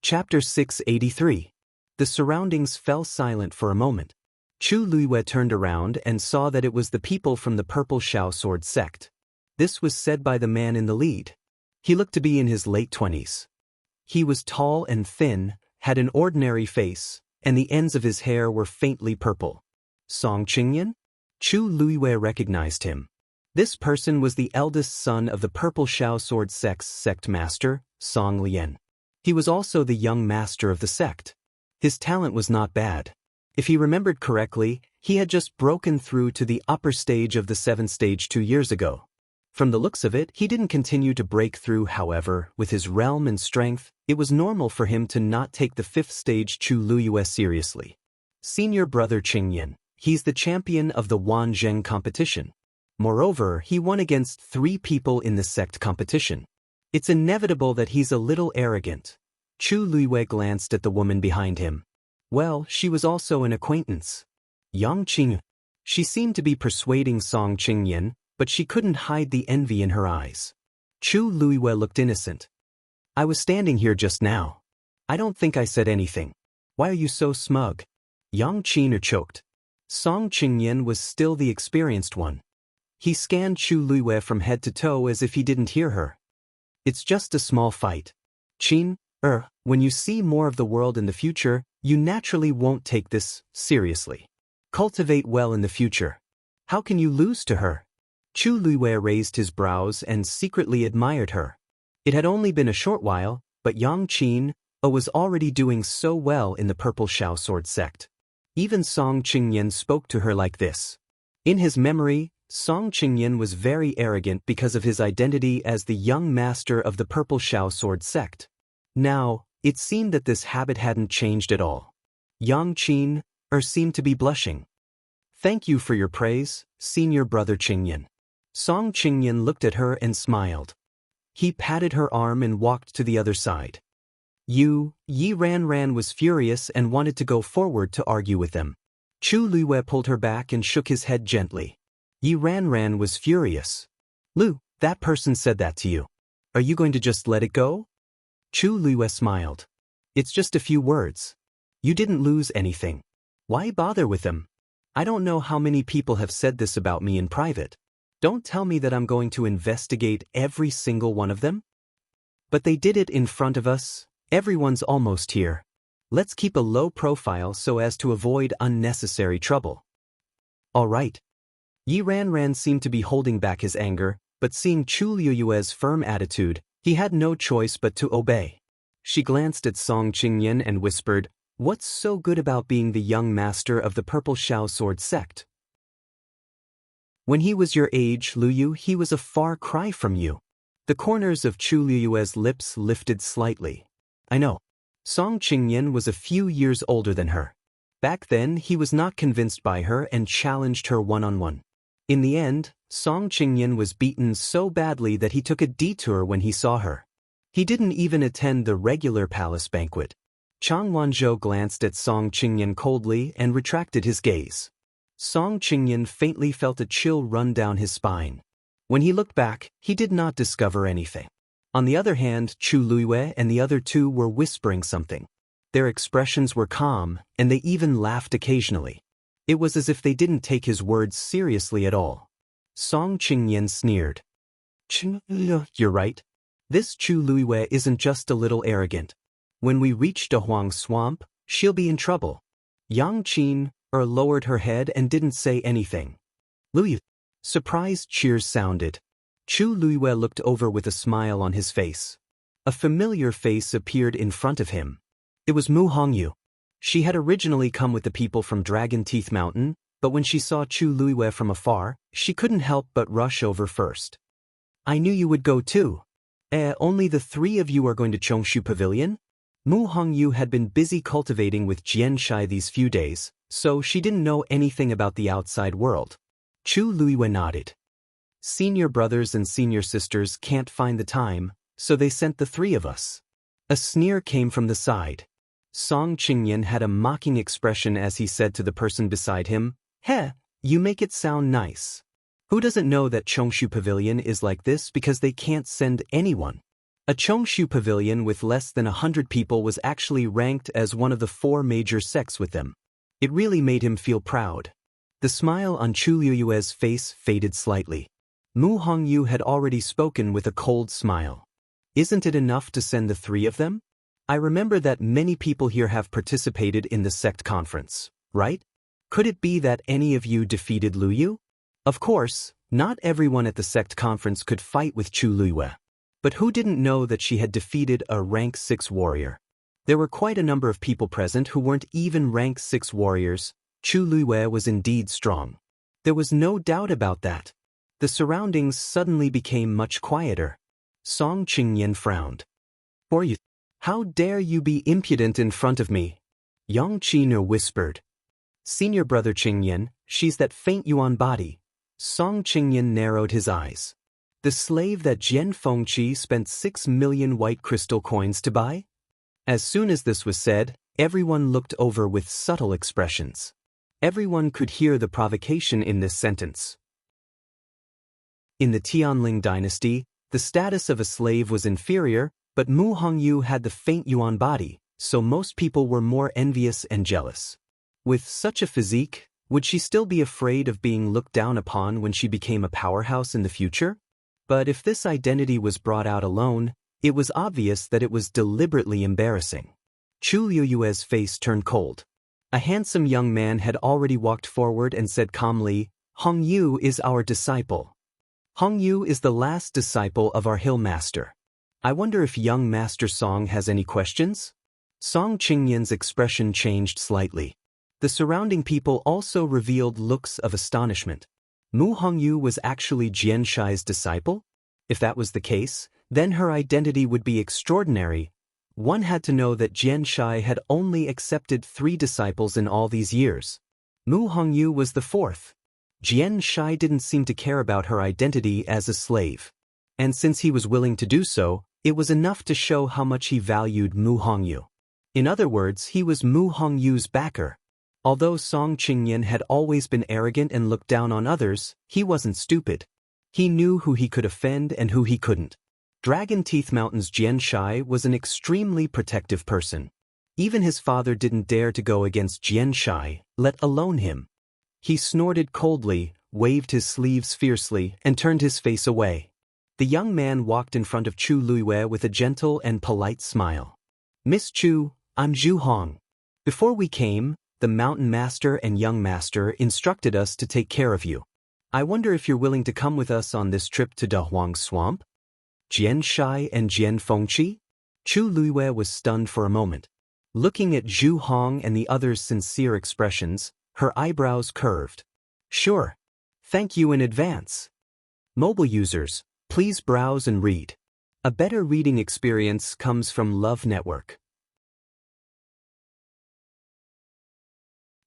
Chapter 683. The surroundings fell silent for a moment. Chu Luiyue turned around and saw that it was the people from the Purple Shao Sword sect. This was said by the man in the lead. He looked to be in his late 20s. He was tall and thin, had an ordinary face, and the ends of his hair were faintly purple. Song Qingyan? Chu Luiyue recognized him. This person was the eldest son of the Purple Shao Sword sect's sect master, Song Lian. He was also the young master of the sect. His talent was not bad. If he remembered correctly, he had just broken through to the upper stage of the 7th stage 2 years ago. From the looks of it, he didn't continue to break through, however. With his realm and strength, it was normal for him to not take the 5th stage Chu Luiyue seriously. Senior brother Qingyan. He's the champion of the Wanzheng competition. Moreover, he won against 3 people in the sect competition. It's inevitable that he's a little arrogant. Chu Luiyue glanced at the woman behind him. Well, she was also an acquaintance. Yang Qing. She seemed to be persuading Song Qingyan, but she couldn't hide the envy in her eyes. Chu Luiyue looked innocent. I was standing here just now. I don't think I said anything. Why are you so smug? Yang Qing choked. Song Qingyan was still the experienced one. He scanned Chu Luiyue from head to toe as if he didn't hear her. It's just a small fight. Qin, when you see more of the world in the future, you naturally won't take this seriously. Cultivate well in the future. How can you lose to her? Chu Luiyue raised his brows and secretly admired her. It had only been a short while, but Yang Qin was already doing so well in the Purple Shao Sword sect. Even Song Qingyan spoke to her like this. In his memory, Song Qingyan was very arrogant because of his identity as the young master of the Purple Shao Sword sect. Now, it seemed that this habit hadn't changed at all. Yang Qin seemed to be blushing. Thank you for your praise, senior brother Qingyan. Song Qingyan looked at her and smiled. He patted her arm and walked to the other side. Yi Ranran was furious and wanted to go forward to argue with them. Chu Luiyue pulled her back and shook his head gently. Yi Ranran was furious. Lu, that person said that to you. Are you going to just let it go? Chu Luiyue smiled. It's just a few words. You didn't lose anything. Why bother with them? I don't know how many people have said this about me in private. Don't tell me that I'm going to investigate every single one of them. But they did it in front of us. Everyone's almost here. Let's keep a low profile so as to avoid unnecessary trouble. All right. Yi Ranran seemed to be holding back his anger, but seeing Chu Luiyue's firm attitude, he had no choice but to obey. She glanced at Song Qingyan and whispered, What's so good about being the young master of the Purple Shao Sword sect? When he was your age, Luyu, he was a far cry from you. The corners of Chu Luiyue's lips lifted slightly. I know. Song Qingyan was a few years older than her. Back then, he was not convinced by her and challenged her one-on-one. In the end, Song Qingyan was beaten so badly that he took a detour when he saw her. He didn't even attend the regular palace banquet. Chang Wanzhou glanced at Song Qingyan coldly and retracted his gaze. Song Qingyan faintly felt a chill run down his spine. When he looked back, he did not discover anything. On the other hand, Chu Luiyue and the other two were whispering something. Their expressions were calm, and they even laughed occasionally. It was as if they didn't take his words seriously at all. Song Qingyan sneered. You're right. This Chu Luiyue isn't just a little arrogant. When we reach Dehuang Swamp, she'll be in trouble. Yang Qin lowered her head and didn't say anything. Luyu. Surprised cheers sounded. Chu Luiyue looked over with a smile on his face. A familiar face appeared in front of him. It was Mu Hongyu. She had originally come with the people from Dragon Teeth Mountain, but when she saw Chu Luiyue from afar, she couldn't help but rush over first. I knew you would go too. Only the 3 of you are going to Chongshu Pavilion? Mu Hongyu had been busy cultivating with Jian Shai these few days, so she didn't know anything about the outside world. Chu Luiyue nodded. Senior brothers and senior sisters can't find the time, so they sent the 3 of us. A sneer came from the side. Song Qingyan had a mocking expression as he said to the person beside him, You make it sound nice. Who doesn't know that Chongshu Pavilion is like this because they can't send anyone? A Chongshu pavilion with less than 100 people was actually ranked as one of the 4 major sects with them. It really made him feel proud. The smile on Chu Liyue's face faded slightly. Mu Hongyu had already spoken with a cold smile. Isn't it enough to send the 3 of them? I remember that many people here have participated in the sect conference, right? Could it be that any of you defeated Luyu? Of course, not everyone at the sect conference could fight with Chu Liyue. But who didn't know that she had defeated a rank 6 warrior? There were quite a number of people present who weren't even rank 6 warriors. Chu Liyue was indeed strong. There was no doubt about that. The surroundings suddenly became much quieter. Song Qingyan frowned. For you, how dare you be impudent in front of me? Yang Qinu whispered. Senior brother Qingyan, she's that faint yuan body. Song Qingyan narrowed his eyes. The slave that Jian Fengqi spent 6 million white crystal coins to buy? As soon as this was said, everyone looked over with subtle expressions. Everyone could hear the provocation in this sentence. In the Tianling dynasty, the status of a slave was inferior, but Mu Hongyu had the faint yuan body, so most people were more envious and jealous. With such a physique, would she still be afraid of being looked down upon when she became a powerhouse in the future? But if this identity was brought out alone, it was obvious that it was deliberately embarrassing. Chu Liyue's face turned cold. A handsome young man had already walked forward and said calmly, Hongyu is our disciple. Hongyu is the last disciple of our hill master. I wonder if young Master Song has any questions? Song Qingyan's expression changed slightly. The surrounding people also revealed looks of astonishment. Mu Hongyu was actually Jian Shai's disciple? If that was the case, then her identity would be extraordinary. One had to know that Jian Shai had only accepted 3 disciples in all these years. Mu Hongyu was the 4th. Jian Shai didn't seem to care about her identity as a slave. And since he was willing to do so, it was enough to show how much he valued Mu Hongyu. In other words, he was Mu Hongyu's backer. Although Song Qingyan had always been arrogant and looked down on others, he wasn't stupid. He knew who he could offend and who he couldn't. Dragon Teeth Mountain's Jian Shai was an extremely protective person. Even his father didn't dare to go against Jian Shai, let alone him. He snorted coldly, waved his sleeves fiercely, and turned his face away. The young man walked in front of Chu Liyue with a gentle and polite smile. Miss Chu, I'm Zhu Hong. Before we came, the mountain master and young master instructed us to take care of you. I wonder if you're willing to come with us on this trip to Dahuang Swamp? Jian Shai and Jian Fengqi? Chu Liyue was stunned for a moment. Looking at Zhu Hong and the others' sincere expressions, her eyebrows curved. Sure. Thank you in advance. Mobile users, please browse and read. A better reading experience comes from Love Network.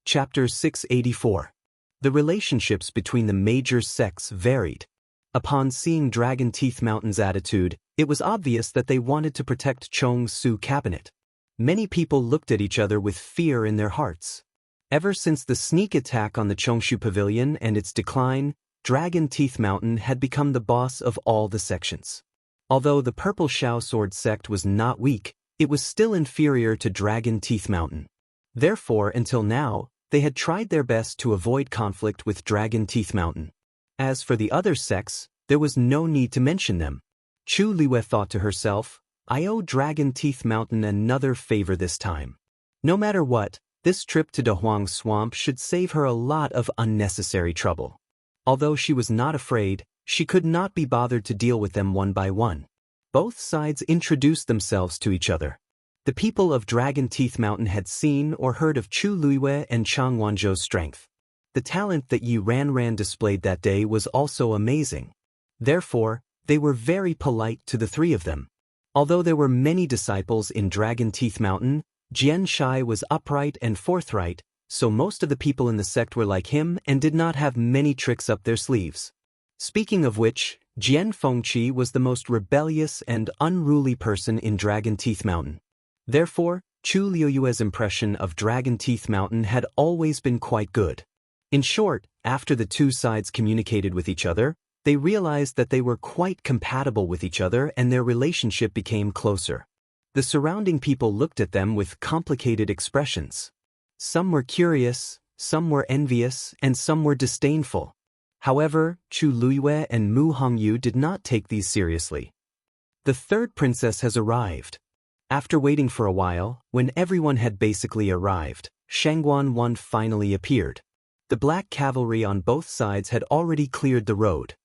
Chapter 684. The relationships between the major sects varied. Upon seeing Dragon Teeth Mountain's attitude, it was obvious that they wanted to protect Chong Su Cabinet. Many people looked at each other with fear in their hearts. Ever since the sneak attack on the Chongshu Pavilion and its decline, Dragon Teeth Mountain had become the boss of all the sections. Although the Purple Shao Sword sect was not weak, it was still inferior to Dragon Teeth Mountain. Therefore, until now, they had tried their best to avoid conflict with Dragon Teeth Mountain. As for the other sects, there was no need to mention them. Chu Liyue thought to herself, I owe Dragon Teeth Mountain another favor this time. No matter what, this trip to Dahuang Swamp should save her a lot of unnecessary trouble. Although she was not afraid, she could not be bothered to deal with them one by one. Both sides introduced themselves to each other. The people of Dragon Teeth Mountain had seen or heard of Chu Liyue and Chang Wanzhou's strength. The talent that Yi Ranran displayed that day was also amazing. Therefore, they were very polite to the 3 of them. Although there were many disciples in Dragon Teeth Mountain, Jian Shai was upright and forthright, so most of the people in the sect were like him and did not have many tricks up their sleeves. Speaking of which, Jian Fengqi was the most rebellious and unruly person in Dragon Teeth Mountain. Therefore, Chu Liyue's impression of Dragon Teeth Mountain had always been quite good. In short, after the 2 sides communicated with each other, They realized that they were quite compatible with each other and their relationship became closer. The surrounding people looked at them with complicated expressions. Some were curious, some were envious, and some were disdainful. However, Chu Luiyue and Mu Hongyu did not take these seriously. The third princess has arrived. After waiting for a while, when everyone had basically arrived, Shangguan Wan finally appeared. The black cavalry on both sides had already cleared the road.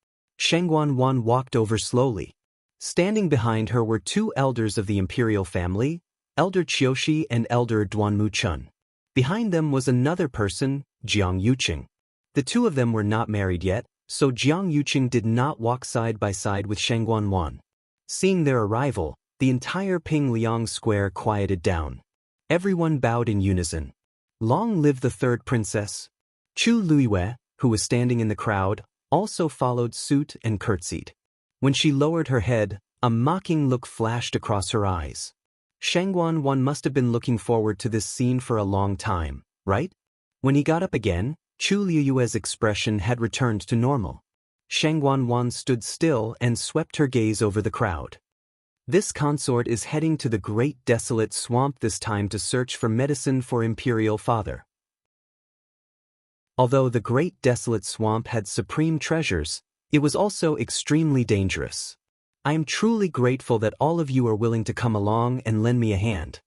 Shangguan Wan walked over slowly. Standing behind her were two elders of the imperial family, Elder Qiushi and Elder Duanmu Chun. Behind them was another person, Jiang Yuqing. The two of them were not married yet, so Jiang Yuqing did not walk side by side with Shangguan Wan. Seeing their arrival, the entire Pingliang square quieted down. Everyone bowed in unison. Long live the third princess. Chu Luiyue, who was standing in the crowd, also followed suit and curtsied. When she lowered her head, a mocking look flashed across her eyes. Shangguan Wan must have been looking forward to this scene for a long time, right? When he got up again, Chu Luiyue's expression had returned to normal. Shangguan Wan stood still and swept her gaze over the crowd. This consort is heading to the great desolate swamp this time to search for medicine for imperial father. Although the great desolate swamp had supreme treasures, it was also extremely dangerous. I am truly grateful that all of you are willing to come along and lend me a hand.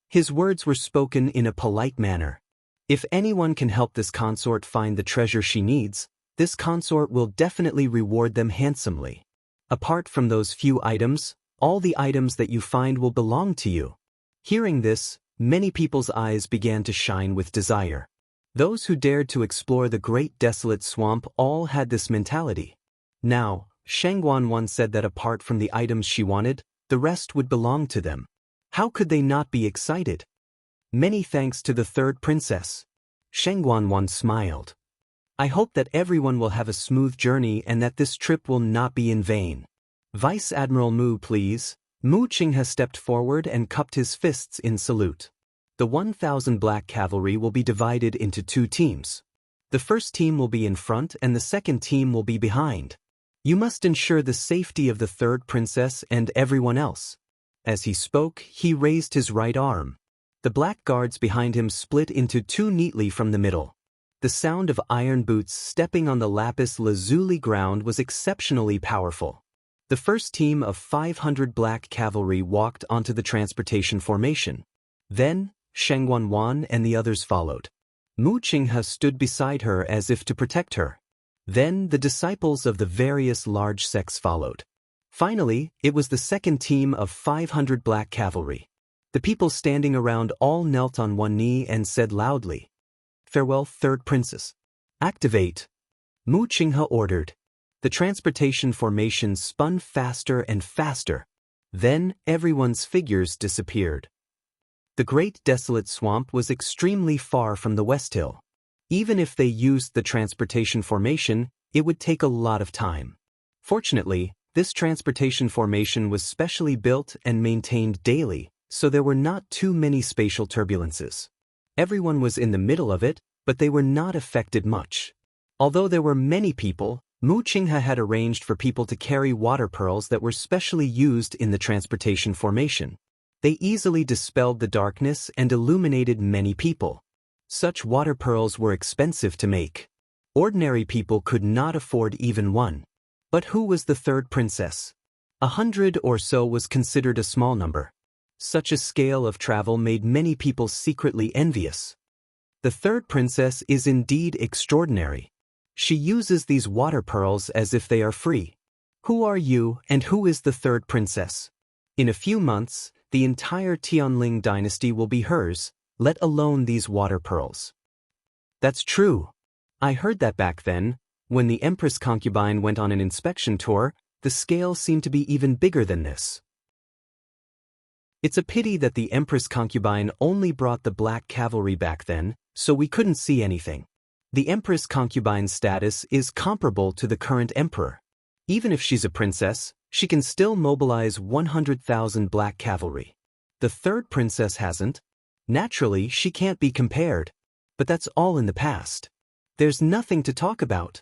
His words were spoken in a polite manner. If anyone can help this consort find the treasure she needs, this consort will definitely reward them handsomely. Apart from those few items, all the items that you find will belong to you. Hearing this, many people's eyes began to shine with desire. Those who dared to explore the great desolate swamp all had this mentality. Now, Shangguan Wan said that apart from the items she wanted, the rest would belong to them. How could they not be excited? Many thanks to the third princess. Shangguan Wan smiled. I hope that everyone will have a smooth journey and that this trip will not be in vain. Vice Admiral Mu, please. Mu Qinghe stepped forward and cupped his fists in salute. The 1,000 black cavalry will be divided into two teams. The first team will be in front and the second team will be behind. You must ensure the safety of the third princess and everyone else. As he spoke, he raised his right arm. The black guards behind him split into two neatly from the middle. The sound of iron boots stepping on the lapis lazuli ground was exceptionally powerful. The first team of 500 black cavalry walked onto the transportation formation. Then, Shangguan Wan and the others followed. Mu Qinghe stood beside her as if to protect her. Then the disciples of the various large sects followed. Finally, it was the second team of 500 black cavalry. The people standing around all knelt on one knee and said loudly, "Farewell, third princess. Activate." Mu Qinghe ordered. The transportation formation spun faster and faster. Then everyone's figures disappeared. The great desolate swamp was extremely far from the West Hill. Even if they used the transportation formation, it would take a lot of time. Fortunately, this transportation formation was specially built and maintained daily, so there were not too many spatial turbulences. Everyone was in the middle of it, but they were not affected much. Although there were many people, Mu Qinghe had arranged for people to carry water pearls that were specially used in the transportation formation. They easily dispelled the darkness and illuminated many people. Such water pearls were expensive to make. Ordinary people could not afford even one. But who was the third princess? 100 or so was considered a small number. Such a scale of travel made many people secretly envious. The third princess is indeed extraordinary. She uses these water pearls as if they are free. Who are you and who is the third princess? In a few months, the entire Tianling dynasty will be hers, let alone these water pearls. That's true. I heard that back then, when the Empress concubine went on an inspection tour, the scale seemed to be even bigger than this. It's a pity that the Empress concubine only brought the black cavalry back then, so we couldn't see anything. The Empress concubine's status is comparable to the current emperor. Even if she's a princess, she can still mobilize 100,000 black cavalry. The third princess hasn't. Naturally, she can't be compared. But that's all in the past. There's nothing to talk about.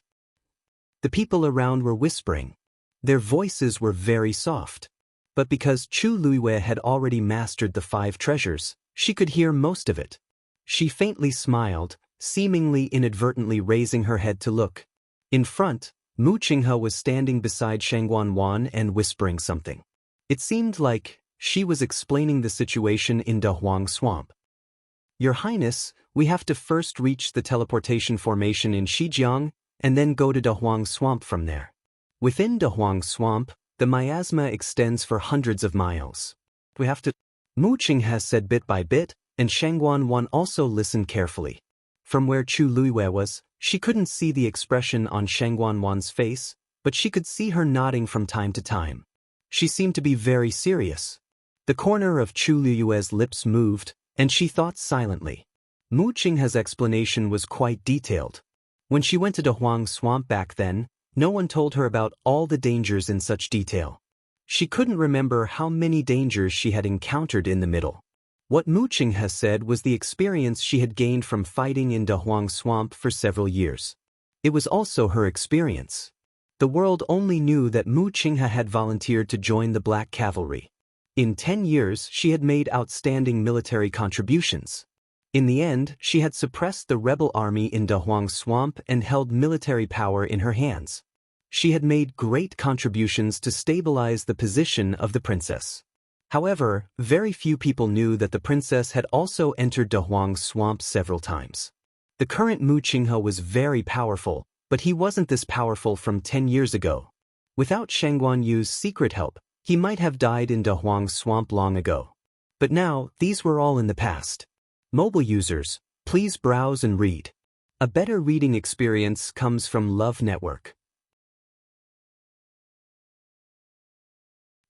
The people around were whispering. Their voices were very soft. But because Chu Luiwei had already mastered the 5 treasures, she could hear most of it. She faintly smiled, seemingly inadvertently raising her head to look. In front, Mu Qinghe was standing beside Shangguan and whispering something. It seemed like she was explaining the situation in Dehuang Swamp. Your Highness, we have to first reach the teleportation formation in Shijiang, and then go to Dehuang Swamp from there. Within Dehuang Swamp, the miasma extends for hundreds of miles. We have to... Mu Qinghe said bit by bit, and Shangguan also listened carefully. From where Chu Luiwei was, she couldn't see the expression on Shangguan's face, but she could see her nodding from time to time. She seemed to be very serious. The corner of Chu Luiwei's lips moved, and she thought silently. Mu Qinghe's explanation was quite detailed. When she went to Dehuang Swamp back then, no one told her about all the dangers in such detail. She couldn't remember how many dangers she had encountered in the middle. What Mu Qinghe said was the experience she had gained from fighting in Dehuang Swamp for several years. It was also her experience. The world only knew that Mu Qinghe had volunteered to join the Black Cavalry. In 10 years, she had made outstanding military contributions. In the end, she had suppressed the rebel army in Dehuang Swamp and held military power in her hands. She had made great contributions to stabilize the position of the princess. However, very few people knew that the princess had also entered Dehuang Swamp several times. The current Mu Qinghe was very powerful, but he wasn't this powerful from 10 years ago. Without Shangguan Yu's secret help, he might have died in Dehuang Swamp long ago. But now, these were all in the past. Mobile users, please browse and read. A better reading experience comes from Love Network.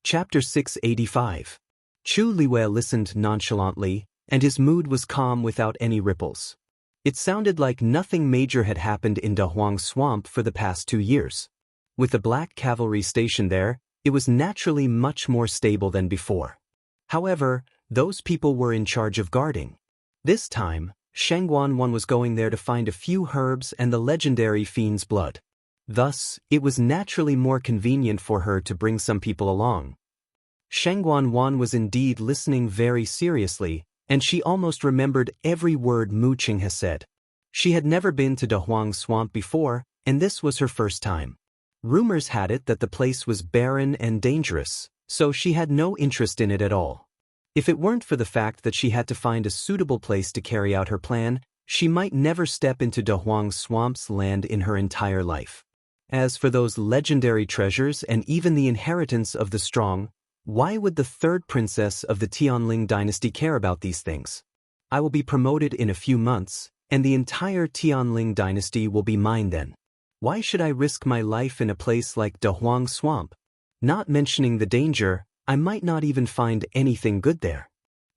Chapter 685. Chu Luiwei listened nonchalantly, and his mood was calm without any ripples. It sounded like nothing major had happened in Dehuang Swamp for the past 2 years. With the Black Cavalry stationed there, it was naturally much more stable than before. However, those people were in charge of guarding. This time, Shangguan was going there to find a few herbs and the legendary fiend's blood. Thus, it was naturally more convenient for her to bring some people along. Shangguan was indeed listening very seriously, and she almost remembered every word Mu Qinghe said. She had never been to Dehuang Swamp before, and this was her first time. Rumors had it that the place was barren and dangerous, so she had no interest in it at all. If it weren't for the fact that she had to find a suitable place to carry out her plan, she might never step into Dehuang Swamp's land in her entire life. As for those legendary treasures and even the inheritance of the strong, why would the 3rd princess of the Tianling dynasty care about these things? I will be promoted in a few months, and the entire Tianling dynasty will be mine then. Why should I risk my life in a place like Dehuang Swamp? Not mentioning the danger, I might not even find anything good there.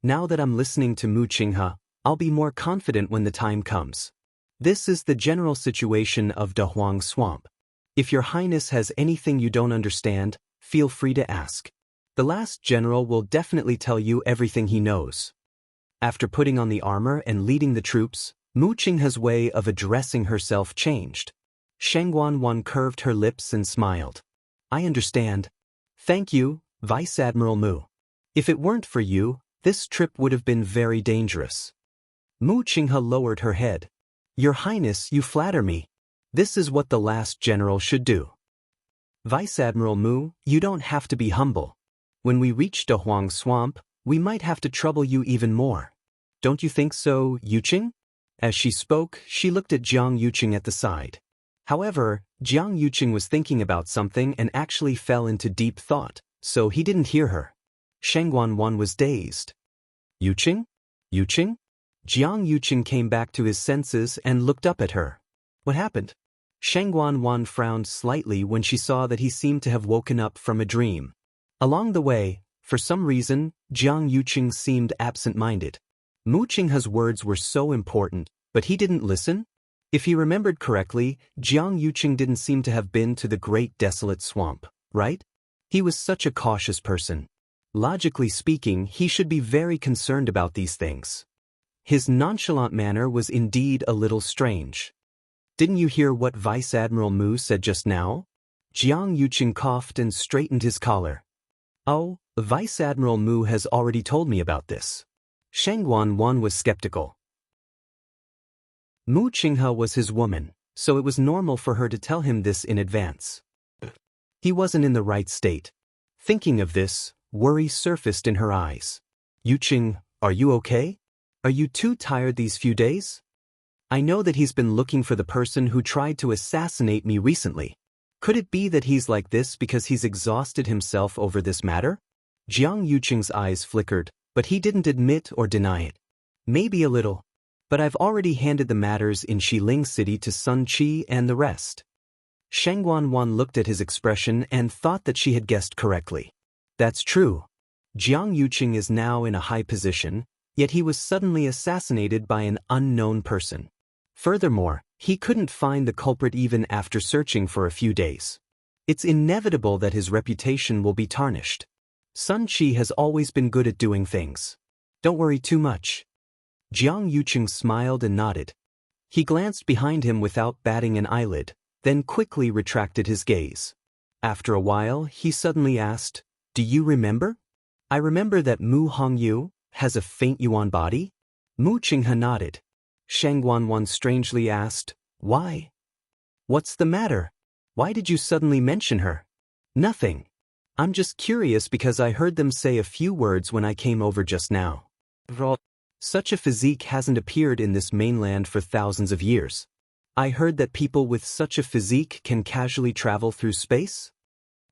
Now that I'm listening to Mu Qinghe, I'll be more confident when the time comes. This is the general situation of Dehuang Swamp. If your highness has anything you don't understand, feel free to ask. The last general will definitely tell you everything he knows. After putting on the armor and leading the troops, Mu Qinghe's way of addressing herself changed. Shangguan curved her lips and smiled. I understand. Thank you, Vice Admiral Mu. If it weren't for you, this trip would have been very dangerous. Mu Qinghe lowered her head. Your Highness, you flatter me. This is what the last general should do. Vice Admiral Mu, you don't have to be humble. When we reach Dehuang Swamp, we might have to trouble you even more. Don't you think so, Yuqing? As she spoke, she looked at Jiang Yuqing at the side. However, Jiang Yuqing was thinking about something and actually fell into deep thought, so he didn't hear her. Shangguan was dazed. Yuqing? Yuqing? Jiang Yuqing came back to his senses and looked up at her. What happened? Shangguan frowned slightly when she saw that he seemed to have woken up from a dream. Along the way, for some reason, Jiang Yuqing seemed absent-minded. Mu Qinghe's words were so important, but he didn't listen? If he remembered correctly, Jiang Yuqing didn't seem to have been to the Great Desolate Swamp, right? He was such a cautious person. Logically speaking, he should be very concerned about these things. His nonchalant manner was indeed a little strange. Didn't you hear what Vice Admiral Mu said just now? Jiang Yuqing coughed and straightened his collar. Oh, Vice Admiral Mu has already told me about this. Shang Wan was skeptical. Mu Qinghe was his woman, so it was normal for her to tell him this in advance. He wasn't in the right state. Thinking of this, worry surfaced in her eyes. Yuqing, are you okay? Are you too tired these few days? I know that he's been looking for the person who tried to assassinate me recently. Could it be that he's like this because he's exhausted himself over this matter? Jiang Yuqing's eyes flickered, but he didn't admit or deny it. Maybe a little. But I've already handed the matters in Xiling City to Sun Qi and the rest. Shang Wan looked at his expression and thought that she had guessed correctly. That's true. Jiang Yuqing is now in a high position, yet he was suddenly assassinated by an unknown person. Furthermore, he couldn't find the culprit even after searching for a few days. It's inevitable that his reputation will be tarnished. Sun Qi has always been good at doing things. Don't worry too much. Jiang Yuqing smiled and nodded. He glanced behind him without batting an eyelid, then quickly retracted his gaze. After a while, he suddenly asked, Do you remember? I remember that Mu Hongyu has a faint yuan body? Mu Qinghe nodded. Shang Wan strangely asked, Why? What's the matter? Why did you suddenly mention her? Nothing. I'm just curious because I heard them say a few words when I came over just now. Such a physique hasn't appeared in this mainland for thousands of years. I heard that people with such a physique can casually travel through space?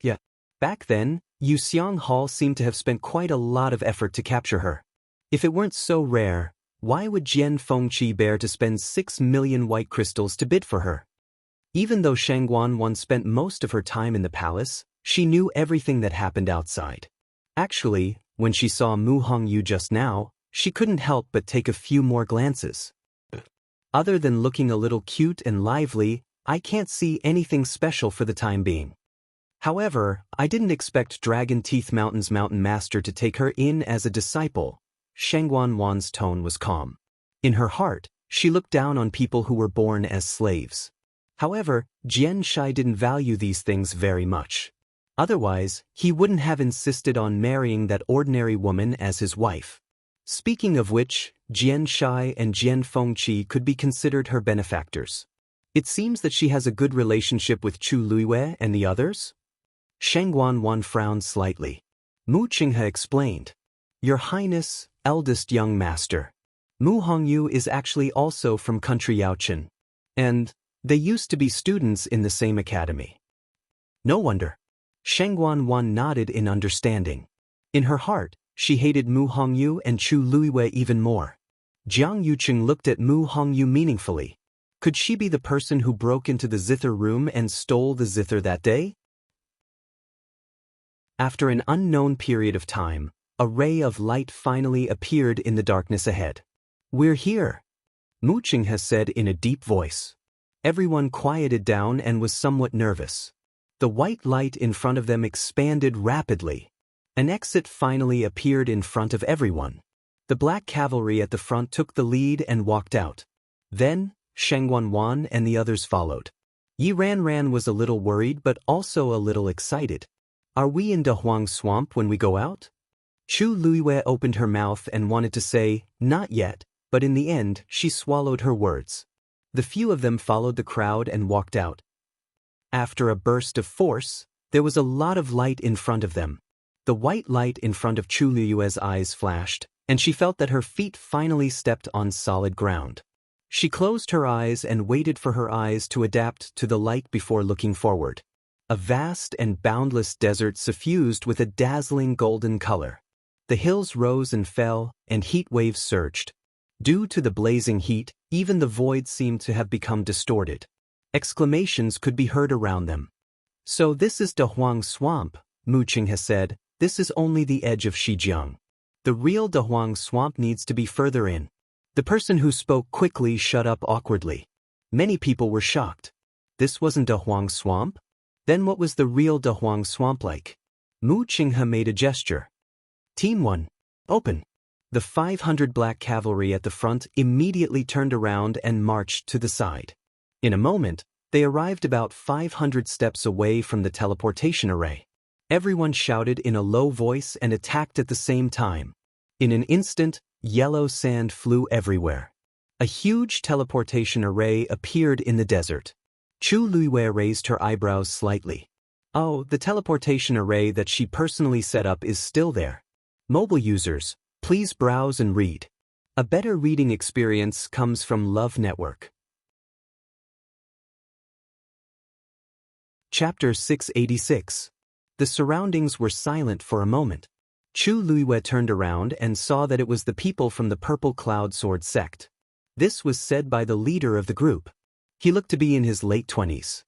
Yeah. Back then, Yuxiang Hall seemed to have spent quite a lot of effort to capture her. If it weren't so rare, why would Jian Fengqi bear to spend 6 million white crystals to bid for her? Even though Shang Wan spent most of her time in the palace, she knew everything that happened outside. Actually, when she saw Mu Hongyu just now, she couldn't help but take a few more glances. Other than looking a little cute and lively, I can't see anything special for the time being. However, I didn't expect Dragon Teeth Mountain's Mountain Master to take her in as a disciple. Shang Wan's tone was calm. In her heart, she looked down on people who were born as slaves. However, Jian Shai didn't value these things very much. Otherwise, he wouldn't have insisted on marrying that ordinary woman as his wife. Speaking of which, Jian Shai and Jian Fengqi could be considered her benefactors. It seems that she has a good relationship with Chu Luiwei and the others? Shang Wan frowned slightly. Mu Qinghe explained. Your Highness, eldest young master. Mu Hongyu is actually also from country Yaochen. And they used to be students in the same academy. No wonder. Shang Wan nodded in understanding. In her heart, she hated Mu Hongyu and Chu Luiwei even more. Jiang Yuqing looked at Mu Hongyu meaningfully. Could she be the person who broke into the zither room and stole the zither that day? After an unknown period of time, a ray of light finally appeared in the darkness ahead. We're here, Mu Qinghe said in a deep voice. Everyone quieted down and was somewhat nervous. The white light in front of them expanded rapidly. An exit finally appeared in front of everyone. The black cavalry at the front took the lead and walked out. Then, Shang Wan and the others followed. Yi Ran was a little worried but also a little excited. Are we in Dehuang Swamp when we go out? Chu Luiwei opened her mouth and wanted to say, not yet, but in the end she swallowed her words. The few of them followed the crowd and walked out. After a burst of force, there was a lot of light in front of them. The white light in front of Chu Luiwei's eyes flashed, and she felt that her feet finally stepped on solid ground. She closed her eyes and waited for her eyes to adapt to the light before looking forward. A vast and boundless desert suffused with a dazzling golden color. The hills rose and fell, and heat waves surged. Due to the blazing heat, even the void seemed to have become distorted. Exclamations could be heard around them. So this is Dehuang Swamp, Mu Qinghe said. This is only the edge of Shijiang. The real Dehuang Swamp needs to be further in. The person who spoke quickly shut up awkwardly. Many people were shocked. This wasn't Dehuang Swamp? Then what was the real Dehuang Swamp like? Mu Qinghe made a gesture. Team 1. Open. The 500 black cavalry at the front immediately turned around and marched to the side. In a moment, they arrived about 500 steps away from the teleportation array. Everyone shouted in a low voice and attacked at the same time. In an instant, yellow sand flew everywhere. A huge teleportation array appeared in the desert. Chu Luiwei raised her eyebrows slightly. Oh, the teleportation array that she personally set up is still there. Mobile users, please browse and read. A better reading experience comes from Love Network. Chapter 686. The surroundings were silent for a moment. Chu Luiwei turned around and saw that it was the people from the Purple Cloud Sword sect. This was said by the leader of the group. He looked to be in his late 20s.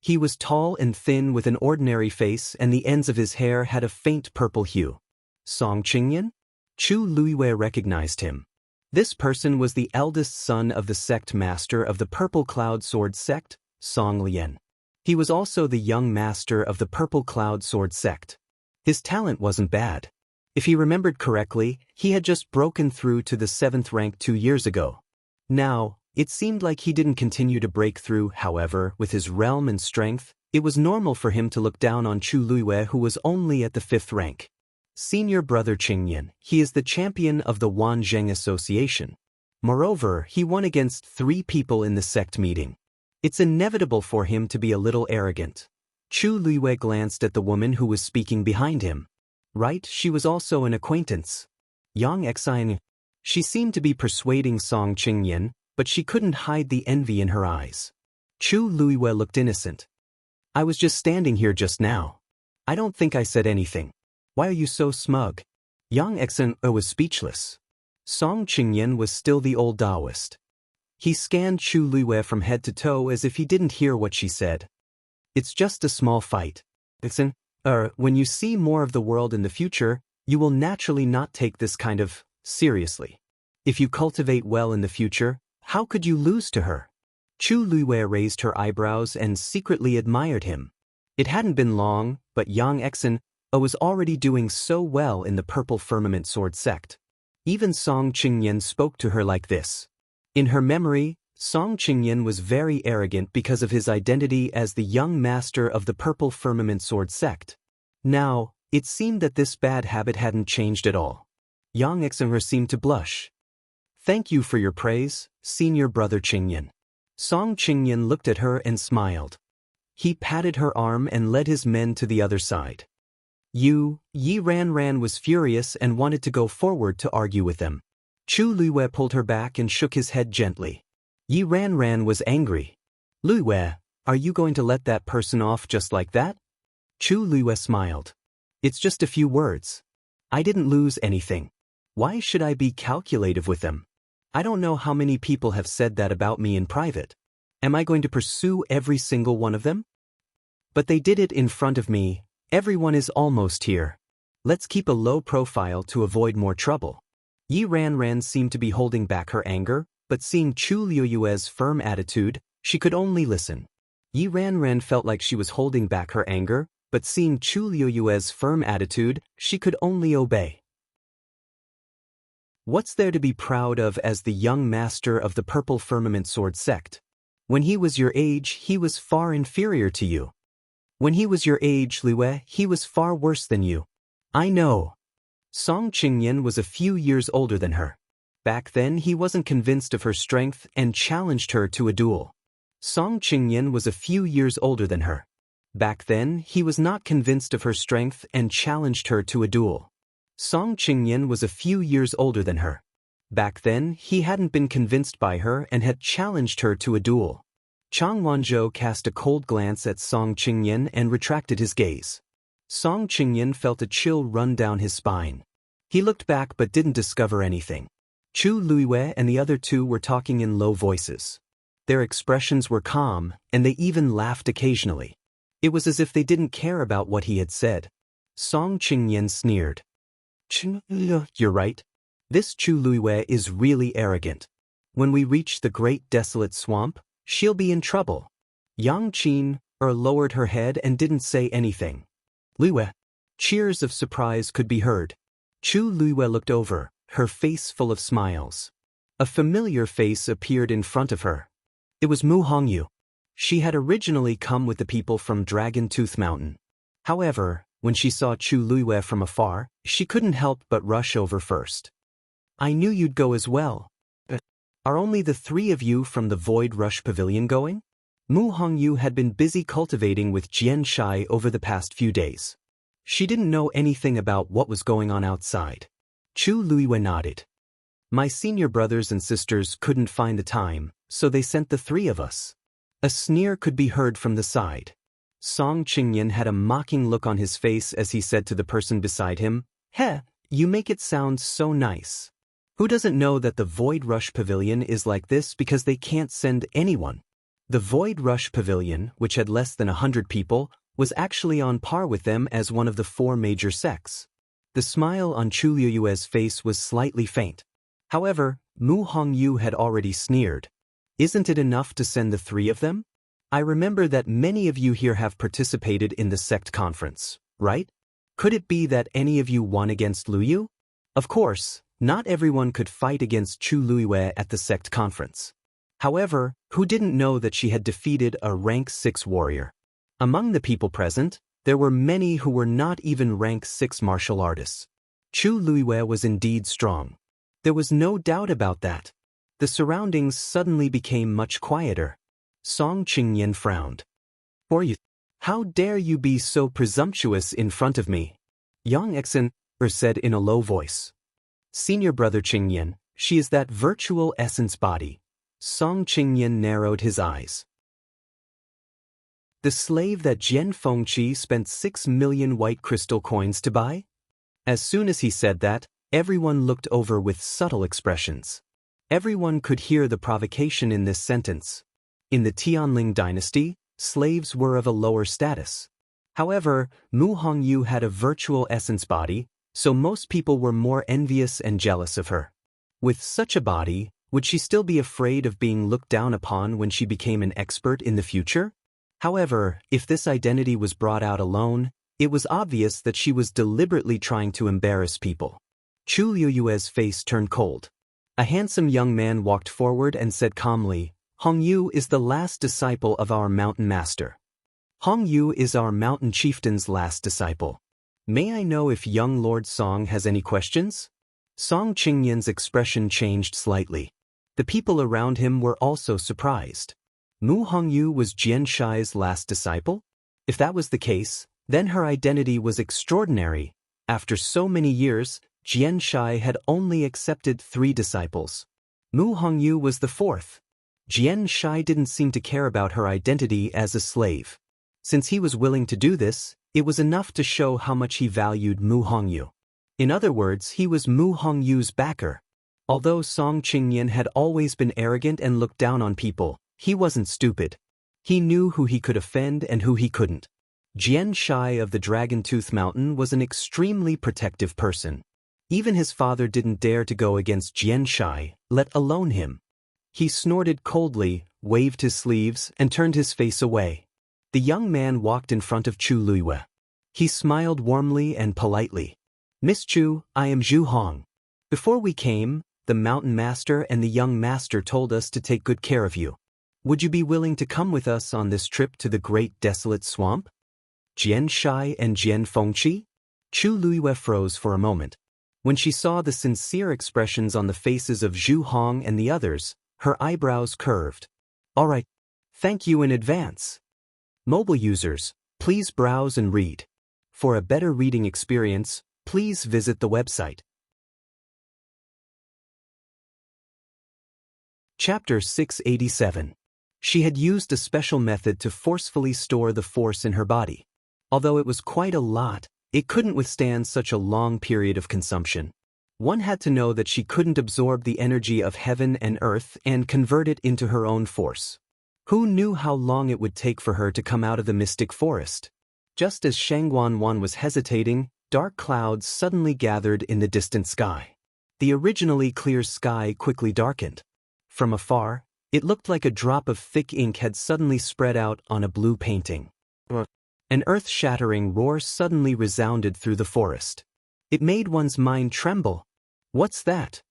He was tall and thin with an ordinary face, and the ends of his hair had a faint purple hue. Song Qingyan? Chu Luiwei recognized him. This person was the eldest son of the sect master of the Purple Cloud Sword sect, Song Lian. He was also the young master of the Purple Cloud Sword sect. His talent wasn't bad. If he remembered correctly, he had just broken through to the 7th rank 2 years ago. Now, it seemed like he didn't continue to break through. However, with his realm and strength, it was normal for him to look down on Chu Luiwei, who was only at the 5th rank. Senior brother Qingyan, he is the champion of the Wanzheng Association. Moreover, he won against 3 people in the sect meeting. It's inevitable for him to be a little arrogant. Chu Luiwei glanced at the woman who was speaking behind him. Right, she was also an acquaintance. Yang Exine. She seemed to be persuading Song Qingyan, but she couldn't hide the envy in her eyes. Chu Luiwei looked innocent. I was just standing here just now. I don't think I said anything. Why are you so smug? Yang Exine was speechless. Song Qingyan was still the old Taoist. He scanned Chu Luiwei from head to toe as if he didn't hear what she said. It's just a small fight. When you see more of the world in the future, you will naturally not take this kind of seriously. If you cultivate well in the future, how could you lose to her? Chu Luiwei raised her eyebrows and secretly admired him. It hadn't been long, but Yang Exine was already doing so well in the Purple Firmament Sword sect. Even Song Qingyan spoke to her like this. In her memory, Song Qingyan was very arrogant because of his identity as the young master of the Purple Firmament Sword sect. Now, it seemed that this bad habit hadn't changed at all. Yang Exine seemed to blush. Thank you for your praise, senior brother Qingyan. Song Qingyan looked at her and smiled. He patted her arm and led his men to the other side. Yi Ranran was furious and wanted to go forward to argue with them. Chu Luiwei pulled her back and shook his head gently. Yi Ranran was angry. Luiwei, are you going to let that person off just like that? Chu Luiwei smiled. It's just a few words. I didn't lose anything. Why should I be calculative with them? I don't know how many people have said that about me in private. Am I going to pursue every single one of them? But they did it in front of me. Everyone is almost here. Let's keep a low profile to avoid more trouble. Yi Ranran seemed to be holding back her anger, but seeing Chu Luiwei's firm attitude, she could only listen. Yi Ranran felt like she was holding back her anger, but seeing Chu Luiwei's firm attitude, she could only obey. What's there to be proud of as the young master of the Purple Firmament Sword sect? When he was your age, he was far inferior to you. When he was your age, Luiwei, he was far worse than you. I know. Song Qingyan was a few years older than her. Back then he wasn't convinced of her strength and challenged her to a duel. Song Qingyan was a few years older than her. Back then he was not convinced of her strength and challenged her to a duel. Song Qingyan was a few years older than her. Back then he hadn't been convinced by her and had challenged her to a duel. Chang Wanzhou cast a cold glance at Song Qingyan and retracted his gaze. Song Qingyan felt a chill run down his spine. He looked back but didn't discover anything. Chu Luiwei and the other two were talking in low voices. Their expressions were calm, and they even laughed occasionally. It was as if they didn't care about what he had said. Song Qingyan sneered. You're right. This Chu Luiwei is really arrogant. When we reach the great desolate swamp, she'll be in trouble. Yang Qin lowered her head and didn't say anything. Luiwei. Cheers of surprise could be heard. Chu Luiwei looked over, her face full of smiles. A familiar face appeared in front of her. It was Mu Hongyu. She had originally come with the people from Dragon Tooth Mountain. However, when she saw Chu Luiwei from afar, she couldn't help but rush over first. I knew you'd go as well. Are only the three of you from the Void Rush Pavilion going? Mu Hongyu had been busy cultivating with Jian Shai over the past few days. She didn't know anything about what was going on outside. Chu Luiwei nodded. My senior brothers and sisters couldn't find the time, so they sent the three of us. A sneer could be heard from the side. Song Qingyan had a mocking look on his face as he said to the person beside him, Heh, you make it sound so nice. Who doesn't know that the Void Rush Pavilion is like this because they can't send anyone? The Void Rush Pavilion, which had less than 100 people, was actually on par with them as one of the 4 major sects. The smile on Chu Luiwei's face was slightly faint. However, Mu Hongyu had already sneered. Isn't it enough to send the 3 of them? I remember that many of you here have participated in the sect conference, right? Could it be that any of you won against Luyu? Of course, not everyone could fight against Chu Luiwei at the sect conference. However, who didn't know that she had defeated a rank 6 warrior? Among the people present, there were many who were not even rank 6 martial artists. Chu Luiwei was indeed strong. There was no doubt about that. The surroundings suddenly became much quieter. Song Qingyan frowned. For you, how dare you be so presumptuous in front of me? Yang Exen said in a low voice. Senior brother Qingyan, she is that virtual essence body. Song Qingyan narrowed his eyes. The slave that Jian Fengqi spent 6 million white crystal coins to buy? As soon as he said that, everyone looked over with subtle expressions. Everyone could hear the provocation in this sentence. In the Tianling dynasty, slaves were of a lower status. However, Mu Hongyu had a virtual essence body, so most people were more envious and jealous of her. With such a body, would she still be afraid of being looked down upon when she became an expert in the future? However, if this identity was brought out alone, it was obvious that she was deliberately trying to embarrass people. Chu Luiwei's face turned cold. A handsome young man walked forward and said calmly, Hongyu is the last disciple of our mountain master. Hongyu is our mountain chieftain's last disciple. May I know if young Lord Song has any questions? Song Qingyan's expression changed slightly. The people around him were also surprised. Mu Hongyu was Jian Shai's last disciple? If that was the case, then her identity was extraordinary. After so many years, Jian Shai had only accepted 3 disciples. Mu Hongyu was the 4th. Jian Shai didn't seem to care about her identity as a slave. Since he was willing to do this, it was enough to show how much he valued Mu Hongyu. In other words, he was Mu Hongyu's backer. Although Song Qingyan had always been arrogant and looked down on people, he wasn't stupid. He knew who he could offend and who he couldn't. Jian Shai of the Dragon Tooth Mountain was an extremely protective person. Even his father didn't dare to go against Jian Shai, let alone him. He snorted coldly, waved his sleeves, and turned his face away. The young man walked in front of Chu Luiwei. He smiled warmly and politely. Miss Chu, I am Zhu Hong. Before we came, the mountain master and the young master told us to take good care of you. Would you be willing to come with us on this trip to the great desolate swamp? Jian Shai and Jian Fengqi? Chu Luiwei froze for a moment. When she saw the sincere expressions on the faces of Zhu Hong and the others, her eyebrows curved. All right. Thank you in advance. Mobile users, please browse and read. For a better reading experience, please visit the website. Chapter 687. She had used a special method to forcefully store the force in her body. Although it was quite a lot, it couldn't withstand such a long period of consumption. One had to know that she couldn't absorb the energy of heaven and earth and convert it into her own force. Who knew how long it would take for her to come out of the mystic forest? Just as Shangguan was hesitating, dark clouds suddenly gathered in the distant sky. The originally clear sky quickly darkened. From afar, it looked like a drop of thick ink had suddenly spread out on a blue painting. An earth-shattering roar suddenly resounded through the forest. It made one's mind tremble. What's that?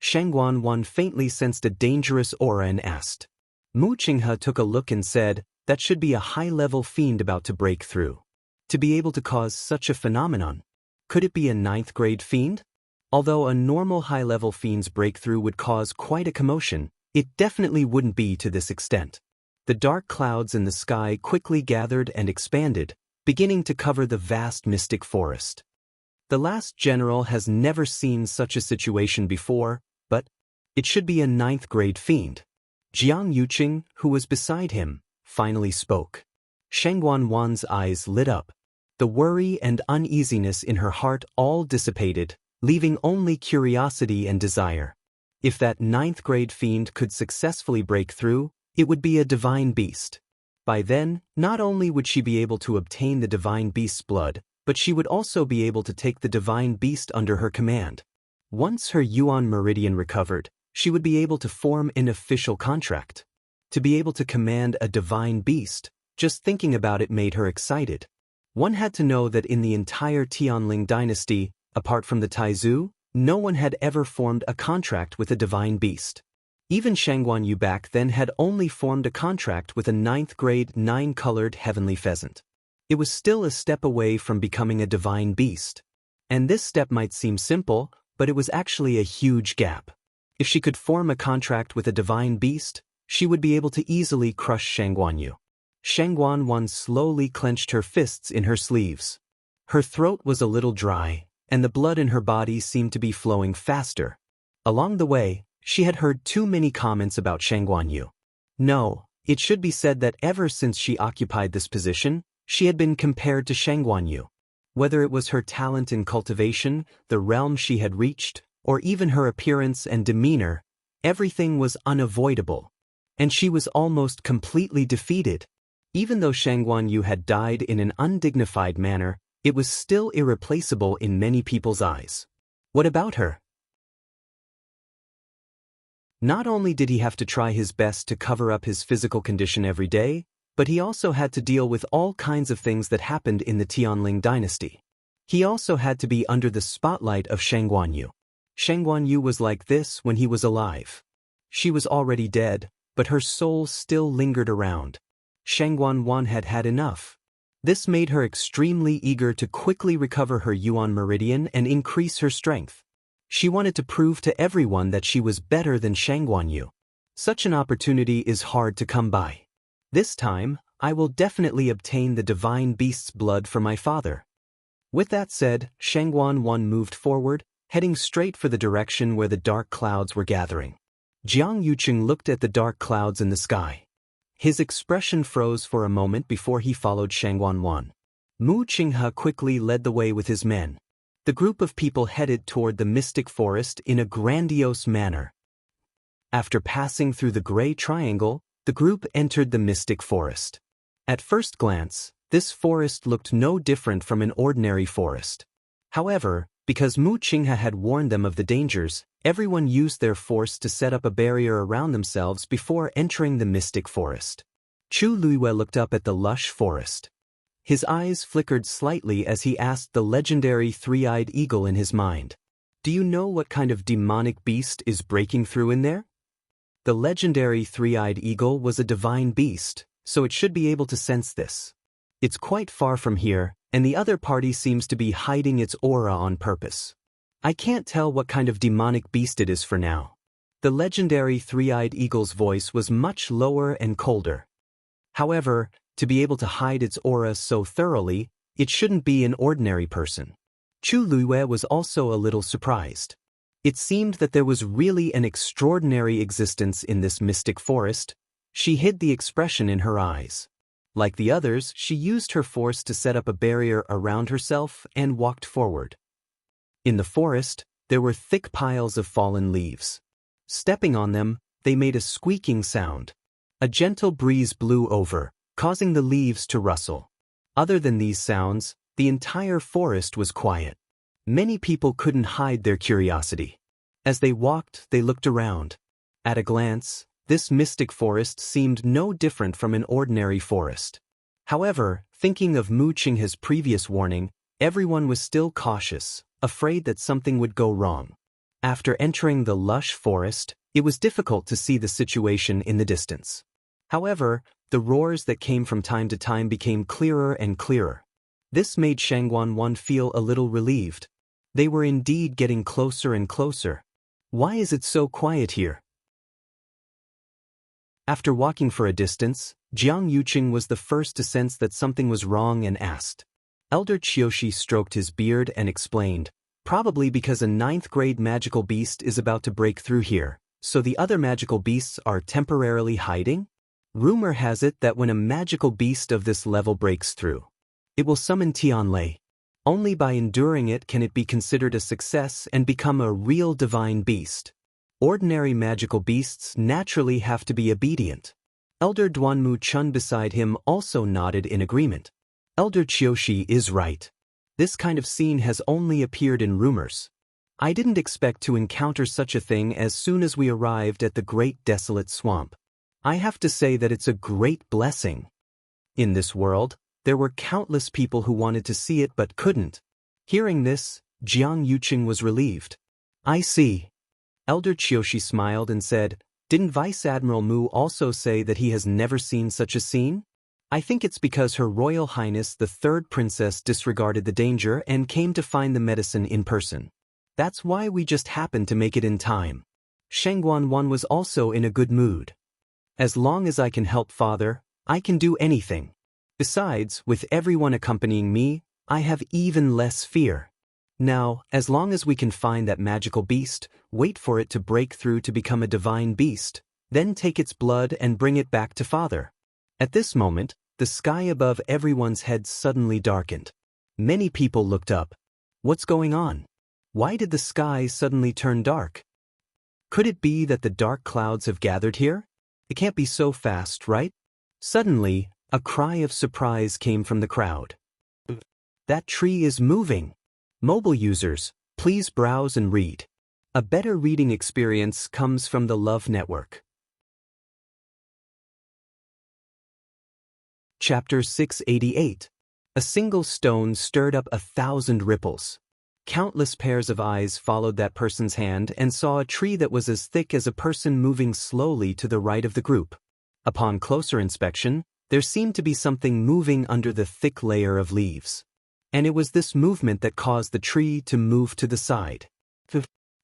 Shangguan faintly sensed a dangerous aura and asked. Mu Qinghe took a look and said, "That should be a high-level fiend about to break through. To be able to cause such a phenomenon. Could it be a 9th-grade fiend? Although a normal high-level fiend's breakthrough would cause quite a commotion, it definitely wouldn't be to this extent." The dark clouds in the sky quickly gathered and expanded, beginning to cover the vast mystic forest. The last general has never seen such a situation before, but it should be a 9th-grade fiend. Jianghu, who was beside him, finally spoke. Shang Wan's eyes lit up. The worry and uneasiness in her heart all dissipated, leaving only curiosity and desire. If that 9th-grade fiend could successfully break through, it would be a divine beast. By then, not only would she be able to obtain the divine beast's blood, but she would also be able to take the divine beast under her command. Once her Yuan meridian recovered, she would be able to form an official contract. To be able to command a divine beast, just thinking about it made her excited. One had to know that in the entire Tianling dynasty, apart from the Taizu, no one had ever formed a contract with a divine beast. Even Shang Wanyu back then had only formed a contract with a 9th-grade 9-colored heavenly pheasant. It was still a step away from becoming a divine beast. And this step might seem simple, but it was actually a huge gap. If she could form a contract with a divine beast, she would be able to easily crush Shang Wanyu. Shang Wan slowly clenched her fists in her sleeves. Her throat was a little dry, and the blood in her body seemed to be flowing faster. Along the way, she had heard too many comments about Shang Wanyu. No, it should be said that ever since she occupied this position, she had been compared to Shang Wanyu. Whether it was her talent in cultivation, the realm she had reached, or even her appearance and demeanor, everything was unavoidable. And she was almost completely defeated. Even though Shang Wanyu had died in an undignified manner, it was still irreplaceable in many people's eyes. What about her? Not only did he have to try his best to cover up his physical condition every day, but he also had to deal with all kinds of things that happened in the Tianling dynasty. He also had to be under the spotlight of Shang Wanyu. Shang Wanyu was like this when he was alive. She was already dead, but her soul still lingered around. Shang Wan had had enough. This made her extremely eager to quickly recover her Yuan meridian and increase her strength. She wanted to prove to everyone that she was better than Shang Wanyu. Such an opportunity is hard to come by. This time, I will definitely obtain the divine beast's blood for my father. With that said, Shang Wan moved forward, heading straight for the direction where the dark clouds were gathering. Jianghu looked at the dark clouds in the sky. His expression froze for a moment before he followed Shang Wan. Mu Qinghe quickly led the way with his men. The group of people headed toward the mystic forest in a grandiose manner. After passing through the gray triangle, the group entered the mystic forest. At first glance, this forest looked no different from an ordinary forest. However, because Mu Qinghe had warned them of the dangers, everyone used their force to set up a barrier around themselves before entering the mystic forest. Chu Luiwei looked up at the lush forest. His eyes flickered slightly as he asked the legendary three-eyed eagle in his mind, "Do you know what kind of demonic beast is breaking through in there?" The legendary three-eyed eagle was a divine beast, so it should be able to sense this. It's quite far from here, and the other party seems to be hiding its aura on purpose. I can't tell what kind of demonic beast it is for now. The legendary three-eyed eagle's voice was much lower and colder. However, to be able to hide its aura so thoroughly, it shouldn't be an ordinary person. Chu Luiwei was also a little surprised. It seemed that there was really an extraordinary existence in this mystic forest. She hid the expression in her eyes. Like the others, she used her force to set up a barrier around herself and walked forward. In the forest, there were thick piles of fallen leaves. Stepping on them, they made a squeaking sound. A gentle breeze blew over, causing the leaves to rustle. Other than these sounds, the entire forest was quiet. Many people couldn't hide their curiosity. As they walked, they looked around. At a glance, this mystic forest seemed no different from an ordinary forest. However, thinking of Mu Qinghe's previous warning, everyone was still cautious, afraid that something would go wrong. After entering the lush forest, it was difficult to see the situation in the distance. However, the roars that came from time to time became clearer and clearer. This made Shangguan feel a little relieved. They were indeed getting closer and closer. Why is it so quiet here? After walking for a distance, Jianghu was the first to sense that something was wrong and asked. Elder Qiushi stroked his beard and explained, probably because a 9th-grade magical beast is about to break through here, so the other magical beasts are temporarily hiding? Rumor has it that when a magical beast of this level breaks through, it will summon Tianlei. Only by enduring it can it be considered a success and become a real divine beast. Ordinary magical beasts naturally have to be obedient. Elder Duanmu Chun beside him also nodded in agreement. Elder Qiushi is right. This kind of scene has only appeared in rumors. I didn't expect to encounter such a thing as soon as we arrived at the Great Desolate Swamp. I have to say that it's a great blessing. In this world, there were countless people who wanted to see it but couldn't. Hearing this, Jianghu was relieved. I see. Elder Qiushi smiled and said, didn't Vice Admiral Mu also say that he has never seen such a scene? I think it's because Her Royal Highness the Third Princess disregarded the danger and came to find the medicine in person. That's why we just happened to make it in time. Shangguan was also in a good mood. As long as I can help Father, I can do anything. Besides, with everyone accompanying me, I have even less fear. Now, as long as we can find that magical beast, wait for it to break through to become a divine beast, then take its blood and bring it back to Father. At this moment, the sky above everyone's heads suddenly darkened. Many people looked up. What's going on? Why did the sky suddenly turn dark? Could it be that the dark clouds have gathered here? It can't be so fast, right? Suddenly, a cry of surprise came from the crowd. That tree is moving. Mobile users, please browse and read. A better reading experience comes from the Love Network. Chapter 688. A single stone stirred up 1,000 ripples. Countless pairs of eyes followed that person's hand and saw a tree that was as thick as a person moving slowly to the right of the group. Upon closer inspection, there seemed to be something moving under the thick layer of leaves. And it was this movement that caused the tree to move to the side.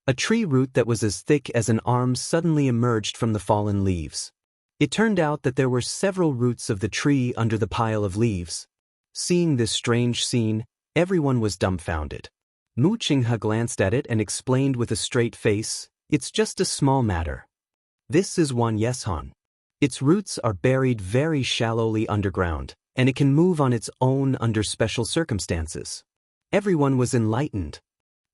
A tree root that was as thick as an arm suddenly emerged from the fallen leaves. It turned out that there were several roots of the tree under the pile of leaves. Seeing this strange scene, everyone was dumbfounded. Mu Qinghe glanced at it and explained with a straight face, it's just a small matter. This is Wan Yeshan. Its roots are buried very shallowly underground, and it can move on its own under special circumstances. Everyone was enlightened.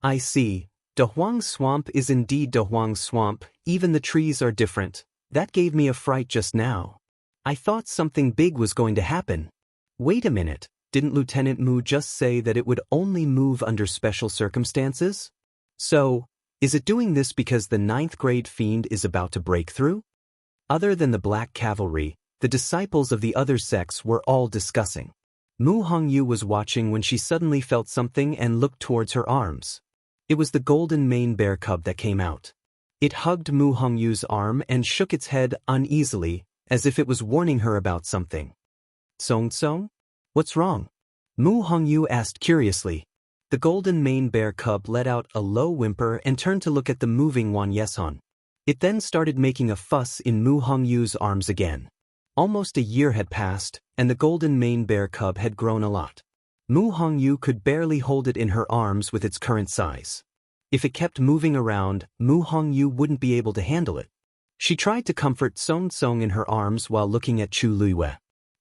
I see. Dehuang Swamp is indeed Dehuang Swamp, even the trees are different. That gave me a fright just now. I thought something big was going to happen. Wait a minute, didn't Lieutenant Mu just say that it would only move under special circumstances? So, is it doing this because the 9th-grade fiend is about to break through? Other than the Black Cavalry, the disciples of the other sects were all discussing. Mu Hongyu was watching when she suddenly felt something and looked towards her arms. It was the golden mane bear cub that came out. It hugged Mu Hongyu's arm and shook its head uneasily, as if it was warning her about something. Song? What's wrong? Mu Hongyu asked curiously. The golden mane bear cub let out a low whimper and turned to look at the moving Wan Yeshan. It then started making a fuss in Mu Hongyu's arms again. Almost a year had passed, and the golden mane bear cub had grown a lot. Mu Hongyu could barely hold it in her arms with its current size. If it kept moving around, Mu Hongyu wouldn't be able to handle it. She tried to comfort Song in her arms while looking at Chu Luiyue.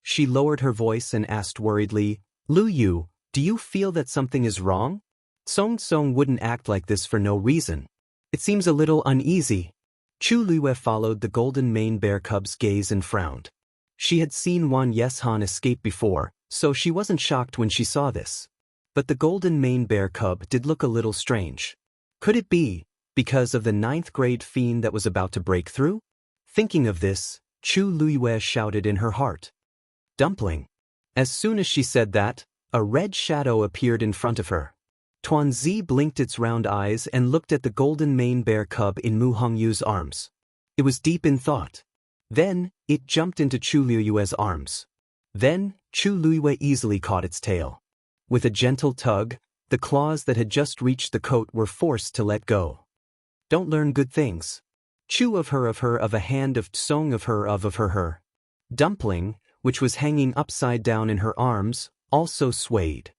She lowered her voice and asked worriedly, Lu Yu, do you feel that something is wrong? Song wouldn't act like this for no reason. It seems a little uneasy. Chu Luiyue followed the golden mane bear cub's gaze and frowned. She had seen Wan Yeshan escape before, so she wasn't shocked when she saw this. But the golden mane bear cub did look a little strange. Could it be because of the 9th-grade fiend that was about to break through? Thinking of this, Chu Luiyue shouted in her heart. Dumpling. As soon as she said that, a red shadow appeared in front of her. Tuanzi blinked its round eyes and looked at the golden mane bear cub in Mu Hongyu's arms. It was deep in thought. Then, it jumped into Chu Liyue's arms. Then, Chu Liyue easily caught its tail. With a gentle tug, the claws that had just reached the coat were forced to let go. Don't learn good things. Chu of her, of a hand of Tsong of her. Dumpling, which was hanging upside down in her arms, also swayed.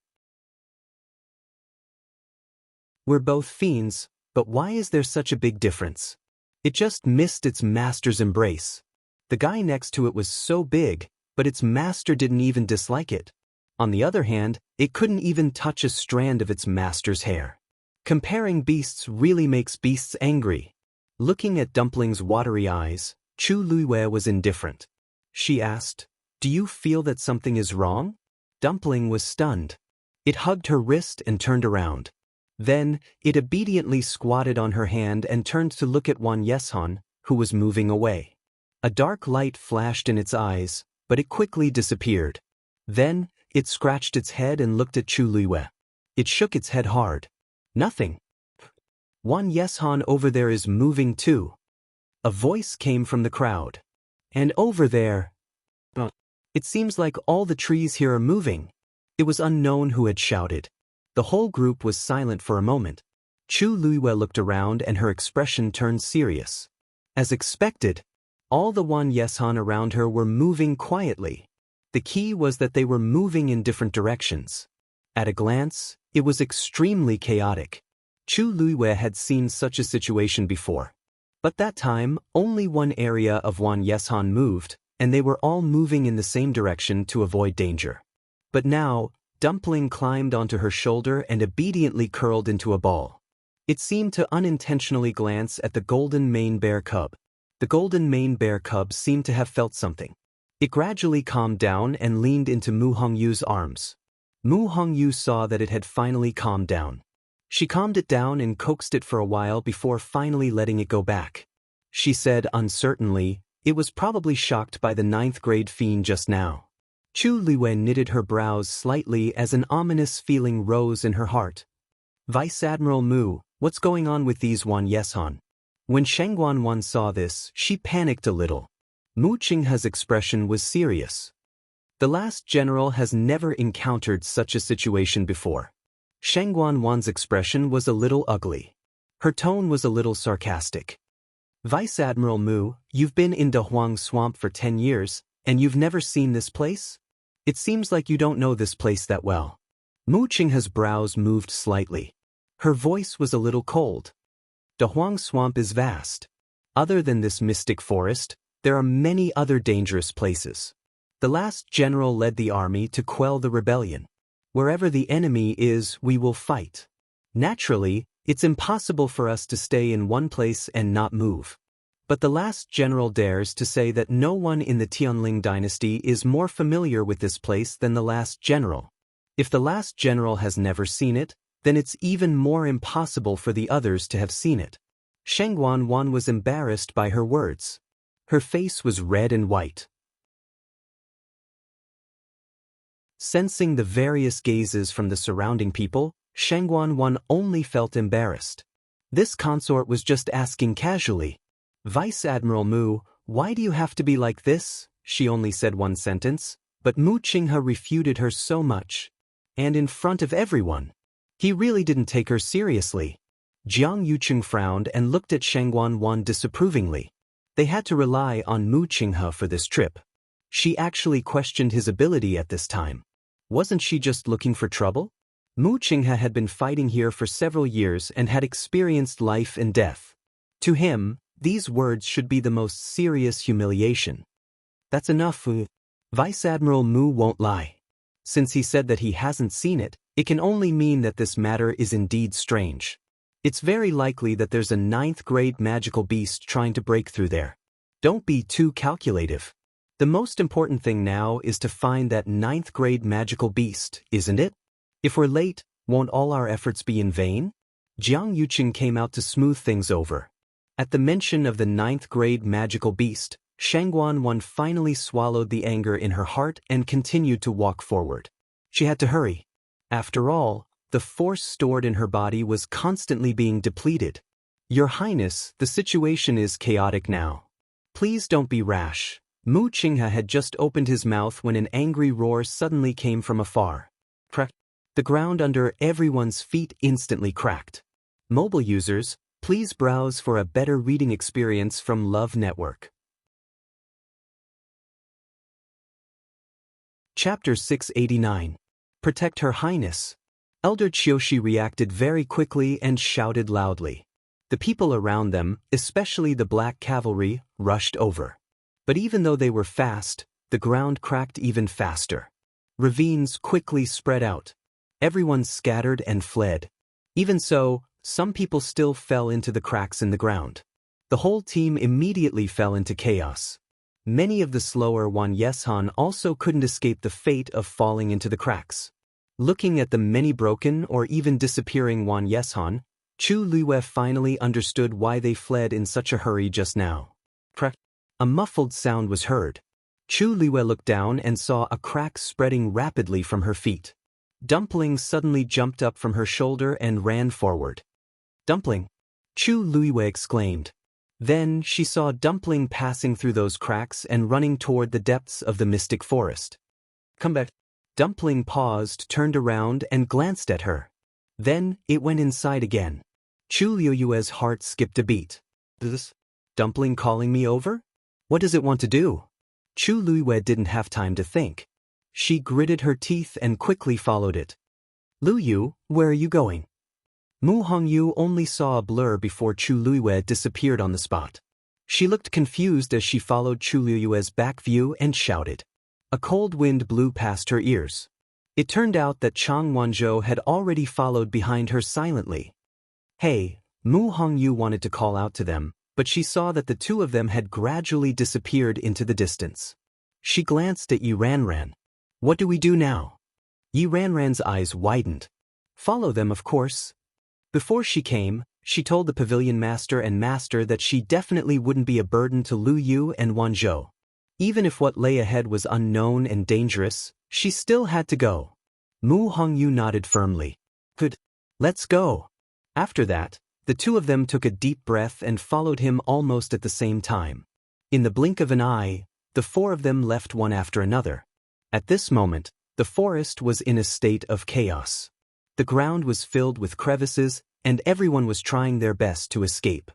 We're both fiends, but why is there such a big difference? It just missed its master's embrace. The guy next to it was so big, but its master didn't even dislike it. On the other hand, it couldn't even touch a strand of its master's hair. Comparing beasts really makes beasts angry. Looking at Dumpling's watery eyes, Chu Liyue was indifferent. She asked, "Do you feel that something is wrong?" Dumpling was stunned. It hugged her wrist and turned around. Then, it obediently squatted on her hand and turned to look at Wan Yeshan, who was moving away. A dark light flashed in its eyes, but it quickly disappeared. Then, it scratched its head and looked at Chu Liyue. It shook its head hard. Nothing. Wan Yeshan over there is moving too. A voice came from the crowd. And over there. It seems like all the trees here are moving. It was unknown who had shouted. The whole group was silent for a moment. Chu Liyue looked around and her expression turned serious. As expected, all the Wan Yeshan around her were moving quietly. The key was that they were moving in different directions. At a glance, it was extremely chaotic. Chu Liyue had seen such a situation before. But that time, only one area of Wan Yeshan moved, and they were all moving in the same direction to avoid danger. But now, Dumpling climbed onto her shoulder and obediently curled into a ball. It seemed to unintentionally glance at the golden mane bear cub. The golden mane bear cub seemed to have felt something. It gradually calmed down and leaned into Mu Hongyu's arms. Mu Hongyu saw that it had finally calmed down. She calmed it down and coaxed it for a while before finally letting it go back. She said uncertainly, "It was probably shocked by the 9th grade fiend just now." Chu Liyue knitted her brows slightly as an ominous feeling rose in her heart. "Vice Admiral Mu, what's going on with these Wan Yeshan?" When Shengguan Wan saw this, she panicked a little. Mu Qinghe's expression was serious. The last general has never encountered such a situation before. Shengguan Wan's expression was a little ugly. Her tone was a little sarcastic. "Vice Admiral Mu, you've been in Dehuang Swamp for 10 years, and you've never seen this place? It seems like you don't know this place that well." Mu Qinghe's brows moved slightly. Her voice was a little cold. Dehuang Swamp is vast. Other than this mystic forest, there are many other dangerous places. The last general led the army to quell the rebellion. Wherever the enemy is, we will fight. Naturally, it's impossible for us to stay in one place and not move. But the last general dares to say that no one in the Tianling dynasty is more familiar with this place than the last general. If the last general has never seen it, then it's even more impossible for the others to have seen it. Shengguan Wan was embarrassed by her words. Her face was red and white. Sensing the various gazes from the surrounding people, Shengguan Wan only felt embarrassed. This consort was just asking casually, "Vice Admiral Mu, why do you have to be like this?" She only said one sentence, but Mu Qinghe refuted her so much. And in front of everyone. He really didn't take her seriously. Jiang Yucheng frowned and looked at Shengguan Wan disapprovingly. They had to rely on Mu Qinghe for this trip. She actually questioned his ability at this time. Wasn't she just looking for trouble? Mu Qinghe had been fighting here for several years and had experienced life and death. To him, these words should be the most serious humiliation. That's enough. Vice Admiral Mu won't lie. Since he said that he hasn't seen it, it can only mean that this matter is indeed strange. It's very likely that there's a 9th grade magical beast trying to break through there. Don't be too calculative. The most important thing now is to find that 9th grade magical beast, isn't it? If we're late, won't all our efforts be in vain? Jiang Yucheng came out to smooth things over. At the mention of the 9th grade magical beast, Shengguan Wan finally swallowed the anger in her heart and continued to walk forward. She had to hurry. After all, the force stored in her body was constantly being depleted. "Your Highness, the situation is chaotic now." Please don't be rash. Mu Qinghe had just opened his mouth when an angry roar suddenly came from afar. Crack. The ground under everyone's feet instantly cracked. Mobile users, please browse for a better reading experience from Love Network. Chapter 689. Protect Her Highness. Elder Qiushi reacted very quickly and shouted loudly. The people around them, especially the black cavalry, rushed over. But even though they were fast, the ground cracked even faster. Ravines quickly spread out. Everyone scattered and fled. Even so, some people still fell into the cracks in the ground. The whole team immediately fell into chaos. Many of the slower Wan Yeshan also couldn't escape the fate of falling into the cracks. Looking at the many broken or even disappearing Wan Yeshan, Chu Luiyue finally understood why they fled in such a hurry just now. Crack. A muffled sound was heard. Chu Luiyue looked down and saw a crack spreading rapidly from her feet. Dumpling suddenly jumped up from her shoulder and ran forward. Dumpling! Chu Luiyue exclaimed. Then she saw Dumpling passing through those cracks and running toward the depths of the mystic forest. Come back. Dumpling paused, turned around, and glanced at her. Then it went inside again. Chu Luiyue's heart skipped a beat. This? Dumpling calling me over? What does it want to do? Chu Luiyue didn't have time to think. She gritted her teeth and quickly followed it. Lu Yu, where are you going? Mu Hongyu only saw a blur before Chu Luiyue disappeared on the spot. She looked confused as she followed Chu Luiyue's back view and shouted. A cold wind blew past her ears. It turned out that Chang Wanzhou had already followed behind her silently. Hey, Mu Hongyu wanted to call out to them, but she saw that the two of them had gradually disappeared into the distance. She glanced at Yi Ranran. What do we do now? Yi Ranran's eyes widened. Follow them, of course. Before she came, she told the pavilion master and master that she definitely wouldn't be a burden to Lu Yu and Wanzhou. Even if what lay ahead was unknown and dangerous, she still had to go. Mu Hongyu nodded firmly. Good. Let's go. After that, the two of them took a deep breath and followed him almost at the same time. In the blink of an eye, the four of them left one after another. At this moment, the forest was in a state of chaos. The ground was filled with crevices, and everyone was trying their best to escape.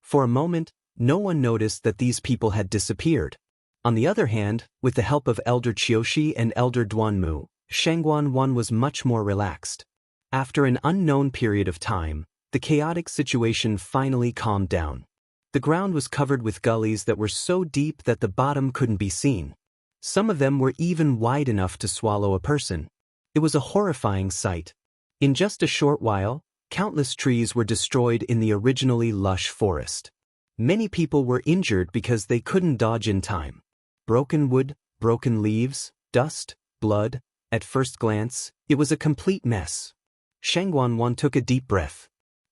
For a moment, no one noticed that these people had disappeared. On the other hand, with the help of Elder Qiushi and Elder Duanmu, Shangguan Wan was much more relaxed. After an unknown period of time, the chaotic situation finally calmed down. The ground was covered with gullies that were so deep that the bottom couldn't be seen. Some of them were even wide enough to swallow a person. It was a horrifying sight. In just a short while, countless trees were destroyed in the originally lush forest. Many people were injured because they couldn't dodge in time. Broken wood, broken leaves, dust, blood. At first glance, it was a complete mess. Shangguan Wan took a deep breath.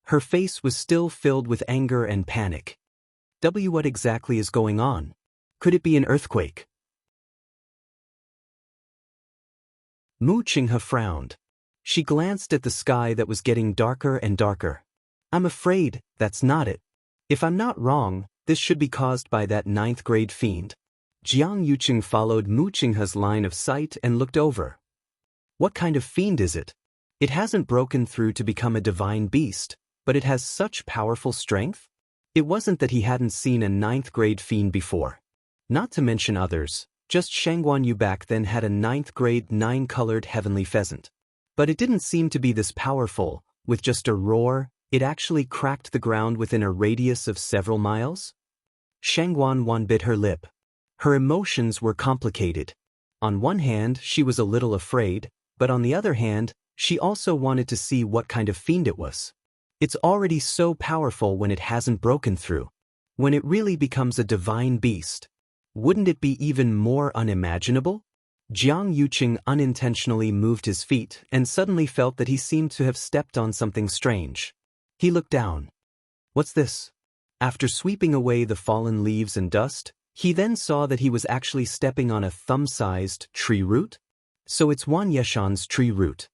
Her face was still filled with anger and panic. What exactly is going on? Could it be an earthquake? Mu Qinghe frowned. She glanced at the sky that was getting darker and darker. I'm afraid that's not it. If I'm not wrong, this should be caused by that 9th-grade fiend. Jianghu followed Mu Qinghe's line of sight and looked over. What kind of fiend is it? It hasn't broken through to become a divine beast, but it has such powerful strength? It wasn't that he hadn't seen a 9th-grade fiend before. Not to mention others, just Shangguan Yu back then had a 9th-grade 9-colored heavenly pheasant. But it didn't seem to be this powerful. With just a roar, it actually cracked the ground within a radius of several miles? Shangguan Wan bit her lip. Her emotions were complicated. On one hand, she was a little afraid, but on the other hand, she also wanted to see what kind of fiend it was. It's already so powerful when it hasn't broken through. When it really becomes a divine beast, wouldn't it be even more unimaginable? Jiang Yuqing unintentionally moved his feet and suddenly felt that he seemed to have stepped on something strange. He looked down. What's this? After sweeping away the fallen leaves and dust, he then saw that he was actually stepping on a thumb-sized tree root? So it's Wan Yeshan's tree root.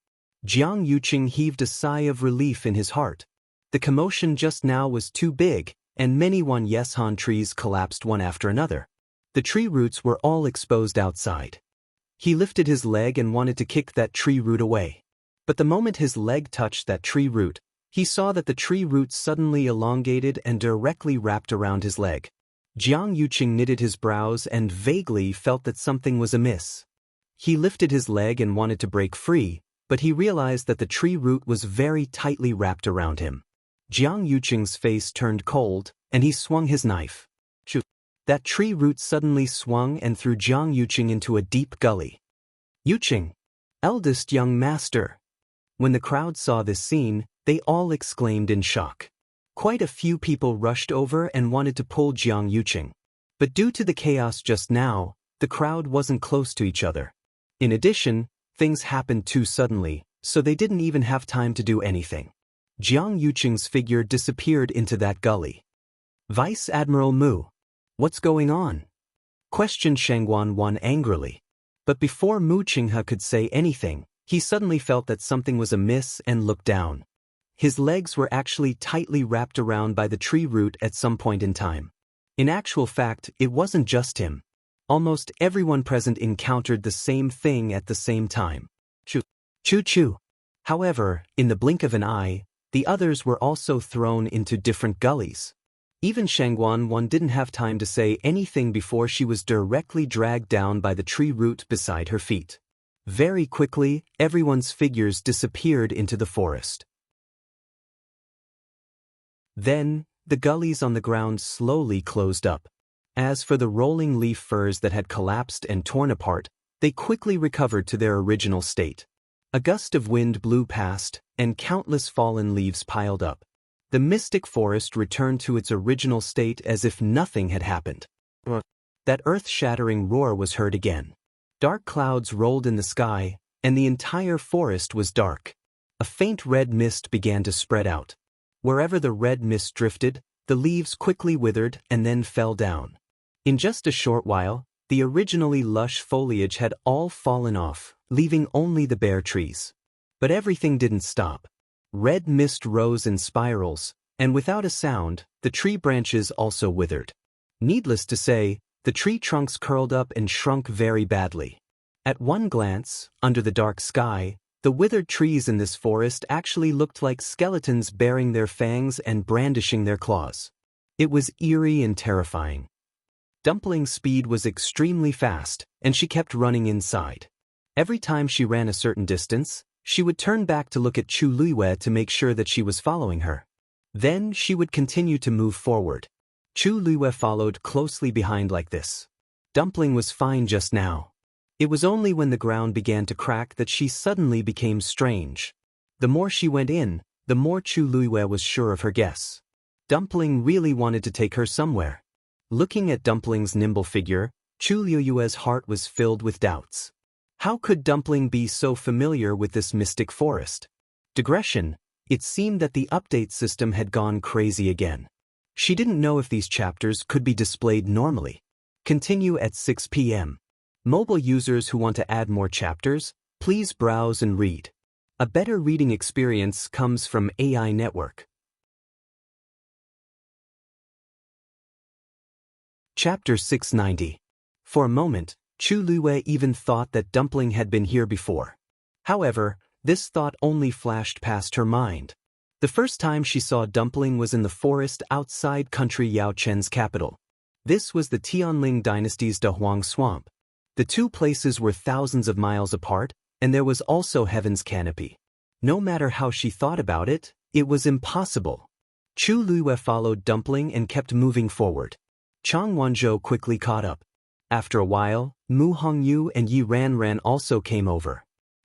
Jiang Yuqing heaved a sigh of relief in his heart. The commotion just now was too big, and many Yeshan trees collapsed one after another. The tree roots were all exposed outside. He lifted his leg and wanted to kick that tree root away. But the moment his leg touched that tree root, he saw that the tree root suddenly elongated and directly wrapped around his leg. Jianghu knitted his brows and vaguely felt that something was amiss. He lifted his leg and wanted to break free, but he realized that the tree root was very tightly wrapped around him. Jianghu's face turned cold, and he swung his knife. Shoo! That tree root suddenly swung and threw Jianghu into a deep gully. Yuqing, eldest young master. When the crowd saw this scene, they all exclaimed in shock. Quite a few people rushed over and wanted to pull Jianghu. But due to the chaos just now, the crowd wasn't close to each other. In addition, things happened too suddenly, so they didn't even have time to do anything. Jianghu's figure disappeared into that gully. Vice Admiral Mu. What's going on? Questioned Shangguan angrily. But before Mu Qinghe could say anything, he suddenly felt that something was amiss and looked down. His legs were actually tightly wrapped around by the tree root at some point in time. In actual fact, it wasn't just him. Almost everyone present encountered the same thing at the same time. Choo-choo. However, in the blink of an eye, the others were also thrown into different gullies. Even Shangguan didn't have time to say anything before she was directly dragged down by the tree root beside her feet. Very quickly, everyone's figures disappeared into the forest. Then, the gullies on the ground slowly closed up. As for the rolling leaf firs that had collapsed and torn apart, they quickly recovered to their original state. A gust of wind blew past, and countless fallen leaves piled up. The mystic forest returned to its original state as if nothing had happened. That earth-shattering roar was heard again. Dark clouds rolled in the sky, and the entire forest was dark. A faint red mist began to spread out. Wherever the red mist drifted, the leaves quickly withered and then fell down. In just a short while, the originally lush foliage had all fallen off, leaving only the bare trees. But everything didn't stop. Red mist rose in spirals, and without a sound, the tree branches also withered. Needless to say, the tree trunks curled up and shrunk very badly. At one glance, under the dark sky, the withered trees in this forest actually looked like skeletons baring their fangs and brandishing their claws. It was eerie and terrifying. Dumpling's speed was extremely fast, and she kept running inside. Every time she ran a certain distance, she would turn back to look at Chu Luiyue to make sure that she was following her. Then she would continue to move forward. Chu Luiyue followed closely behind like this. Dumpling was fine just now. It was only when the ground began to crack that she suddenly became strange. The more she went in, the more Chu Luiyue was sure of her guess. Dumpling really wanted to take her somewhere. Looking at Dumpling's nimble figure, Chu Luiyue's heart was filled with doubts. How could Dumpling be so familiar with this mystic forest? Digression, it seemed that the update system had gone crazy again. She didn't know if these chapters could be displayed normally. Continue at 6 p.m. Mobile users who want to add more chapters, please browse and read. A better reading experience comes from AI Network. Chapter 690. For a moment, Chu Luiyue even thought that Dumpling had been here before. However, this thought only flashed past her mind. The first time she saw Dumpling was in the forest outside country Yao Chen's capital. This was the Tianling dynasty's Dahuang Swamp. The two places were thousands of miles apart, and there was also Heaven's Canopy. No matter how she thought about it, it was impossible. Chu Luiyue followed Dumpling and kept moving forward. Chang Wanzhou quickly caught up. After a while, Mu Hongyu and Yi Ranran also came over.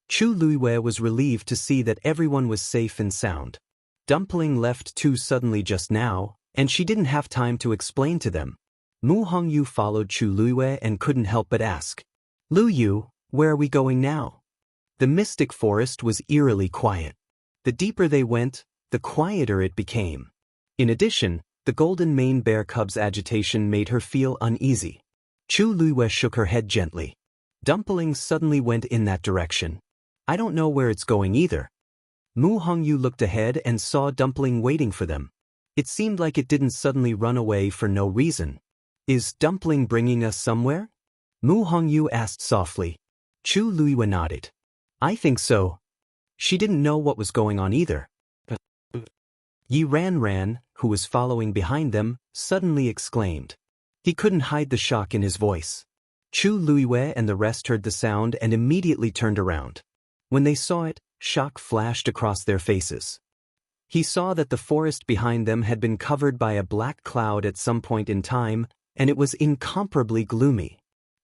Chu Luiyue was relieved to see that everyone was safe and sound. Dumpling left too suddenly just now, and she didn't have time to explain to them. Mu Hongyu followed Chu Luiyue and couldn't help but ask, "Lu Yu, where are we going now?" The mystic forest was eerily quiet. The deeper they went, the quieter it became. In addition, the golden mane bear cub's agitation made her feel uneasy. Chu Luiyue shook her head gently. Dumpling suddenly went in that direction. "I don't know where it's going either." Mu Hongyu looked ahead and saw Dumpling waiting for them. It seemed like it didn't suddenly run away for no reason. Is Dumpling bringing us somewhere? Mu Hongyu asked softly. Chu Luiyue nodded. I think so. She didn't know what was going on either. Yi Ran, who was following behind them, suddenly exclaimed. He couldn't hide the shock in his voice. Chu Luiyue and the rest heard the sound and immediately turned around. When they saw it, shock flashed across their faces. He saw that the forest behind them had been covered by a black cloud at some point in time, and it was incomparably gloomy.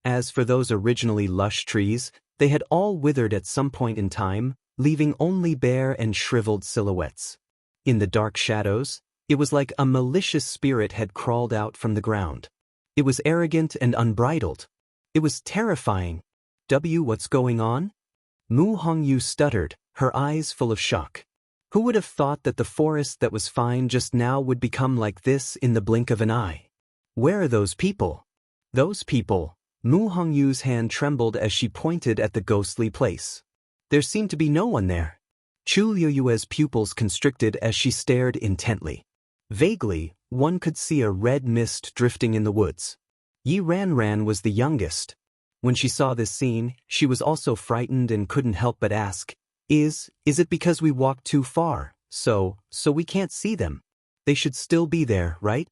As for those originally lush trees, they had all withered at some point in time, leaving only bare and shriveled silhouettes. In the dark shadows, it was like a malicious spirit had crawled out from the ground. It was arrogant and unbridled. It was terrifying. What's going on? Mu Hongyu stuttered, her eyes full of shock. Who would have thought that the forest that was fine just now would become like this in the blink of an eye? Where are those people? Those people. Mu Hongyu's hand trembled as she pointed at the ghostly place. There seemed to be no one there. Chu Luiyue's pupils constricted as she stared intently. Vaguely, one could see a red mist drifting in the woods. Yi Ran was the youngest. When she saw this scene, she was also frightened and couldn't help but ask, Is it because we walked too far, so we can't see them? They should still be there, right?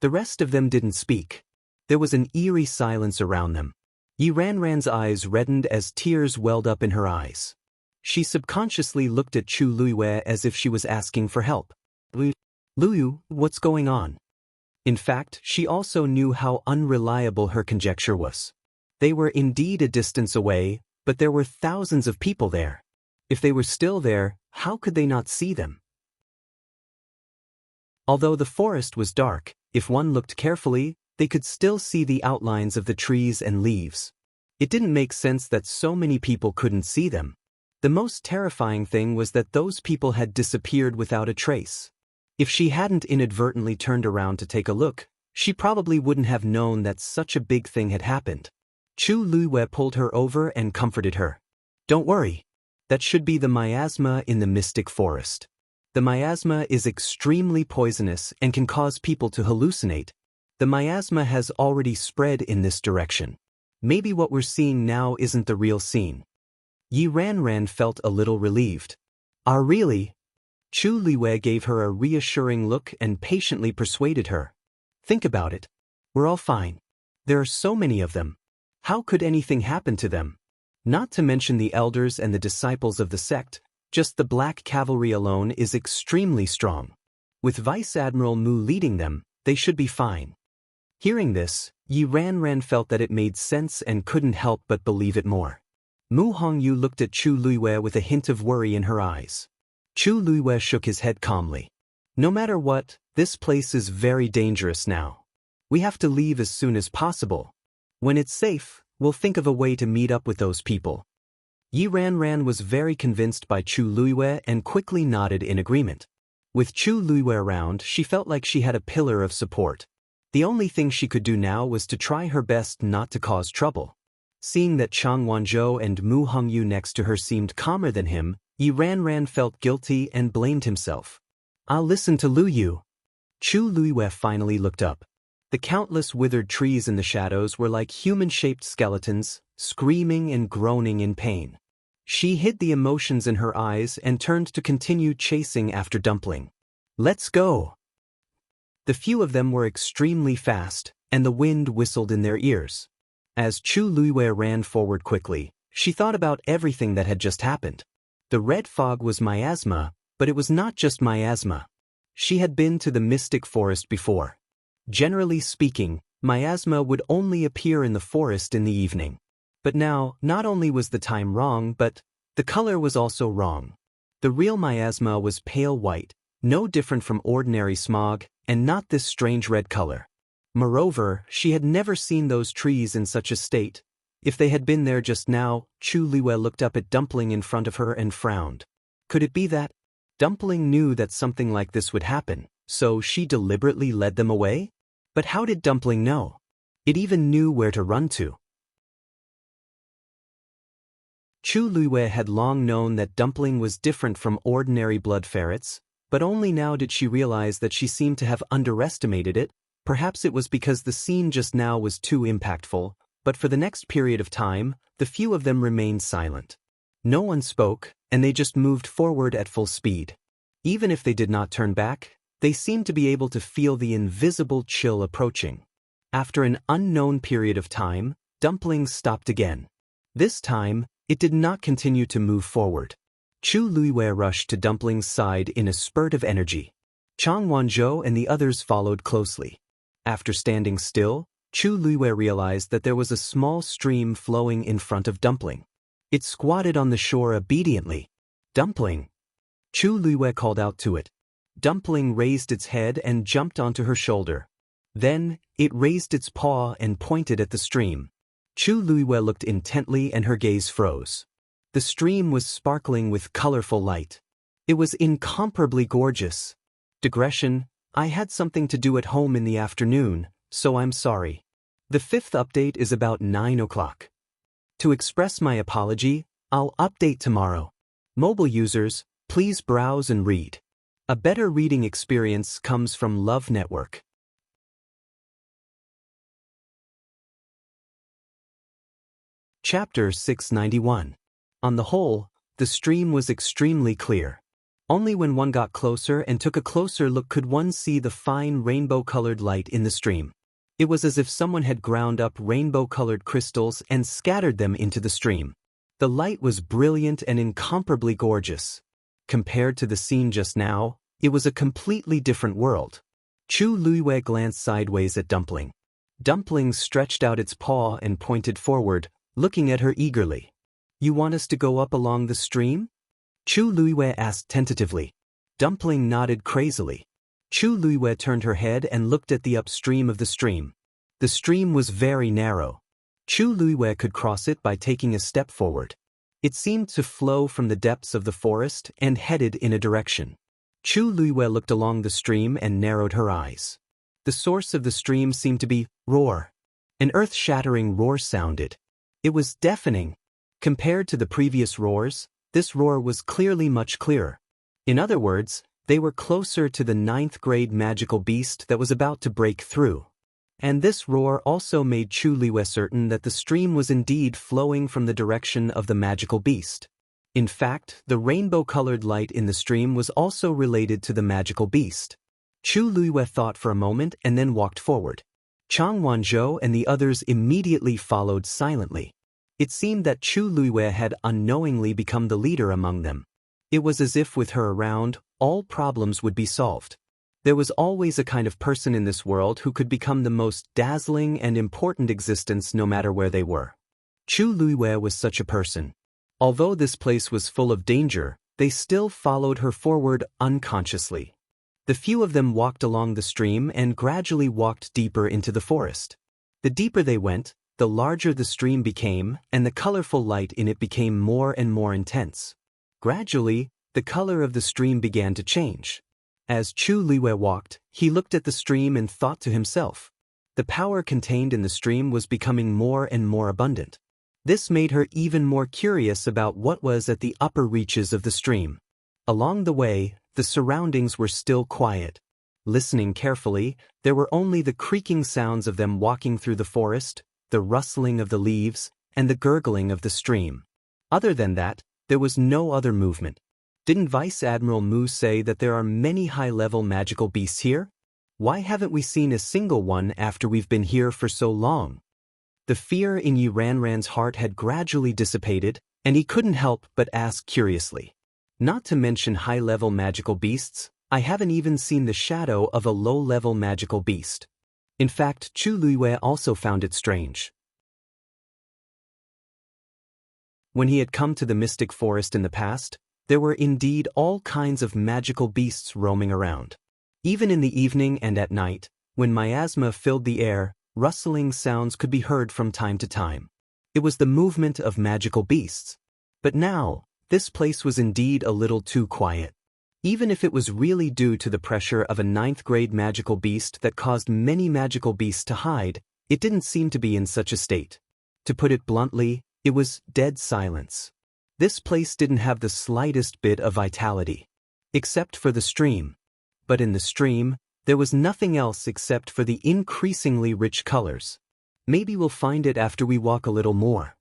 The rest of them didn't speak. There was an eerie silence around them. Yi Ran's eyes reddened as tears welled up in her eyes. She subconsciously looked at Chu Luiyue as if she was asking for help. Luyu, what's going on? In fact, she also knew how unreliable her conjecture was. They were indeed a distance away, but there were thousands of people there. If they were still there, how could they not see them? Although the forest was dark, if one looked carefully, they could still see the outlines of the trees and leaves. It didn't make sense that so many people couldn't see them. The most terrifying thing was that those people had disappeared without a trace. If she hadn't inadvertently turned around to take a look, she probably wouldn't have known that such a big thing had happened. Chu Luiyue pulled her over and comforted her. Don't worry. That should be the miasma in the mystic forest. The miasma is extremely poisonous and can cause people to hallucinate. The miasma has already spread in this direction. Maybe what we're seeing now isn't the real scene. Yi Ran felt a little relieved. Really? Chu Luiyue gave her a reassuring look and patiently persuaded her. Think about it. We're all fine. There are so many of them. How could anything happen to them? Not to mention the elders and the disciples of the sect, just the Black Cavalry alone is extremely strong. With Vice Admiral Mu leading them, they should be fine. Hearing this, Yi Ran felt that it made sense and couldn't help but believe it more. Mu Hongyu looked at Chu Luiyue with a hint of worry in her eyes. Chu Luiyue shook his head calmly. No matter what, this place is very dangerous now. We have to leave as soon as possible. When it's safe, we'll think of a way to meet up with those people. Yi Ran was very convinced by Chu Luiyue and quickly nodded in agreement. With Chu Luiyue around, she felt like she had a pillar of support. The only thing she could do now was to try her best not to cause trouble. Seeing that Chang Wanzhou and Mu Hongyu next to her seemed calmer than him, Yi Ran felt guilty and blamed himself. I'll listen to Luyu. Chu Luiyue finally looked up. The countless withered trees in the shadows were like human-shaped skeletons, screaming and groaning in pain. She hid the emotions in her eyes and turned to continue chasing after Dumpling. Let's go! The few of them were extremely fast, and the wind whistled in their ears. As Chu Luiyue ran forward quickly, she thought about everything that had just happened. The red fog was miasma, but it was not just miasma. She had been to the mystic forest before. Generally speaking, miasma would only appear in the forest in the evening. But now, not only was the time wrong, but the color was also wrong. The real miasma was pale white, no different from ordinary smog, and not this strange red color. Moreover, she had never seen those trees in such a state. If they had been there just now, Chu Luiyue looked up at Dumpling in front of her and frowned. Could it be that? Dumpling knew that something like this would happen, so she deliberately led them away? But how did Dumpling know? It even knew where to run to. Chu Luiyue had long known that Dumpling was different from ordinary blood ferrets, But only now did she realize that she seemed to have underestimated it. Perhaps it was because the scene just now was too impactful, but for the next period of time, the few of them remained silent. No one spoke, and they just moved forward at full speed. Even if they did not turn back, they seemed to be able to feel the invisible chill approaching. After an unknown period of time, Dumpling stopped again. This time, it did not continue to move forward. Chu Luiwei rushed to Dumpling's side in a spurt of energy. Chang Wanzhou and the others followed closely. After standing still, Chu Luiwei realized that there was a small stream flowing in front of Dumpling. It squatted on the shore obediently. "Dumpling!" Chu Luiwei called out to it. Dumpling raised its head and jumped onto her shoulder. Then, it raised its paw and pointed at the stream. Chu Luiwei looked intently and her gaze froze. The stream was sparkling with colorful light. It was incomparably gorgeous. Digression: I had something to do at home in the afternoon, so I'm sorry. The fifth update is about 9 o'clock. To express my apology, I'll update tomorrow. Mobile users, please browse and read. A better reading experience comes from Love Network. Chapter 691. On the whole, the stream was extremely clear. Only when one got closer and took a closer look could one see the fine rainbow-colored light in the stream. It was as if someone had ground up rainbow-colored crystals and scattered them into the stream. The light was brilliant and incomparably gorgeous. Compared to the scene just now, it was a completely different world. Chu Luiwei glanced sideways at Dumpling. Dumpling stretched out its paw and pointed forward, looking at her eagerly. "You want us to go up along the stream?" Chu Luiwei asked tentatively. Dumpling nodded crazily. Chu Luiwei turned her head and looked at the upstream of the stream. The stream was very narrow. Chu Luiwei could cross it by taking a step forward. It seemed to flow from the depths of the forest and headed in a direction. Chu Luiwei looked along the stream and narrowed her eyes. The source of the stream seemed to be roar. An earth-shattering roar sounded. It was deafening. Compared to the previous roars, this roar was clearly much clearer. In other words, they were closer to the 9th grade magical beast that was about to break through. And this roar also made Chu Luiwei certain that the stream was indeed flowing from the direction of the magical beast. In fact, the rainbow-colored light in the stream was also related to the magical beast. Chu Luiwei thought for a moment and then walked forward. Chang Wanzhou and the others immediately followed silently. It seemed that Chu Luiwei had unknowingly become the leader among them. It was as if with her around, all problems would be solved. There was always a kind of person in this world who could become the most dazzling and important existence no matter where they were. Chu Luiwei was such a person. Although this place was full of danger, they still followed her forward unconsciously. The few of them walked along the stream and gradually walked deeper into the forest. The deeper they went, the larger the stream became, and the colorful light in it became more and more intense. Gradually, the color of the stream began to change. As Chu Luiwei walked, he looked at the stream and thought to himself. The power contained in the stream was becoming more and more abundant. This made her even more curious about what was at the upper reaches of the stream. Along the way, the surroundings were still quiet. Listening carefully, there were only the creaking sounds of them walking through the forest, the rustling of the leaves, and the gurgling of the stream. Other than that, there was no other movement. Didn't Vice Admiral Mu say that there are many high-level magical beasts here? Why haven't we seen a single one after we've been here for so long? The fear in Yi Ranran's heart had gradually dissipated, and he couldn't help but ask curiously. Not to mention high-level magical beasts, I haven't even seen the shadow of a low-level magical beast. In fact, Chu Luiwei also found it strange. When he had come to the mystic forest in the past, there were indeed all kinds of magical beasts roaming around. Even in the evening and at night, when miasma filled the air, rustling sounds could be heard from time to time. It was the movement of magical beasts. But now, this place was indeed a little too quiet. Even if it was really due to the pressure of a 9th grade magical beast that caused many magical beasts to hide, it didn't seem to be in such a state. To put it bluntly, it was dead silence. This place didn't have the slightest bit of vitality. except for the stream. But in the stream, there was nothing else except for the increasingly rich colors. Maybe we'll find it after we walk a little more.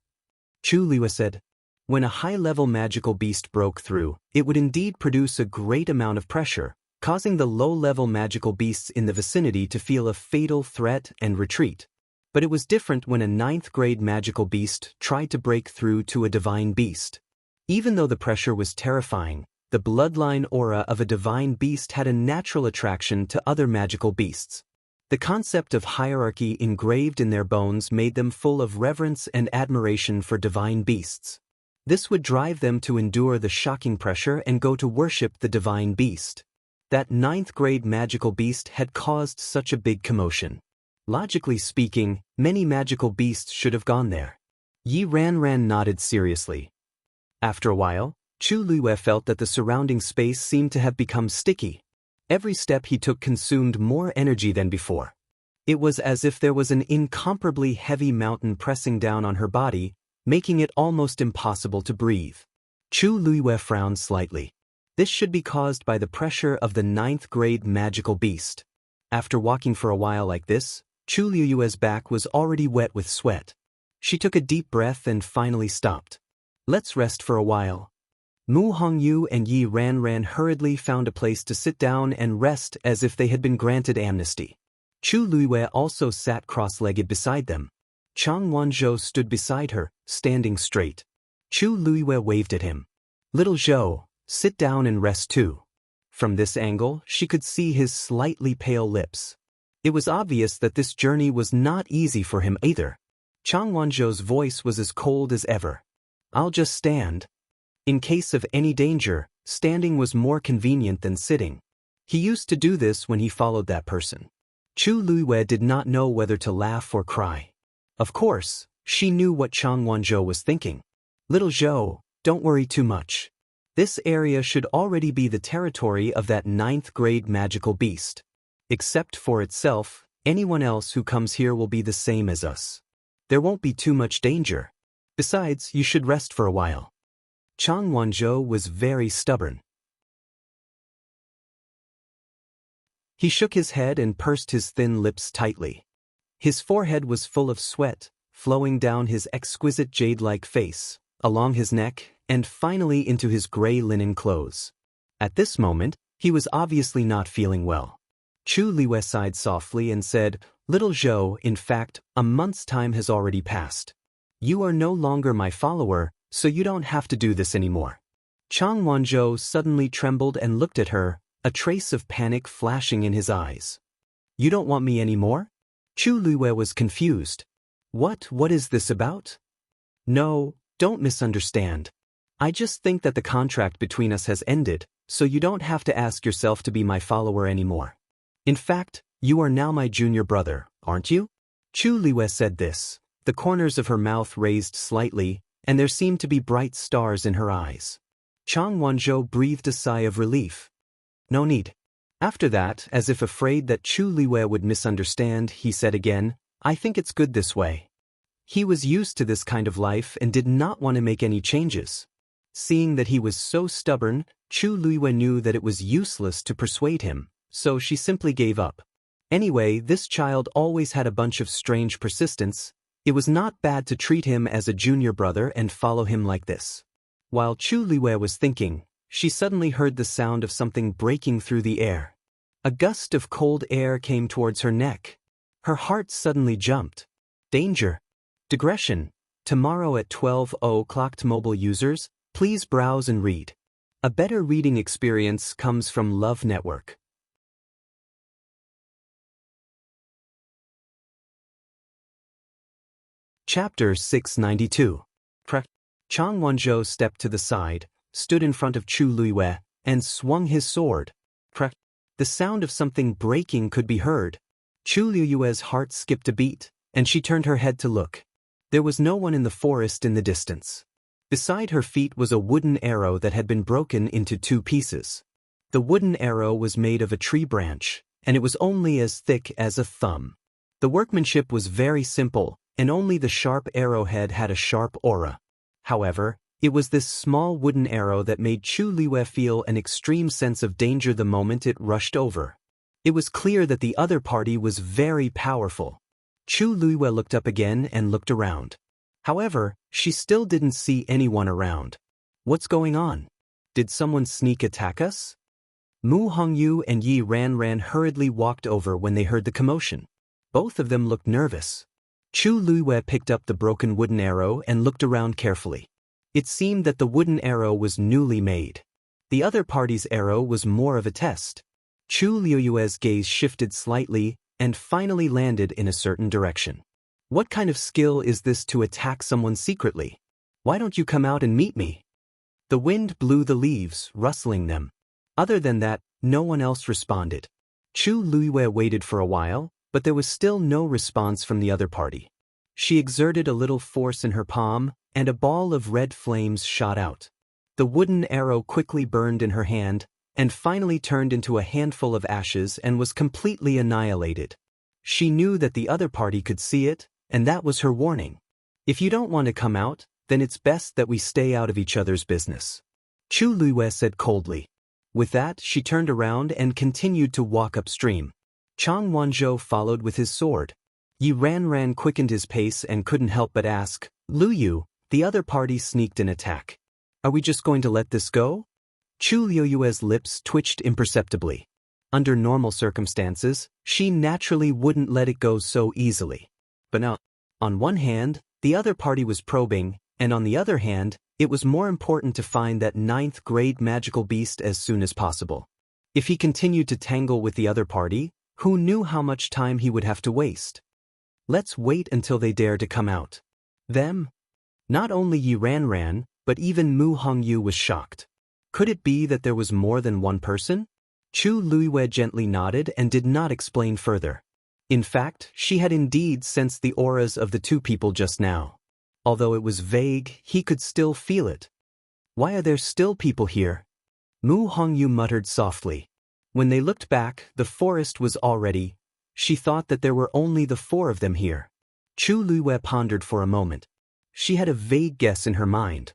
Chu Liu said. When a high-level magical beast broke through, it would indeed produce a great amount of pressure, causing the low-level magical beasts in the vicinity to feel a fatal threat and retreat. But it was different when a 9th-grade magical beast tried to break through to a divine beast. Even though the pressure was terrifying, the bloodline aura of a divine beast had a natural attraction to other magical beasts. The concept of hierarchy engraved in their bones made them full of reverence and admiration for divine beasts. This would drive them to endure the shocking pressure and go to worship the divine beast. That 9th-grade magical beast had caused such a big commotion. Logically speaking, many magical beasts should have gone there. Yi Ranran nodded seriously. After a while, Chu Liu felt that the surrounding space seemed to have become sticky. Every step he took consumed more energy than before. It was as if there was an incomparably heavy mountain pressing down on her body, making it almost impossible to breathe. Chu Liu frowned slightly. This should be caused by the pressure of the 9th-grade magical beast. After walking for a while like this, Chu Liu's back was already wet with sweat. She took a deep breath and finally stopped. Let's rest for a while. Mu Hongyu and Yi Ranran hurriedly found a place to sit down and rest as if they had been granted amnesty. Chu Liu also sat cross-legged beside them. Chang Wanzhou stood beside her, standing straight. Chu Liu waved at him. Little Zhou, sit down and rest too. From this angle, she could see his slightly pale lips. It was obvious that this journey was not easy for him either. Chang Wanzhou's voice was as cold as ever. I'll just stand. In case of any danger, standing was more convenient than sitting. He used to do this when he followed that person. Chu Liu did not know whether to laugh or cry. Of course, she knew what Chang Wanzhou was thinking. Little Zhou, don't worry too much. This area should already be the territory of that 9th-grade magical beast. Except for itself, anyone else who comes here will be the same as us. There won't be too much danger. Besides, you should rest for a while. Chang Wanzhou was very stubborn. He shook his head and pursed his thin lips tightly. His forehead was full of sweat, flowing down his exquisite jade-like face, along his neck, and finally into his gray linen clothes. At this moment, he was obviously not feeling well. Chu Liu sighed softly and said, Little Zhou, in fact, a month's time has already passed. You are no longer my follower, so you don't have to do this anymore. Chang Wanzhou suddenly trembled and looked at her, a trace of panic flashing in his eyes. You don't want me anymore? Chu Liu was confused. What is this about? No, don't misunderstand. I just think that the contract between us has ended, so you don't have to ask yourself to be my follower anymore. In fact, you are now my junior brother, aren't you? Chu Liu said this. The corners of her mouth raised slightly, and there seemed to be bright stars in her eyes. Chang Wanzhou breathed a sigh of relief. No need. After that, as if afraid that Chu Liu would misunderstand, he said again, I think it's good this way. He was used to this kind of life and did not want to make any changes. Seeing that he was so stubborn, Chu Liu knew that it was useless to persuade him, so she simply gave up. Anyway, this child always had a bunch of strange persistence. It was not bad to treat him as a junior brother and follow him like this. While Chu Liu was thinking, she suddenly heard the sound of something breaking through the air. A gust of cold air came towards her neck. Her heart suddenly jumped. Danger. Digression. Tomorrow at 12:00 to mobile users, please browse and read. A better reading experience comes from Love Network. Chapter 692. Chang Wanzhou stepped to the side, stood in front of Chu Liu, and swung his sword. The sound of something breaking could be heard. Chu Liu's heart skipped a beat, and she turned her head to look. There was no one in the forest in the distance. Beside her feet was a wooden arrow that had been broken into 2 pieces. The wooden arrow was made of a tree branch, and it was only as thick as a thumb. The workmanship was very simple, and only the sharp arrowhead had a sharp aura. However, It was this small wooden arrow that made Chu Liwei feel an extreme sense of danger the moment it rushed over. It was clear that the other party was very powerful. Chu Liwei looked up again and looked around. However, she still didn't see anyone around. What's going on? Did someone sneak attack us? Mu Hongyu and Yi Ranran hurriedly walked over when they heard the commotion. Both of them looked nervous. Chu Liwei picked up the broken wooden arrow and looked around carefully. It seemed that the wooden arrow was newly made. The other party's arrow was more of a test. Chu Liu's gaze shifted slightly and finally landed in a certain direction. What kind of skill is this to attack someone secretly? Why don't you come out and meet me? The wind blew the leaves, rustling them. Other than that, no one else responded. Chu Liwei waited for a while, but there was still no response from the other party. She exerted a little force in her palm, and a ball of red flames shot out. The wooden arrow quickly burned in her hand, and finally turned into a handful of ashes and was completely annihilated. She knew that the other party could see it, and that was her warning. If you don't want to come out, then it's best that we stay out of each other's business. Chu Liwei said coldly. With that, she turned around and continued to walk upstream. Chang Wanzhou followed with his sword. Yi Ranran quickened his pace and couldn't help but ask, Lu Yu, the other party sneaked an attack. Are we just going to let this go? Chu Liu's lips twitched imperceptibly. Under normal circumstances, she naturally wouldn't let it go so easily. But now, on one hand, the other party was probing, and on the other hand, it was more important to find that 9th-grade magical beast as soon as possible. If he continued to tangle with the other party, who knew how much time he would have to waste? Let's wait until they dare to come out. Them? Not only Yi Ranran, but even Mu Hongyu was shocked. Could it be that there was more than one person? Chu Liwei gently nodded and did not explain further. In fact, she had indeed sensed the auras of the two people just now. Although it was vague, he could still feel it. Why are there still people here? Mu Hongyu muttered softly. When they looked back, the forest was already. She thought that there were only the 4 of them here. Chu Liwei pondered for a moment. She had a vague guess in her mind.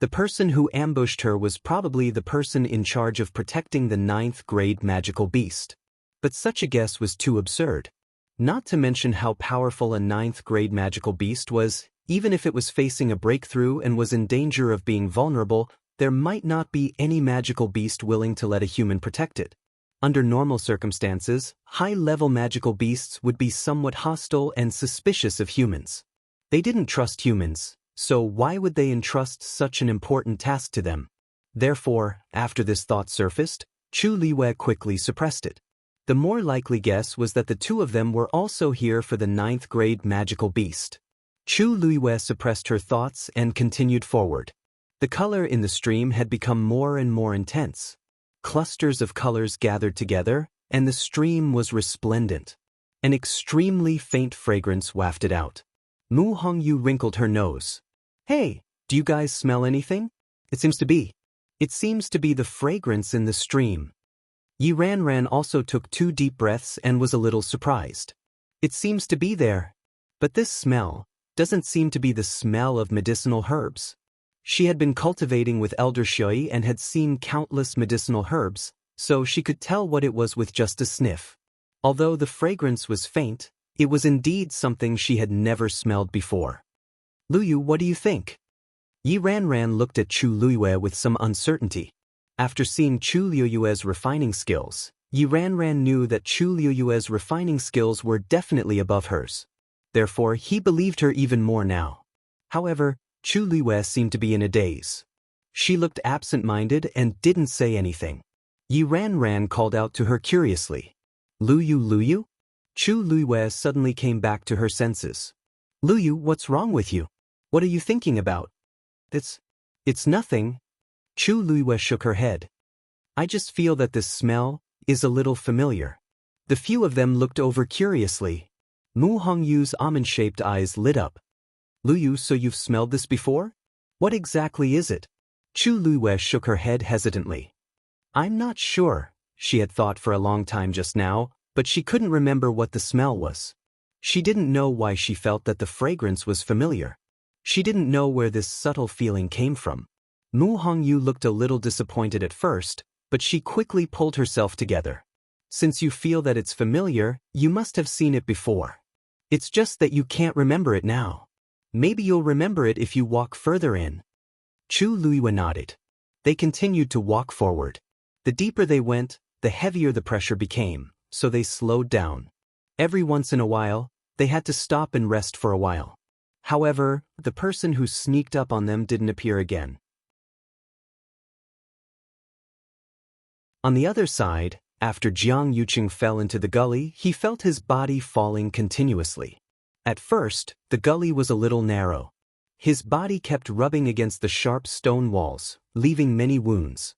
The person who ambushed her was probably the person in charge of protecting the 9th-grade magical beast. But such a guess was too absurd. Not to mention how powerful a 9th-grade magical beast was. Even if it was facing a breakthrough and was in danger of being vulnerable, there might not be any magical beast willing to let a human protect it. Under normal circumstances, high-level magical beasts would be somewhat hostile and suspicious of humans. They didn't trust humans, so why would they entrust such an important task to them? Therefore, after this thought surfaced, Chu Liwei quickly suppressed it. The more likely guess was that the 2 of them were also here for the 9th-grade magical beast. Chu Liwei suppressed her thoughts and continued forward. The color in the stream had become more and more intense. Clusters of colors gathered together, and the stream was resplendent. An extremely faint fragrance wafted out. Mu Hongyu wrinkled her nose. Hey, do you guys smell anything? It seems to be the fragrance in the stream. Yi Ranran also took 2 deep breaths and was a little surprised. It seems to be there. But this smell doesn't seem to be the smell of medicinal herbs. She had been cultivating with Elder Shui and had seen countless medicinal herbs, so she could tell what it was with just a sniff. Although the fragrance was faint, it was indeed something she had never smelled before. Lu Yu, what do you think? Yi Ranran looked at Chu Liwei with some uncertainty. After seeing Chu Liu's refining skills, Yi Ranran knew that Chu Liu's refining skills were definitely above hers. Therefore, he believed her even more now. However, Chu Liwei seemed to be in a daze. She looked absent-minded and didn't say anything. Yi Ranran called out to her curiously. Lu Yu? Chu Liwei suddenly came back to her senses. Lu Yu, what's wrong with you? What are you thinking about? It's nothing. Chu Liwei shook her head. I just feel that this smell is a little familiar. The few of them looked over curiously. Mu Hongyu's almond-shaped eyes lit up. Lu Yu, so you've smelled this before? What exactly is it? Chu Liwei shook her head hesitantly. I'm not sure, she had thought for a long time just now, but she couldn't remember what the smell was. She didn't know why she felt that the fragrance was familiar. She didn't know where this subtle feeling came from. Mu Hongyu looked a little disappointed at first, but she quickly pulled herself together. Since you feel that it's familiar, you must have seen it before. It's just that you can't remember it now. Maybe you'll remember it if you walk further in. Chu Luiwa nodded. They continued to walk forward. The deeper they went, the heavier the pressure became, so they slowed down. Every once in a while, they had to stop and rest for a while. However, the person who sneaked up on them didn't appear again. On the other side, after Jianghu fell into the gully, he felt his body falling continuously. At first, the gully was a little narrow. His body kept rubbing against the sharp stone walls, leaving many wounds.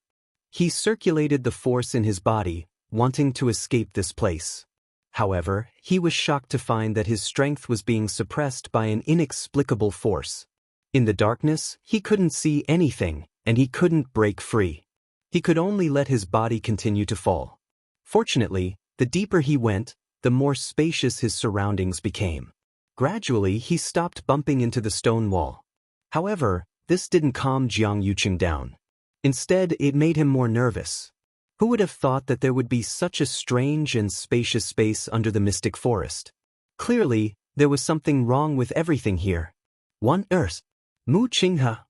He circulated the force in his body, wanting to escape this place. However, he was shocked to find that his strength was being suppressed by an inexplicable force. In the darkness, he couldn't see anything, and he couldn't break free. He could only let his body continue to fall. Fortunately, the deeper he went, the more spacious his surroundings became. Gradually, he stopped bumping into the stone wall. However, this didn't calm Jianghu down. Instead, it made him more nervous. Who would have thought that there would be such a strange and spacious space under the mystic forest? Clearly, there was something wrong with everything here. One Earth. Mu Qinghe.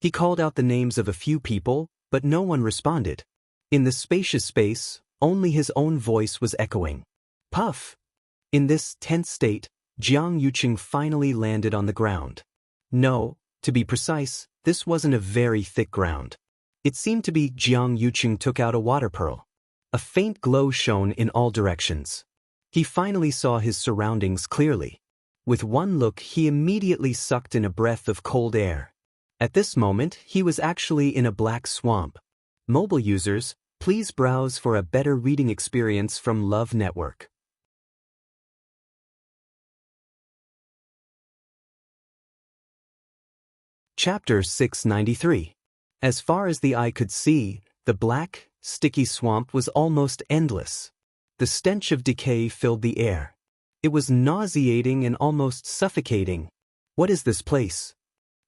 He called out the names of a few people, but no one responded. In the spacious space, only his own voice was echoing. Puff! In this tense state, Jianghu finally landed on the ground. No, to be precise, this wasn't a very thick ground. It seemed to be Jianghu took out a water pearl. A faint glow shone in all directions. He finally saw his surroundings clearly. With one look, he immediately sucked in a breath of cold air. At this moment, he was actually in a black swamp. Mobile users, please browse for a better reading experience from Love Network. Chapter 693. As far as the eye could see, the black, sticky swamp was almost endless. The stench of decay filled the air. It was nauseating and almost suffocating. What is this place?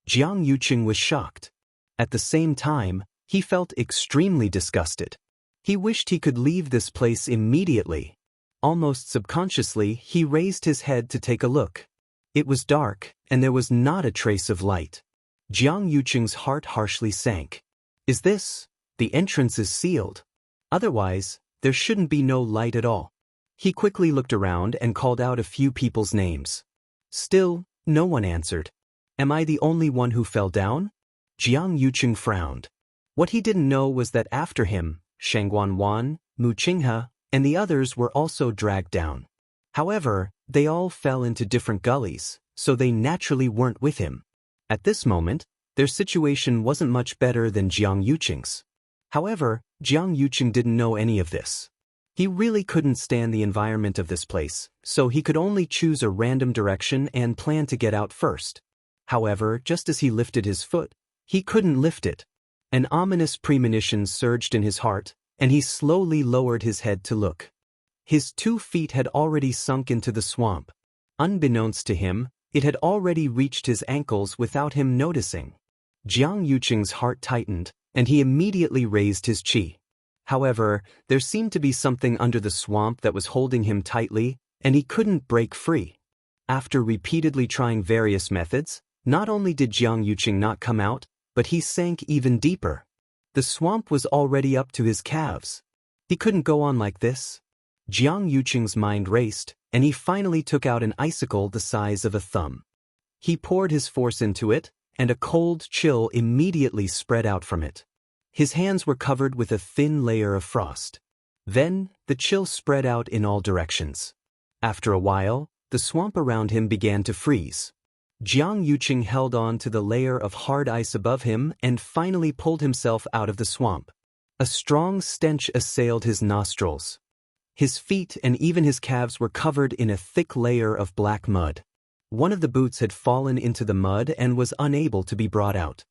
Jianghu was shocked. At the same time, he felt extremely disgusted. He wished he could leave this place immediately. Almost subconsciously, he raised his head to take a look. It was dark, and there was not a trace of light. Jianghu's heart harshly sank. Is this? The entrance is sealed. Otherwise, there shouldn't be no light at all. He quickly looked around and called out a few people's names. Still, no one answered. Am I the only one who fell down? Jianghu frowned. What he didn't know was that after him, Shangguan, Mu Qinghe, and the others were also dragged down. However, they all fell into different gullies, so they naturally weren't with him. At this moment, their situation wasn't much better than Jianghu's. However, Jianghu didn't know any of this. He really couldn't stand the environment of this place, so he could only choose a random direction and plan to get out first. However, just as he lifted his foot, he couldn't lift it. An ominous premonition surged in his heart, and he slowly lowered his head to look. His 2 feet had already sunk into the swamp. Unbeknownst to him, it had already reached his ankles without him noticing. Jianghu's heart tightened, and he immediately raised his chi. However, there seemed to be something under the swamp that was holding him tightly, and he couldn't break free. After repeatedly trying various methods, not only did Jianghu not come out, but he sank even deeper. The swamp was already up to his calves. He couldn't go on like this. Jianghu's mind raced, and he finally took out an icicle the size of a thumb. He poured his force into it, and a cold chill immediately spread out from it. His hands were covered with a thin layer of frost. Then, the chill spread out in all directions. After a while, the swamp around him began to freeze. Jianghu held on to the layer of hard ice above him and finally pulled himself out of the swamp. A strong stench assailed his nostrils. His feet and even his calves were covered in a thick layer of black mud. One of the boots had fallen into the mud and was unable to be brought out.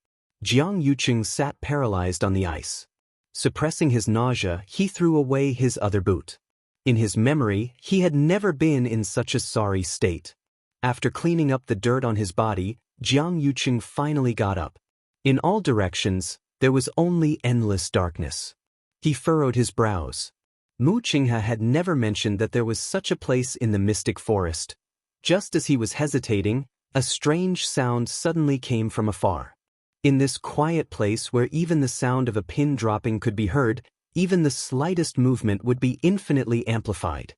Jianghu sat paralyzed on the ice. Suppressing his nausea, he threw away his other boot. In his memory, he had never been in such a sorry state. After cleaning up the dirt on his body, Jianghu finally got up. In all directions, there was only endless darkness. He furrowed his brows. Mu Qinghe had never mentioned that there was such a place in the mystic forest. Just as he was hesitating, a strange sound suddenly came from afar. In this quiet place where even the sound of a pin dropping could be heard, even the slightest movement would be infinitely amplified.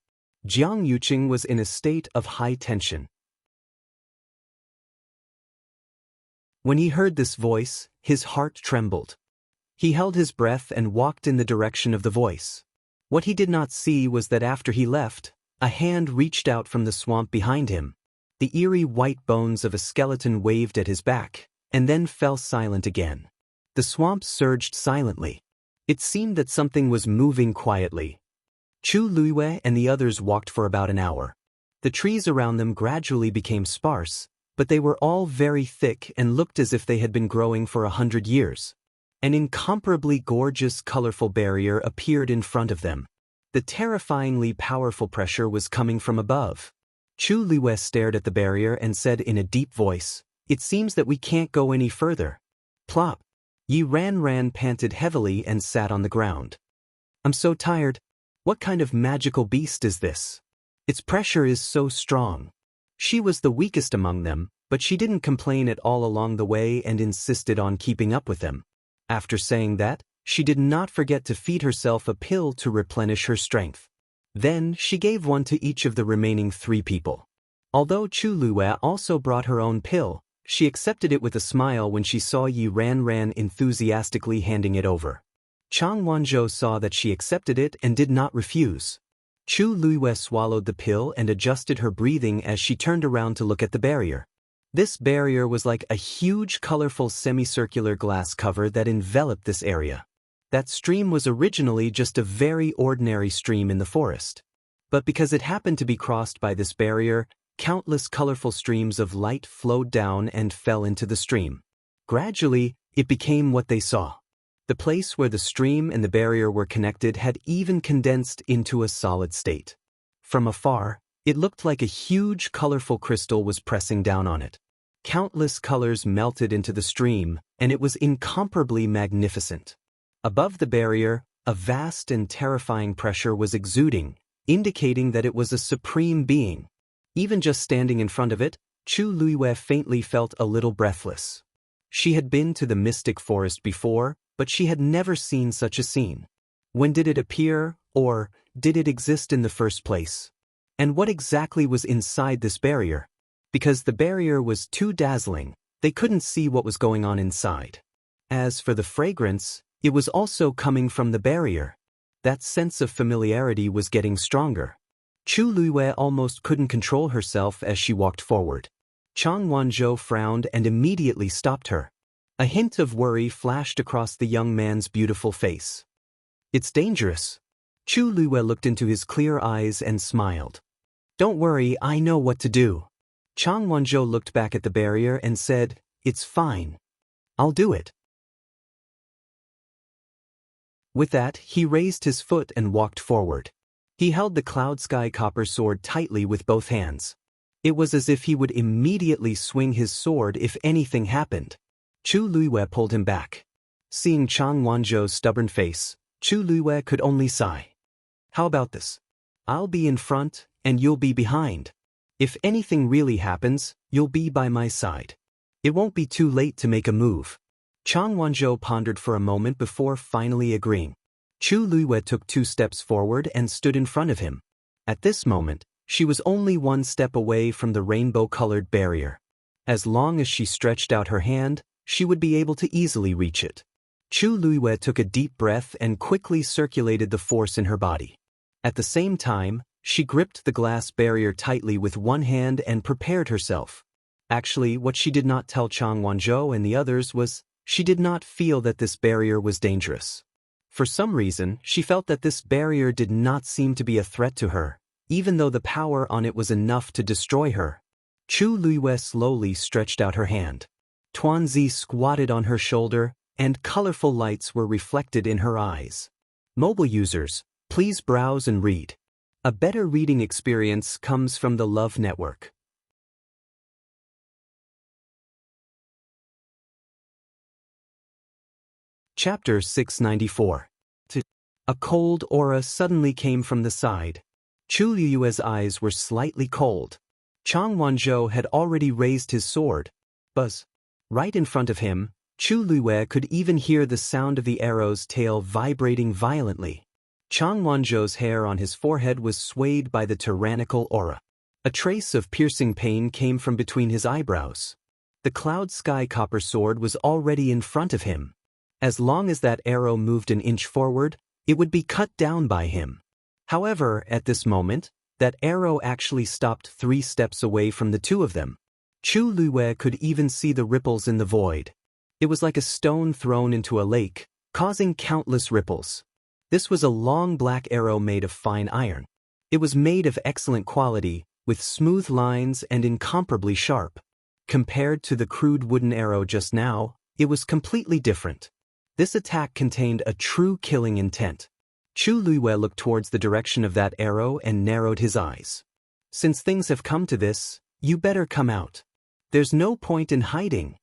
Jianghu was in a state of high tension. When he heard this voice, his heart trembled. He held his breath and walked in the direction of the voice. What he did not see was that after he left, a hand reached out from the swamp behind him. The eerie white bones of a skeleton waved at his back, and then fell silent again. The swamp surged silently. It seemed that something was moving quietly. Chu Luiwei and the others walked for about an hour. The trees around them gradually became sparse, but they were all very thick and looked as if they had been growing for 100 years. An incomparably gorgeous, colorful barrier appeared in front of them. The terrifyingly powerful pressure was coming from above. Chu Luiwei stared at the barrier and said in a deep voice, "It seems that we can't go any further." Plop! Yi Ran panted heavily and sat on the ground. "I'm so tired. What kind of magical beast is this? Its pressure is so strong." She was the weakest among them, but she didn't complain at all along the way and insisted on keeping up with them. After saying that, she did not forget to feed herself a pill to replenish her strength. Then she gave one to each of the remaining 3 people. Although Chu Luiwei also brought her own pill, she accepted it with a smile when she saw Yi Ran enthusiastically handing it over. Chang Wanzhou saw that she accepted it and did not refuse. Chu Luiwei swallowed the pill and adjusted her breathing as she turned around to look at the barrier. This barrier was like a huge colorful semicircular glass cover that enveloped this area. That stream was originally just a very ordinary stream in the forest. But because it happened to be crossed by this barrier, countless colorful streams of light flowed down and fell into the stream. Gradually, it became what they saw. The place where the stream and the barrier were connected had even condensed into a solid state. From afar, it looked like a huge colorful crystal was pressing down on it. Countless colors melted into the stream, and it was incomparably magnificent. Above the barrier, a vast and terrifying pressure was exuding, indicating that it was a supreme being. Even just standing in front of it, Chu Luiwei faintly felt a little breathless. She had been to the mystic forest before, but she had never seen such a scene. When did it appear, or did it exist in the first place? And what exactly was inside this barrier? Because the barrier was too dazzling, they couldn't see what was going on inside. As for the fragrance, it was also coming from the barrier. That sense of familiarity was getting stronger. Chu Luiwei almost couldn't control herself as she walked forward. Chang Wanzhou frowned and immediately stopped her. A hint of worry flashed across the young man's beautiful face. "It's dangerous." Chu Luiwei looked into his clear eyes and smiled. "Don't worry, I know what to do." Chang Wanzhou looked back at the barrier and said, "It's fine. I'll do it." With that, he raised his foot and walked forward. He held the cloud sky copper sword tightly with both hands. It was as if he would immediately swing his sword if anything happened. Chu Luiwei pulled him back. Seeing Chang Wanzhou's stubborn face, Chu Luiwei could only sigh. "How about this? I'll be in front, and you'll be behind. If anything really happens, you'll be by my side. It won't be too late to make a move." Chang Wanzhou pondered for a moment before finally agreeing. Chu Luiwei took 2 steps forward and stood in front of him. At this moment, she was only 1 step away from the rainbow-colored barrier. As long as she stretched out her hand, she would be able to easily reach it. Chu Luiwei took a deep breath and quickly circulated the force in her body. At the same time, she gripped the glass barrier tightly with one hand and prepared herself. Actually, what she did not tell Chang Wanzhou and the others was she did not feel that this barrier was dangerous. For some reason, she felt that this barrier did not seem to be a threat to her, even though the power on it was enough to destroy her. Chu Luiwei slowly stretched out her hand. Tuanzi squatted on her shoulder, and colorful lights were reflected in her eyes. Mobile users, please browse and read. A better reading experience comes from the Love Network. Chapter 694. A cold aura suddenly came from the side. Chu Liyue's eyes were slightly cold. Chang Wanzhou had already raised his sword. Buzz. Right in front of him, Chu Liyue could even hear the sound of the arrow's tail vibrating violently. Chang Wanzhou's hair on his forehead was swayed by the tyrannical aura. A trace of piercing pain came from between his eyebrows. The cloud sky copper sword was already in front of him. As long as that arrow moved an inch forward, it would be cut down by him. However, at this moment, that arrow actually stopped 3 steps away from the two of them. Chu Liyue could even see the ripples in the void. It was like a stone thrown into a lake, causing countless ripples. This was a long black arrow made of fine iron. It was made of excellent quality, with smooth lines and incomparably sharp. Compared to the crude wooden arrow just now, it was completely different. This attack contained a true killing intent. Chu Liyue looked towards the direction of that arrow and narrowed his eyes. Since things have come to this, you better come out. There's no point in hiding.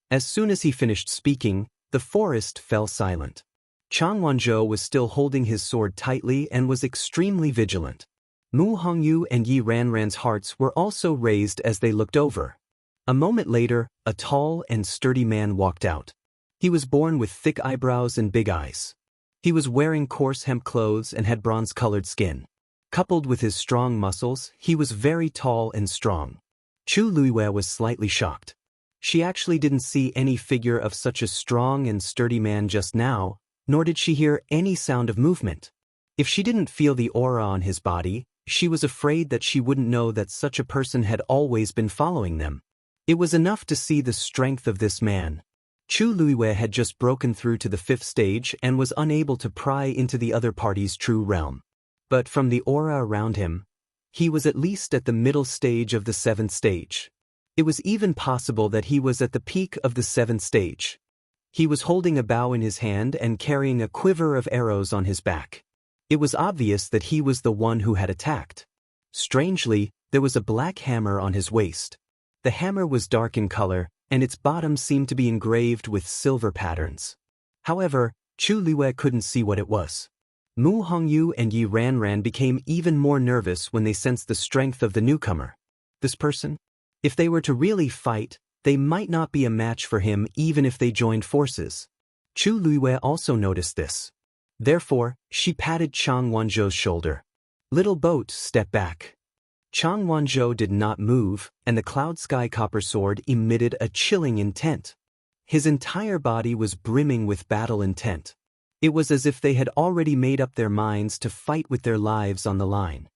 As soon as he finished speaking, the forest fell silent. Chang Wanzhou was still holding his sword tightly and was extremely vigilant. Mu Hongyu and Yi Ranran's hearts were also raised as they looked over. A moment later, a tall and sturdy man walked out. He was born with thick eyebrows and big eyes. He was wearing coarse hemp clothes and had bronze-colored skin. Coupled with his strong muscles, he was very tall and strong. Chu Liyue was slightly shocked. She actually didn't see any figure of such a strong and sturdy man just now, nor did she hear any sound of movement. If she didn't feel the aura on his body, she was afraid that she wouldn't know that such a person had always been following them. It was enough to see the strength of this man. Chu Liyue had just broken through to the 5th stage and was unable to pry into the other party's true realm. But from the aura around him, he was at least at the middle stage of the 7th stage. It was even possible that he was at the peak of the 7th stage. He was holding a bow in his hand and carrying a quiver of arrows on his back. It was obvious that he was the one who had attacked. Strangely, there was a black hammer on his waist. The hammer was dark in color, and its bottom seemed to be engraved with silver patterns. However, Chu Liyue couldn't see what it was. Mu Hongyu and Yi Ranran became even more nervous when they sensed the strength of the newcomer. This person? If they were to really fight, they might not be a match for him even if they joined forces. Chu Liyue also noticed this. Therefore, she patted Chang Wanzhou's shoulder. "Little boat, step back." Chang Wanzhou did not move, and the cloud sky copper sword emitted a chilling intent. His entire body was brimming with battle intent. It was as if they had already made up their minds to fight with their lives on the line.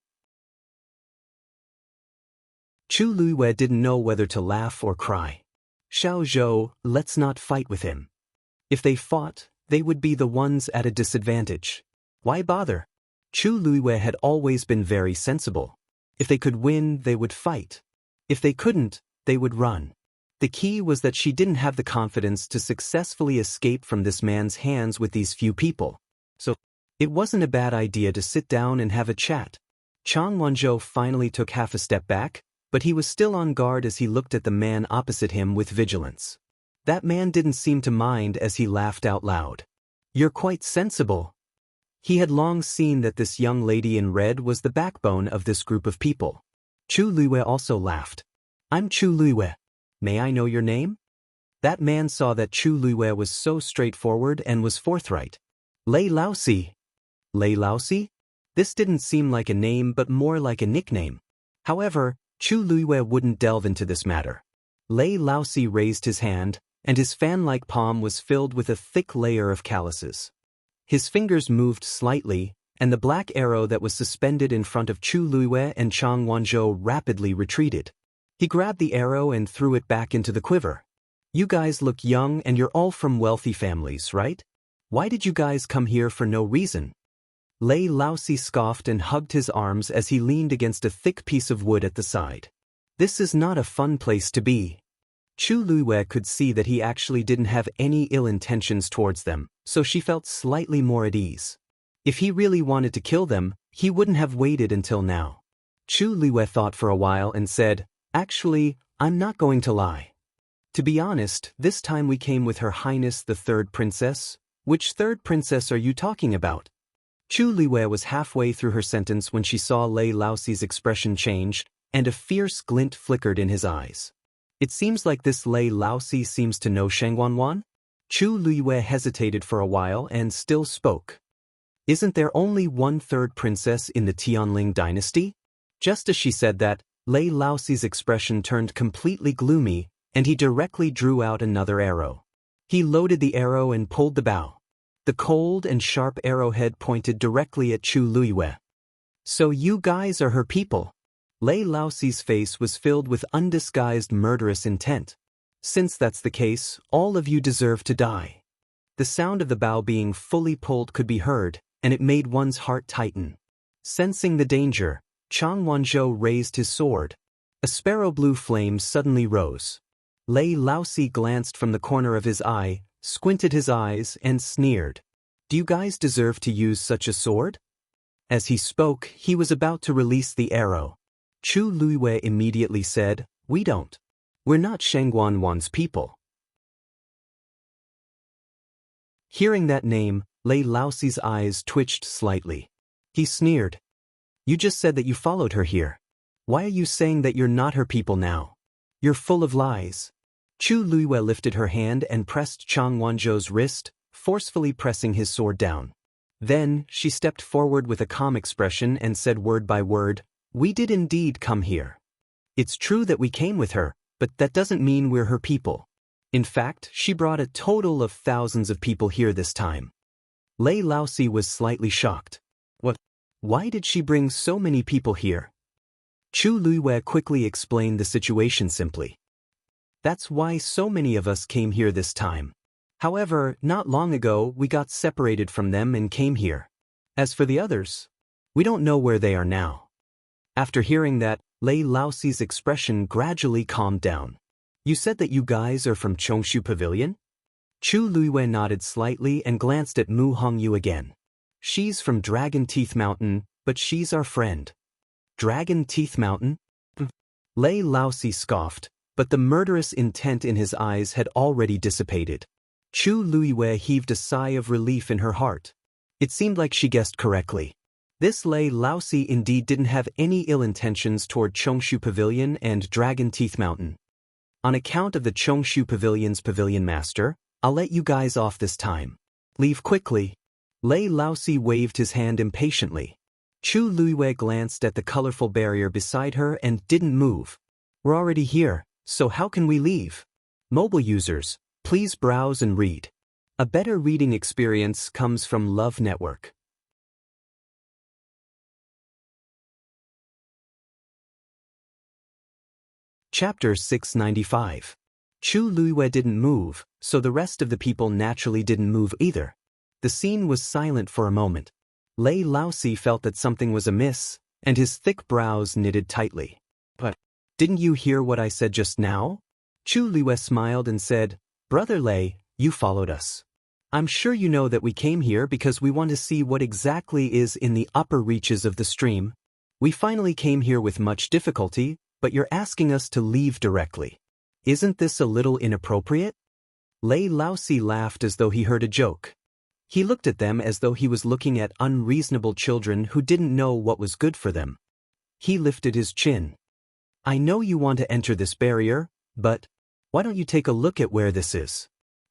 Chu Liyue didn't know whether to laugh or cry. "Xiao Zhou, let's not fight with him. If they fought, they would be the ones at a disadvantage. Why bother?" Chu Liyue had always been very sensible. If they could win, they would fight. If they couldn't, they would run. The key was that she didn't have the confidence to successfully escape from this man's hands with these few people. So, it wasn't a bad idea to sit down and have a chat. Chang Wanzhou finally took half a step back, but he was still on guard as he looked at the man opposite him with vigilance. That man didn't seem to mind as he laughed out loud. "You're quite sensible." He had long seen that this young lady in red was the backbone of this group of people. Chu Liyue also laughed. "I'm Chu Liyue. May I know your name?" That man saw that Chu Liyue was so straightforward and was forthright. "Lei Laosi." Lei Laosi? This didn't seem like a name but more like a nickname. However, Chu Liyue wouldn't delve into this matter. Lei Laosi raised his hand, and his fan-like palm was filled with a thick layer of calluses. His fingers moved slightly, and the black arrow that was suspended in front of Chu Liyue and Chang Wanzhou rapidly retreated. He grabbed the arrow and threw it back into the quiver. "You guys look young and you're all from wealthy families, right? Why did you guys come here for no reason?" Lei Laosi scoffed and hugged his arms as he leaned against a thick piece of wood at the side. "This is not a fun place to be." Chu Liyue could see that he actually didn't have any ill intentions towards them, so she felt slightly more at ease. If he really wanted to kill them, he wouldn't have waited until now. Chu Liyue thought for a while and said, "Actually, I'm not going to lie. To be honest, this time we came with Her Highness the Third Princess." "Which third princess are you talking about?" Chu Liyue was halfway through her sentence when she saw Lei Laoxi's expression change, and a fierce glint flickered in his eyes. "It seems like this Lei Laoxi seems to know Shangguanwan." Chu Liyue hesitated for a while and still spoke. "Isn't there only one third princess in the Tianling dynasty?" Just as she said that, Lei Laoxi's expression turned completely gloomy, and he directly drew out another arrow. He loaded the arrow and pulled the bow. The cold and sharp arrowhead pointed directly at Chu Liyue. "So you guys are her people?" Lei Laoxi's face was filled with undisguised murderous intent. "Since that's the case, all of you deserve to die." The sound of the bow being fully pulled could be heard, and it made one's heart tighten. Sensing the danger, Chang Wanzhou raised his sword. A sparrow blue flame suddenly rose. Lei Laoxi glanced from the corner of his eye, squinted his eyes, and sneered. "Do you guys deserve to use such a sword?" As he spoke, he was about to release the arrow. Chu Liyue immediately said, "We don't. We're not Shangguanwan's people." Hearing that name, Lei Laoxi's eyes twitched slightly. He sneered. "You just said that you followed her here. Why are you saying that you're not her people now? You're full of lies." Chu Liyue lifted her hand and pressed Chang Wanzhou's wrist, forcefully pressing his sword down. Then, she stepped forward with a calm expression and said word by word, "We did indeed come here. It's true that we came with her, but that doesn't mean we're her people. In fact, she brought a total of thousands of people here this time." Lei Laoxi was slightly shocked. "What? Why did she bring so many people here?" Chu Liyue quickly explained the situation simply. "That's why so many of us came here this time. However, not long ago we got separated from them and came here. As for the others, we don't know where they are now." After hearing that, Lei Laoxi's expression gradually calmed down. "You said that you guys are from Chongshu Pavilion?" Chu Liyue nodded slightly and glanced at Mu Hongyu again. "She's from Dragon Teeth Mountain, but she's our friend." "Dragon Teeth Mountain?" Lei Laoxi scoffed, but the murderous intent in his eyes had already dissipated. Chu Liyue heaved a sigh of relief in her heart. It seemed like she guessed correctly. This Lei Laoxi indeed didn't have any ill intentions toward Chongshu Pavilion and Dragon Teeth Mountain. "On account of the Chongshu Pavilion's pavilion master, I'll let you guys off this time. Leave quickly." Lei Laoxi waved his hand impatiently. Chu Liyue glanced at the colorful barrier beside her and didn't move. "We're already here, so how can we leave?" Mobile users, please browse and read. A better reading experience comes from Love Network. Chapter 695. Chu Liyue didn't move, so the rest of the people naturally didn't move either. The scene was silent for a moment. Lei Laoxi felt that something was amiss, and his thick brows knitted tightly. "But, didn't you hear what I said just now?" Chu Liyue smiled and said, "Brother Lei, you followed us. I'm sure you know that we came here because we want to see what exactly is in the upper reaches of the stream. We finally came here with much difficulty, but you're asking us to leave directly. Isn't this a little inappropriate?" Lei Laoxi laughed as though he heard a joke. He looked at them as though he was looking at unreasonable children who didn't know what was good for them. He lifted his chin. "I know you want to enter this barrier, but why don't you take a look at where this is?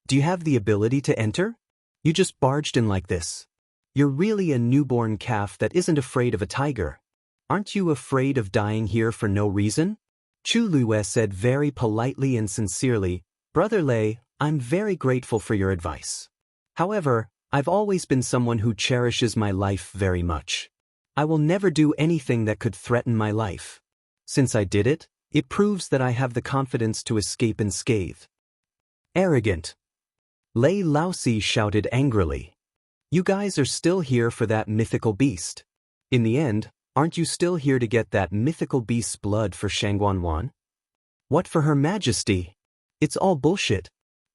Do you have the ability to enter? You just barged in like this. You're really a newborn calf that isn't afraid of a tiger. Aren't you afraid of dying here for no reason?" Chu Liyue said very politely and sincerely, "Brother Lei, I'm very grateful for your advice. However, I've always been someone who cherishes my life very much. I will never do anything that could threaten my life. Since I did it, it proves that I have the confidence to escape unscathed." "Arrogant!" Lei Laoxi shouted angrily. "You guys are still here for that mythical beast. In the end, aren't you still here to get that mythical beast's blood for Shangguanwan? What for Her Majesty? It's all bullshit."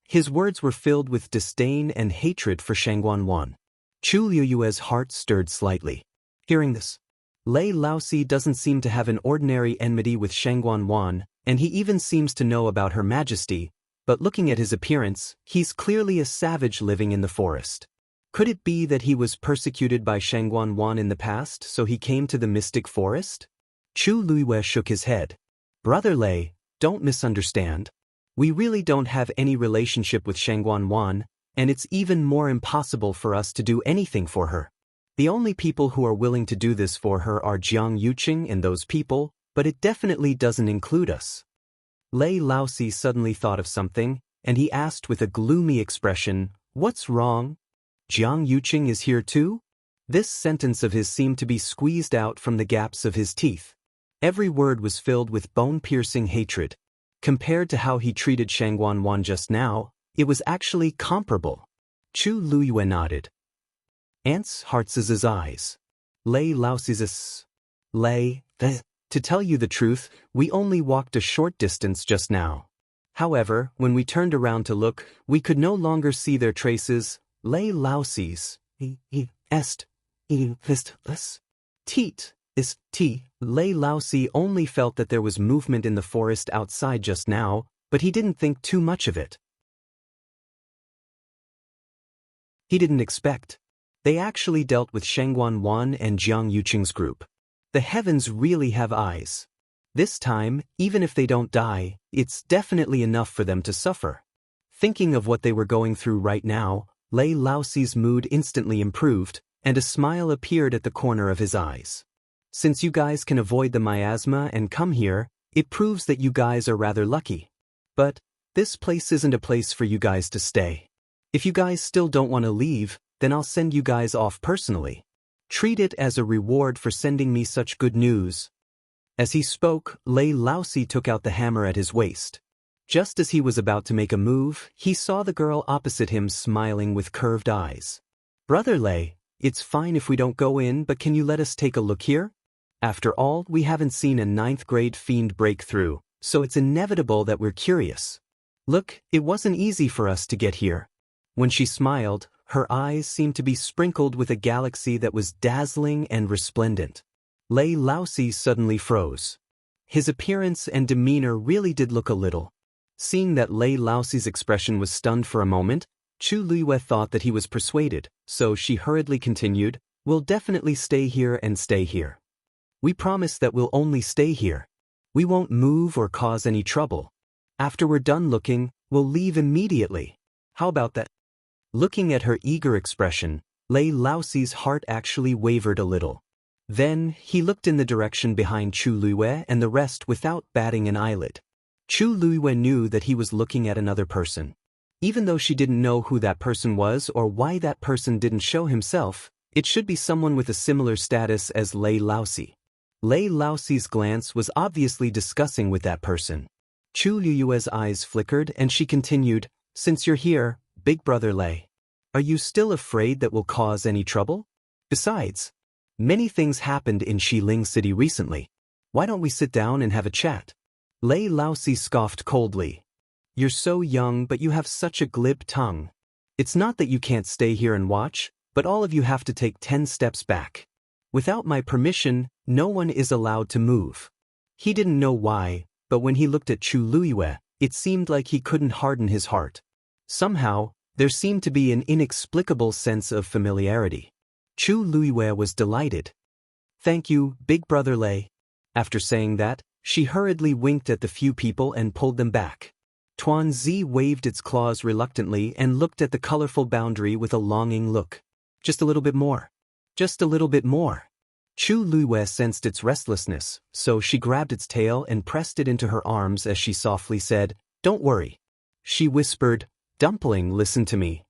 His words were filled with disdain and hatred for Shangguanwan. Chu Liyue's heart stirred slightly. Hearing this, Lei Laosi doesn't seem to have an ordinary enmity with Shangguan Wan, and he even seems to know about Her Majesty, but looking at his appearance, he's clearly a savage living in the forest. Could it be that he was persecuted by Shangguan Wan in the past, so he came to the mystic forest? Chu Luiwei shook his head. Brother Lei, don't misunderstand. We really don't have any relationship with Shangguan Wan, and it's even more impossible for us to do anything for her. The only people who are willing to do this for her are Jianghu and those people, but it definitely doesn't include us. Lei Laosi suddenly thought of something, and he asked with a gloomy expression, "What's wrong? Jianghu is here too?" This sentence of his seemed to be squeezed out from the gaps of his teeth. Every word was filled with bone-piercing hatred. Compared to how he treated Shangguan Wan just now, it was actually comparable. Chu Luiwei nodded. Ants Hartz's eyes. Lei Laosi's. Lei, to tell you the truth, we only walked a short distance just now. However, when we turned around to look, we could no longer see their traces. Lei Laosi's. Teat. Lei Laosi only felt that there was movement in the forest outside just now, but he didn't think too much of it. He didn't expect. They actually dealt with Shangguan Wan and Jiang Yuqing's group. The heavens really have eyes. This time, even if they don't die, it's definitely enough for them to suffer. Thinking of what they were going through right now, Lei Laosi's mood instantly improved, and a smile appeared at the corner of his eyes. Since you guys can avoid the miasma and come here, it proves that you guys are rather lucky. But this place isn't a place for you guys to stay. If you guys still don't want to leave, then I'll send you guys off personally. Treat it as a reward for sending me such good news. As he spoke, Lei Laosi took out the hammer at his waist. Just as he was about to make a move, he saw the girl opposite him smiling with curved eyes. Brother Lei, it's fine if we don't go in, but can you let us take a look here? After all, we haven't seen a 9th-grade fiend break through, so it's inevitable that we're curious. Look, it wasn't easy for us to get here. When she smiled, her eyes seemed to be sprinkled with a galaxy that was dazzling and resplendent. Lei Laosi suddenly froze. His appearance and demeanor really did look a little. Seeing that Lei Laosi's expression was stunned for a moment, Chu Luiwei thought that he was persuaded, so she hurriedly continued, "We'll definitely stay here and stay here. We promise that we'll only stay here. We won't move or cause any trouble. After we're done looking, we'll leave immediately. How about that?" Looking at her eager expression, Lei Laosi's heart actually wavered a little. Then, he looked in the direction behind Chu Luiwei and the rest without batting an eyelid. Chu Luiwei knew that he was looking at another person. Even though she didn't know who that person was or why that person didn't show himself, it should be someone with a similar status as Lei Laosi. Lei Laosi's glance was obviously discussing with that person. Chu Luiwei's eyes flickered and she continued, "Since you're here, Big Brother Lei, are you still afraid that we'll cause any trouble? Besides, many things happened in Xiling City recently. Why don't we sit down and have a chat?" Lei Laosi scoffed coldly. "You're so young, but you have such a glib tongue. It's not that you can't stay here and watch, but all of you have to take 10 steps back. Without my permission, no one is allowed to move." He didn't know why, but when he looked at Chu Luiwei, it seemed like he couldn't harden his heart. Somehow, there seemed to be an inexplicable sense of familiarity. Chu Luiwei was delighted. "Thank you, Big Brother Lei." After saying that, she hurriedly winked at the few people and pulled them back. Tuanzi waved its claws reluctantly and looked at the colorful boundary with a longing look. "Just a little bit more. Just a little bit more." Chu Luiwei sensed its restlessness, so she grabbed its tail and pressed it into her arms as she softly said, "Don't worry." She whispered, "Dumpling, listen to me."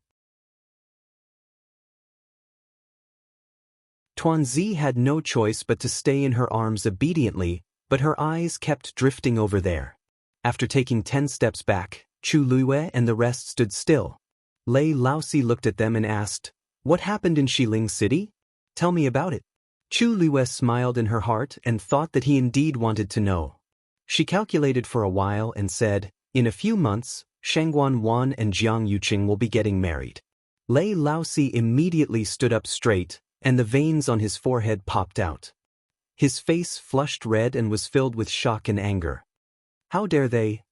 Tuanzi had no choice but to stay in her arms obediently, but her eyes kept drifting over there. After taking 10 steps back, Chu Luiwei and the rest stood still. Lei Laosi looked at them and asked, "What happened in Xiling City? Tell me about it." Chu Luiwei smiled in her heart and thought that he indeed wanted to know. She calculated for a while and said, "In a few months, Shangguan Wan and Jiang Yuqing will be getting married." Lei Laosi immediately stood up straight, and the veins on his forehead popped out. His face flushed red and was filled with shock and anger. How dare they?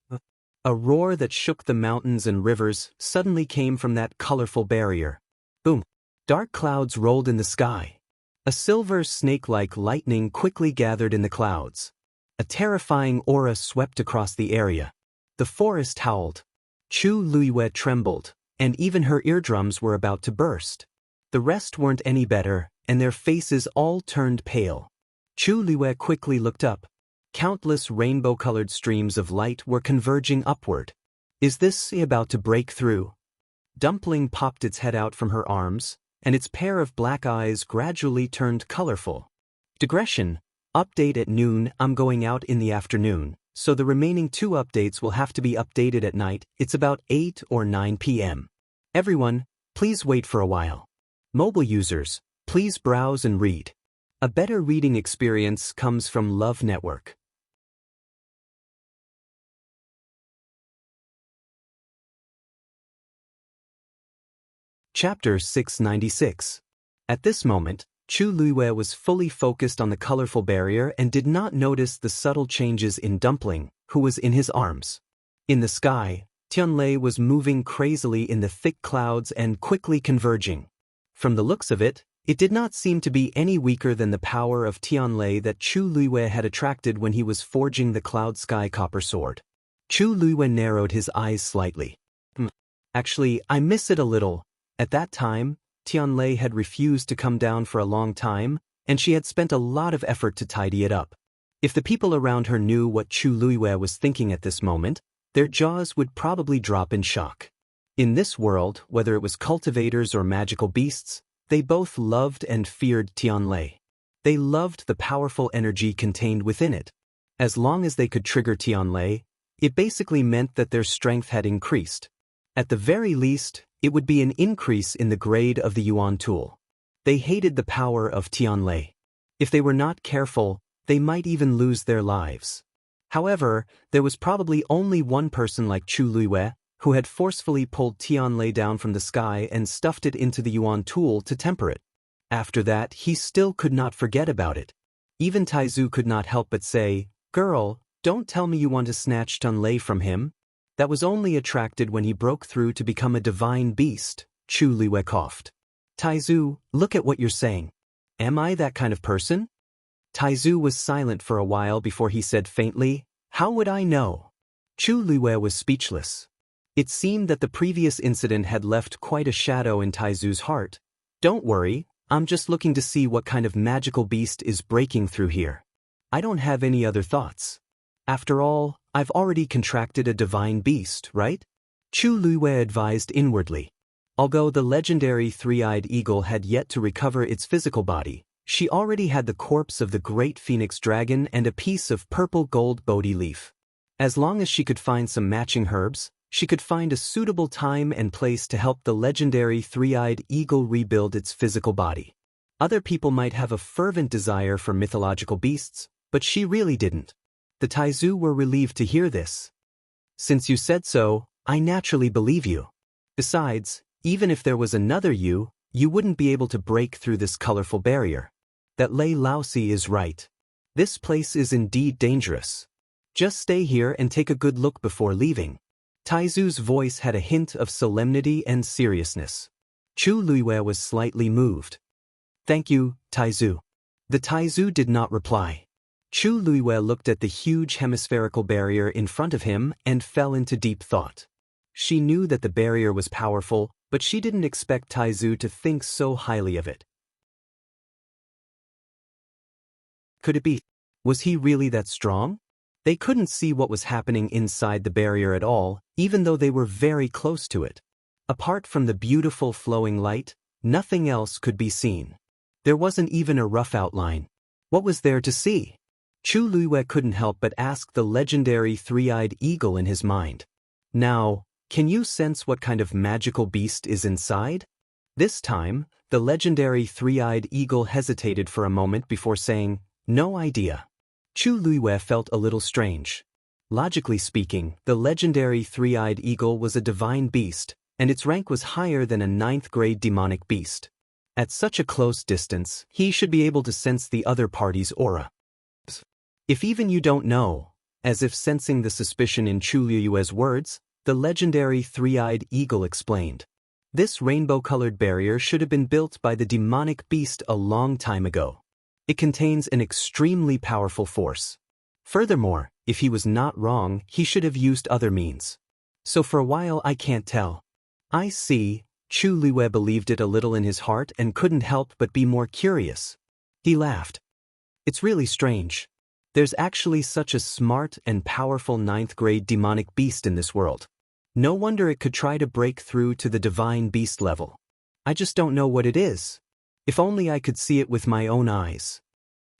A roar that shook the mountains and rivers suddenly came from that colorful barrier. Boom! Dark clouds rolled in the sky. A silver snake-like lightning quickly gathered in the clouds. A terrifying aura swept across the area. The forest howled. Chu Luiyue trembled, and even her eardrums were about to burst. The rest weren't any better, and their faces all turned pale. Chu Luiyue quickly looked up. Countless rainbow-colored streams of light were converging upward. Is this about to break through? Dumpling popped its head out from her arms, and its pair of black eyes gradually turned colorful. Digression. Update at noon. I'm going out in the afternoon, so the remaining 2 updates will have to be updated at night. It's about 8 or 9 p.m. Everyone, please wait for a while. Mobile users, please browse and read. A better reading experience comes from Love Network. Chapter 696. At this moment, Chu Luiyue was fully focused on the colorful barrier and did not notice the subtle changes in Dumpling, who was in his arms. In the sky, Tianlei was moving crazily in the thick clouds and quickly converging. From the looks of it, it did not seem to be any weaker than the power of Tianlei that Chu Luiyue had attracted when he was forging the Cloud Sky Copper Sword. Chu Luiyue narrowed his eyes slightly. Actually, I miss it a little. At that time, Tianlei had refused to come down for a long time, and she had spent a lot of effort to tidy it up. If the people around her knew what Chu Luiyue was thinking at this moment, their jaws would probably drop in shock. In this world, whether it was cultivators or magical beasts, they both loved and feared Tianlei. They loved the powerful energy contained within it. As long as they could trigger Tianlei, it basically meant that their strength had increased. At the very least, it would be an increase in the grade of the Yuan tool. They hated the power of Tianlei. If they were not careful, they might even lose their lives. However, there was probably only one person like Chu Luiyue who had forcefully pulled Tianlei down from the sky and stuffed it into the Yuan tool to temper it. After that, he still could not forget about it. Even Taizu could not help but say, "Girl, don't tell me you want to snatch Tianlei from him." That was only attracted when he broke through to become a divine beast, Chu Luiyue coughed. Taizu, look at what you're saying. Am I that kind of person? Taizu was silent for a while before he said faintly, "How would I know?" Chu Luiyue was speechless. It seemed that the previous incident had left quite a shadow in Taizu's heart. Don't worry, I'm just looking to see what kind of magical beast is breaking through here. I don't have any other thoughts. After all, I've already contracted a divine beast, right? Chu Luiyue advised inwardly. Although the legendary three-eyed eagle had yet to recover its physical body, she already had the corpse of the great phoenix dragon and a piece of purple gold Bodhi leaf. As long as she could find some matching herbs, she could find a suitable time and place to help the legendary three-eyed eagle rebuild its physical body. Other people might have a fervent desire for mythological beasts, but she really didn't. The Taizu were relieved to hear this. Since you said so, I naturally believe you. Besides, even if there was another you wouldn't be able to break through this colorful barrier. That Lei Laosi is right. This place is indeed dangerous. Just stay here and take a good look before leaving. Taizu's voice had a hint of solemnity and seriousness. Chu Luiyue was slightly moved. Thank you, Taizu. The Taizu did not reply. Chu Luiyue looked at the huge hemispherical barrier in front of him and fell into deep thought. She knew that the barrier was powerful, but she didn't expect Taizu to think so highly of it. Could it be? Was he really that strong? They couldn't see what was happening inside the barrier at all, even though they were very close to it. Apart from the beautiful flowing light, nothing else could be seen. There wasn't even a rough outline. What was there to see? Chu Luiyue couldn't help but ask the legendary three-eyed eagle in his mind. Now, can you sense what kind of magical beast is inside? This time, the legendary three-eyed eagle hesitated for a moment before saying, "No idea." Chu Luiyue felt a little strange. Logically speaking, the legendary three-eyed eagle was a divine beast, and its rank was higher than a 9th-grade demonic beast. At such a close distance, he should be able to sense the other party's aura. If even you don't know, as if sensing the suspicion in Chu Liyue's words, the legendary three-eyed eagle explained. This rainbow-colored barrier should have been built by the demonic beast a long time ago. It contains an extremely powerful force. Furthermore, if he was not wrong, he should have used other means. So for a while I can't tell. I see. Chu Liyue believed it a little in his heart and couldn't help but be more curious. He laughed. It's really strange. There's actually such a smart and powerful 9th-grade demonic beast in this world. No wonder it could try to break through to the divine beast level. I just don't know what it is. If only I could see it with my own eyes.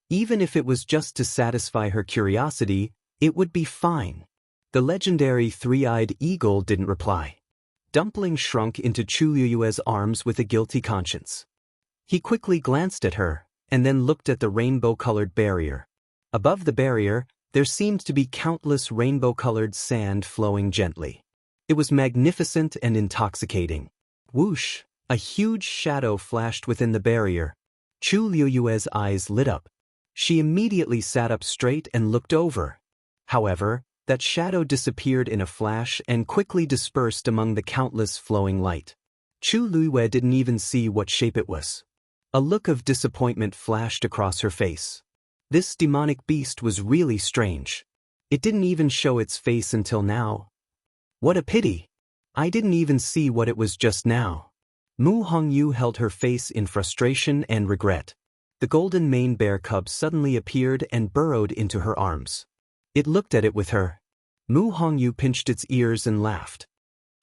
Even if it was just to satisfy her curiosity, it would be fine. The legendary three-eyed eagle didn't reply. Dumpling shrunk into Chu Liyue's arms with a guilty conscience. He quickly glanced at her, and then looked at the rainbow-colored barrier. Above the barrier, there seemed to be countless rainbow-colored sand flowing gently. It was magnificent and intoxicating. Whoosh! A huge shadow flashed within the barrier. Chu Liyue's eyes lit up. She immediately sat up straight and looked over. However, that shadow disappeared in a flash and quickly dispersed among the countless flowing light. Chu Liyue didn't even see what shape it was. A look of disappointment flashed across her face. This demonic beast was really strange. It didn't even show its face until now. What a pity! I didn't even see what it was just now. Mu Hongyu held her face in frustration and regret. The golden mane bear cub suddenly appeared and burrowed into her arms. It looked at it with her. Mu Hongyu pinched its ears and laughed.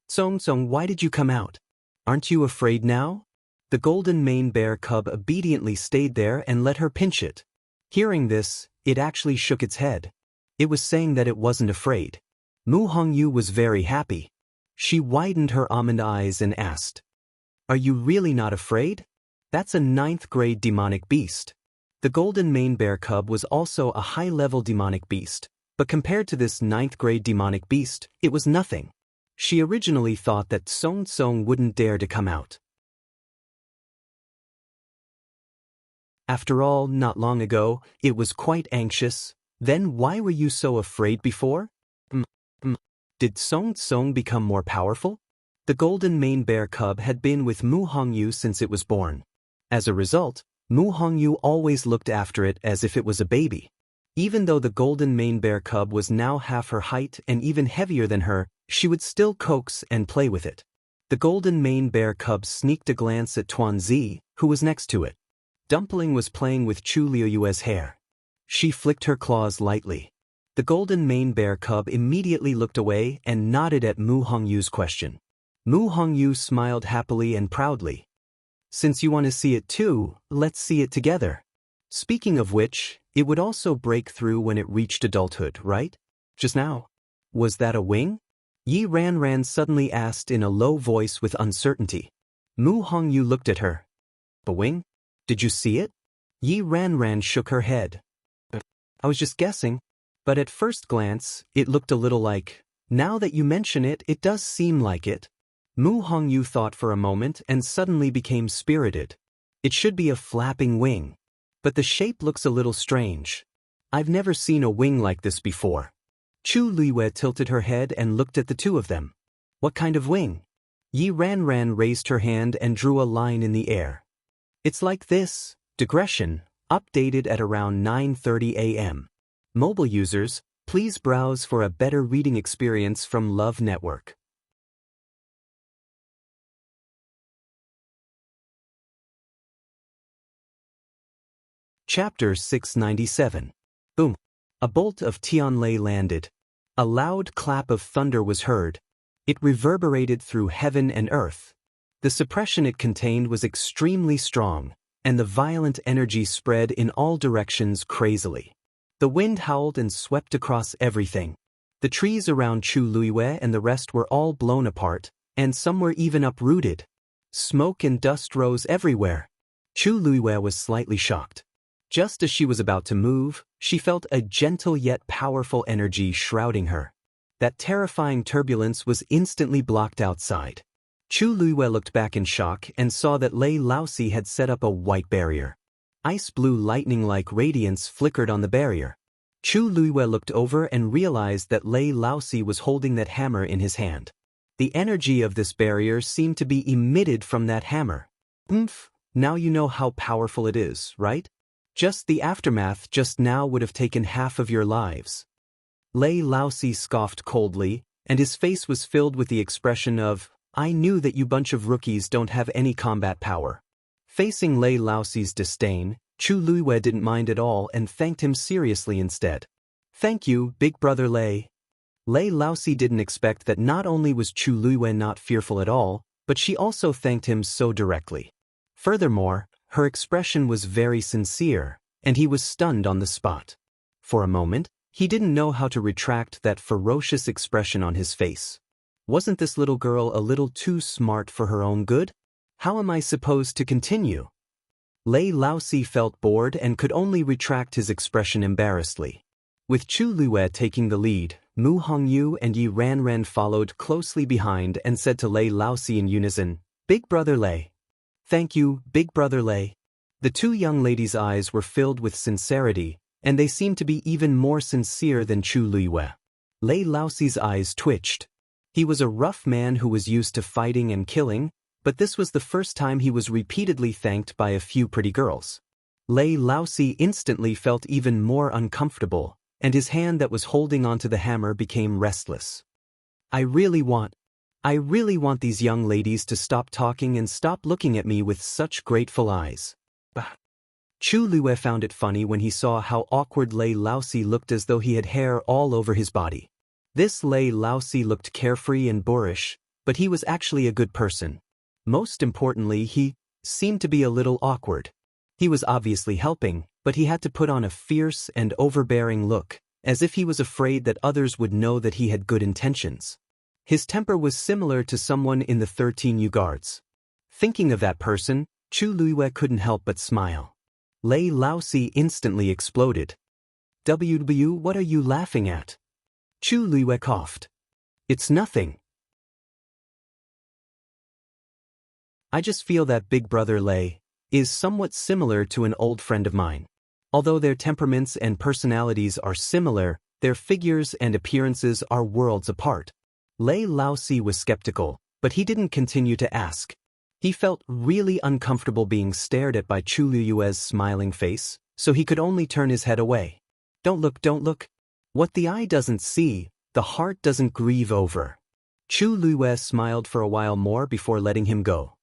Song, why did you come out? Aren't you afraid now? The golden mane bear cub obediently stayed there and let her pinch it. Hearing this, it actually shook its head. It was saying that it wasn't afraid. Mu Hongyu was very happy. She widened her almond eyes and asked, "Are you really not afraid? That's a 9th-grade demonic beast." The golden mane bear cub was also a high-level demonic beast, but compared to this 9th-grade demonic beast, it was nothing. She originally thought that Song wouldn't dare to come out. After all, not long ago, it was quite anxious. Then why were you so afraid before? Did Song become more powerful? The golden mane bear cub had been with Mu Hongyu since it was born. As a result, Mu Hongyu always looked after it as if it was a baby. Even though the golden mane bear cub was now half her height and even heavier than her, she would still coax and play with it. The golden mane bear cub sneaked a glance at Tuanzi, who was next to it. Dumpling was playing with Chu Liyue's hair. She flicked her claws lightly. The golden mane bear cub immediately looked away and nodded at Mu Hongyu's question. Mu Hongyu smiled happily and proudly. Since you want to see it too, let's see it together. Speaking of which, it would also break through when it reached adulthood, right? Just now. Was that a wing? Yi Ranran suddenly asked in a low voice with uncertainty. Mu Hongyu looked at her. A wing? Did you see it? Yi Ranran shook her head. I was just guessing. But at first glance, it looked a little like. Now that you mention it, it does seem like it. Mu Hongyu thought for a moment and suddenly became spirited. It should be a flapping wing. But the shape looks a little strange. I've never seen a wing like this before. Chu Liyue tilted her head and looked at the two of them. What kind of wing? Yi Ranran raised her hand and drew a line in the air. It's like this. Digression, updated at around 9:30 a.m. Mobile users, please browse for a better reading experience from Love Network. Chapter 697. Boom. A bolt of Tianlei landed. A loud clap of thunder was heard. It reverberated through heaven and earth. The suppression it contained was extremely strong, and the violent energy spread in all directions crazily. The wind howled and swept across everything. The trees around Chu Liyue and the rest were all blown apart, and some were even uprooted. Smoke and dust rose everywhere. Chu Liyue was slightly shocked. Just as she was about to move, she felt a gentle yet powerful energy shrouding her. That terrifying turbulence was instantly blocked outside. Chu Luiyue looked back in shock and saw that Lei Laosi had set up a white barrier. Ice blue lightning-like radiance flickered on the barrier. Chu Luiyue looked over and realized that Lei Laosi was holding that hammer in his hand. The energy of this barrier seemed to be emitted from that hammer. Now you know how powerful it is, right? Just the aftermath just now would have taken half of your lives. Lei Laosi scoffed coldly, and his face was filled with the expression of, I knew that you bunch of rookies don't have any combat power. Facing Lei Laosi's disdain, Chu Luiyue didn't mind at all and thanked him seriously instead. Thank you, big brother Lei. Lei Laosi didn't expect that not only was Chu Luiyue not fearful at all, but she also thanked him so directly. Furthermore, her expression was very sincere, and he was stunned on the spot. For a moment, he didn't know how to retract that ferocious expression on his face. Wasn't this little girl a little too smart for her own good? How am I supposed to continue? Lei Laosi felt bored and could only retract his expression embarrassedly. With Chu Luiyue taking the lead, Mu Hongyu and Yi Ranran followed closely behind and said to Lei Laosi in unison, Big brother Lei. Thank you, big brother Lei. The two young ladies' eyes were filled with sincerity, and they seemed to be even more sincere than Chu Luiyue. Lei Laosi's eyes twitched. He was a rough man who was used to fighting and killing, but this was the first time he was repeatedly thanked by a few pretty girls. Lei Laosi instantly felt even more uncomfortable, and his hand that was holding onto the hammer became restless. I really want these young ladies to stop talking and stop looking at me with such grateful eyes. Bah. Chu Luiyue found it funny when he saw how awkward Lei Laosi looked, as though he had hair all over his body. This Lei Laosi looked carefree and boorish, but he was actually a good person. Most importantly, he seemed to be a little awkward. He was obviously helping, but he had to put on a fierce and overbearing look, as if he was afraid that others would know that he had good intentions. His temper was similar to someone in the 13 Guards. Thinking of that person, Chu Luiyue couldn't help but smile. Lei Laosi instantly exploded. WW, what are you laughing at? Chu Luiyue coughed. It's nothing. I just feel that big brother Lei is somewhat similar to an old friend of mine. Although their temperaments and personalities are similar, their figures and appearances are worlds apart. Lei Laosi was skeptical, but he didn't continue to ask. He felt really uncomfortable being stared at by Chu Luiyue's smiling face, so he could only turn his head away. Don't look, don't look. What the eye doesn't see, the heart doesn't grieve over. Chu Luiyue smiled for a while more before letting him go.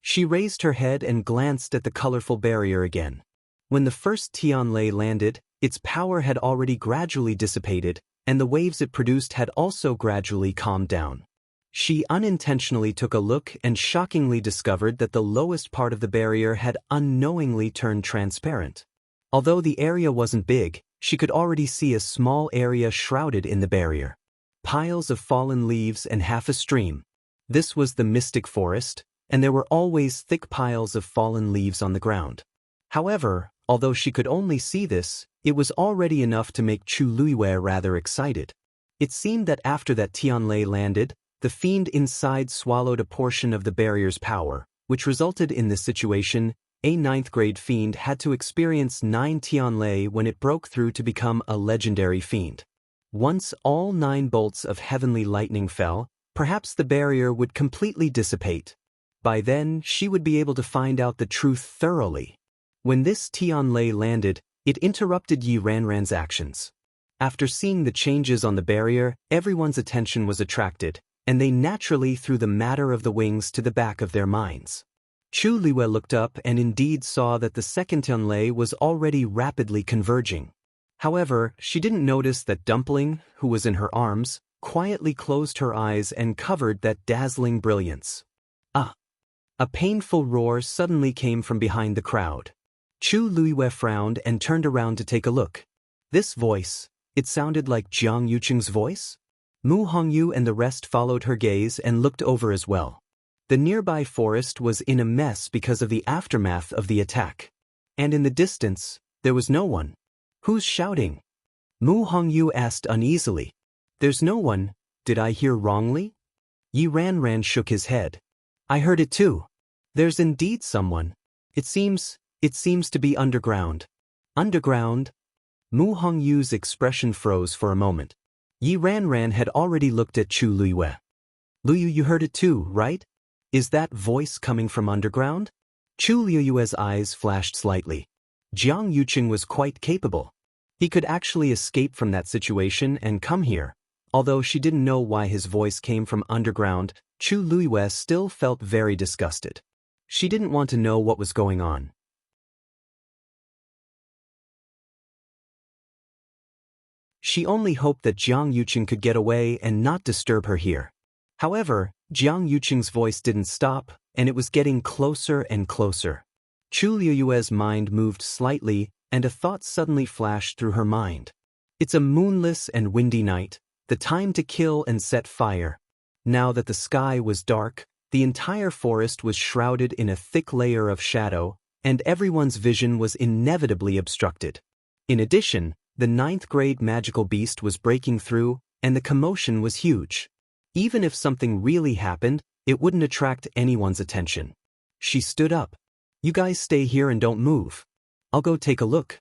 She raised her head and glanced at the colorful barrier again. When the first Tianlei landed, its power had already gradually dissipated, and the waves it produced had also gradually calmed down. She unintentionally took a look and shockingly discovered that the lowest part of the barrier had unknowingly turned transparent. Although the area wasn't big, she could already see a small area shrouded in the barrier. Piles of fallen leaves and half a stream. This was the mystic forest, and there were always thick piles of fallen leaves on the ground. However, although she could only see this, it was already enough to make Chu Luiyue rather excited. It seemed that after that Tianlei landed, the fiend inside swallowed a portion of the barrier's power, which resulted in this situation. A 9th-grade fiend had to experience 9 Tianlei when it broke through to become a legendary fiend. Once all 9 bolts of heavenly lightning fell, perhaps the barrier would completely dissipate. By then, she would be able to find out the truth thoroughly. When this Tianlei landed, it interrupted Yi Ranran's actions. After seeing the changes on the barrier, everyone's attention was attracted, and they naturally threw the matter of the wings to the back of their minds. Chu Luiyue looked up and indeed saw that the second Tianlei was already rapidly converging. However, she didn't notice that Dumpling, who was in her arms, quietly closed her eyes and covered that dazzling brilliance. A painful roar suddenly came from behind the crowd. Chu Luiyue frowned and turned around to take a look. This voice, it sounded like Jiang Yuqing's voice? Mu Hongyu and the rest followed her gaze and looked over as well. The nearby forest was in a mess because of the aftermath of the attack. And in the distance, there was no one. Who's shouting? Mu Hongyu asked uneasily. There's no one. Did I hear wrongly? Yi Ranran shook his head. I heard it too. There's indeed someone. It seems to be underground. Underground? Mu Hongyu's expression froze for a moment. Yi Ranran had already looked at Chu Luiyue. Luyu, you heard it too, right? Is that voice coming from underground? Chu Luiyue's eyes flashed slightly. Jiang Yuqing was quite capable. He could actually escape from that situation and come here. Although she didn't know why his voice came from underground, Chu Luiyue still felt very disgusted. She didn't want to know what was going on. She only hoped that Jiang Yuqing could get away and not disturb her here. However, Jiang Yuqing's voice didn't stop, and it was getting closer and closer. Chu Luiyue's mind moved slightly, and a thought suddenly flashed through her mind. It's a moonless and windy night, the time to kill and set fire. Now that the sky was dark, the entire forest was shrouded in a thick layer of shadow, and everyone's vision was inevitably obstructed. In addition, the 9th grade magical beast was breaking through, and the commotion was huge. Even if something really happened, it wouldn't attract anyone's attention. She stood up. You guys stay here and don't move. I'll go take a look.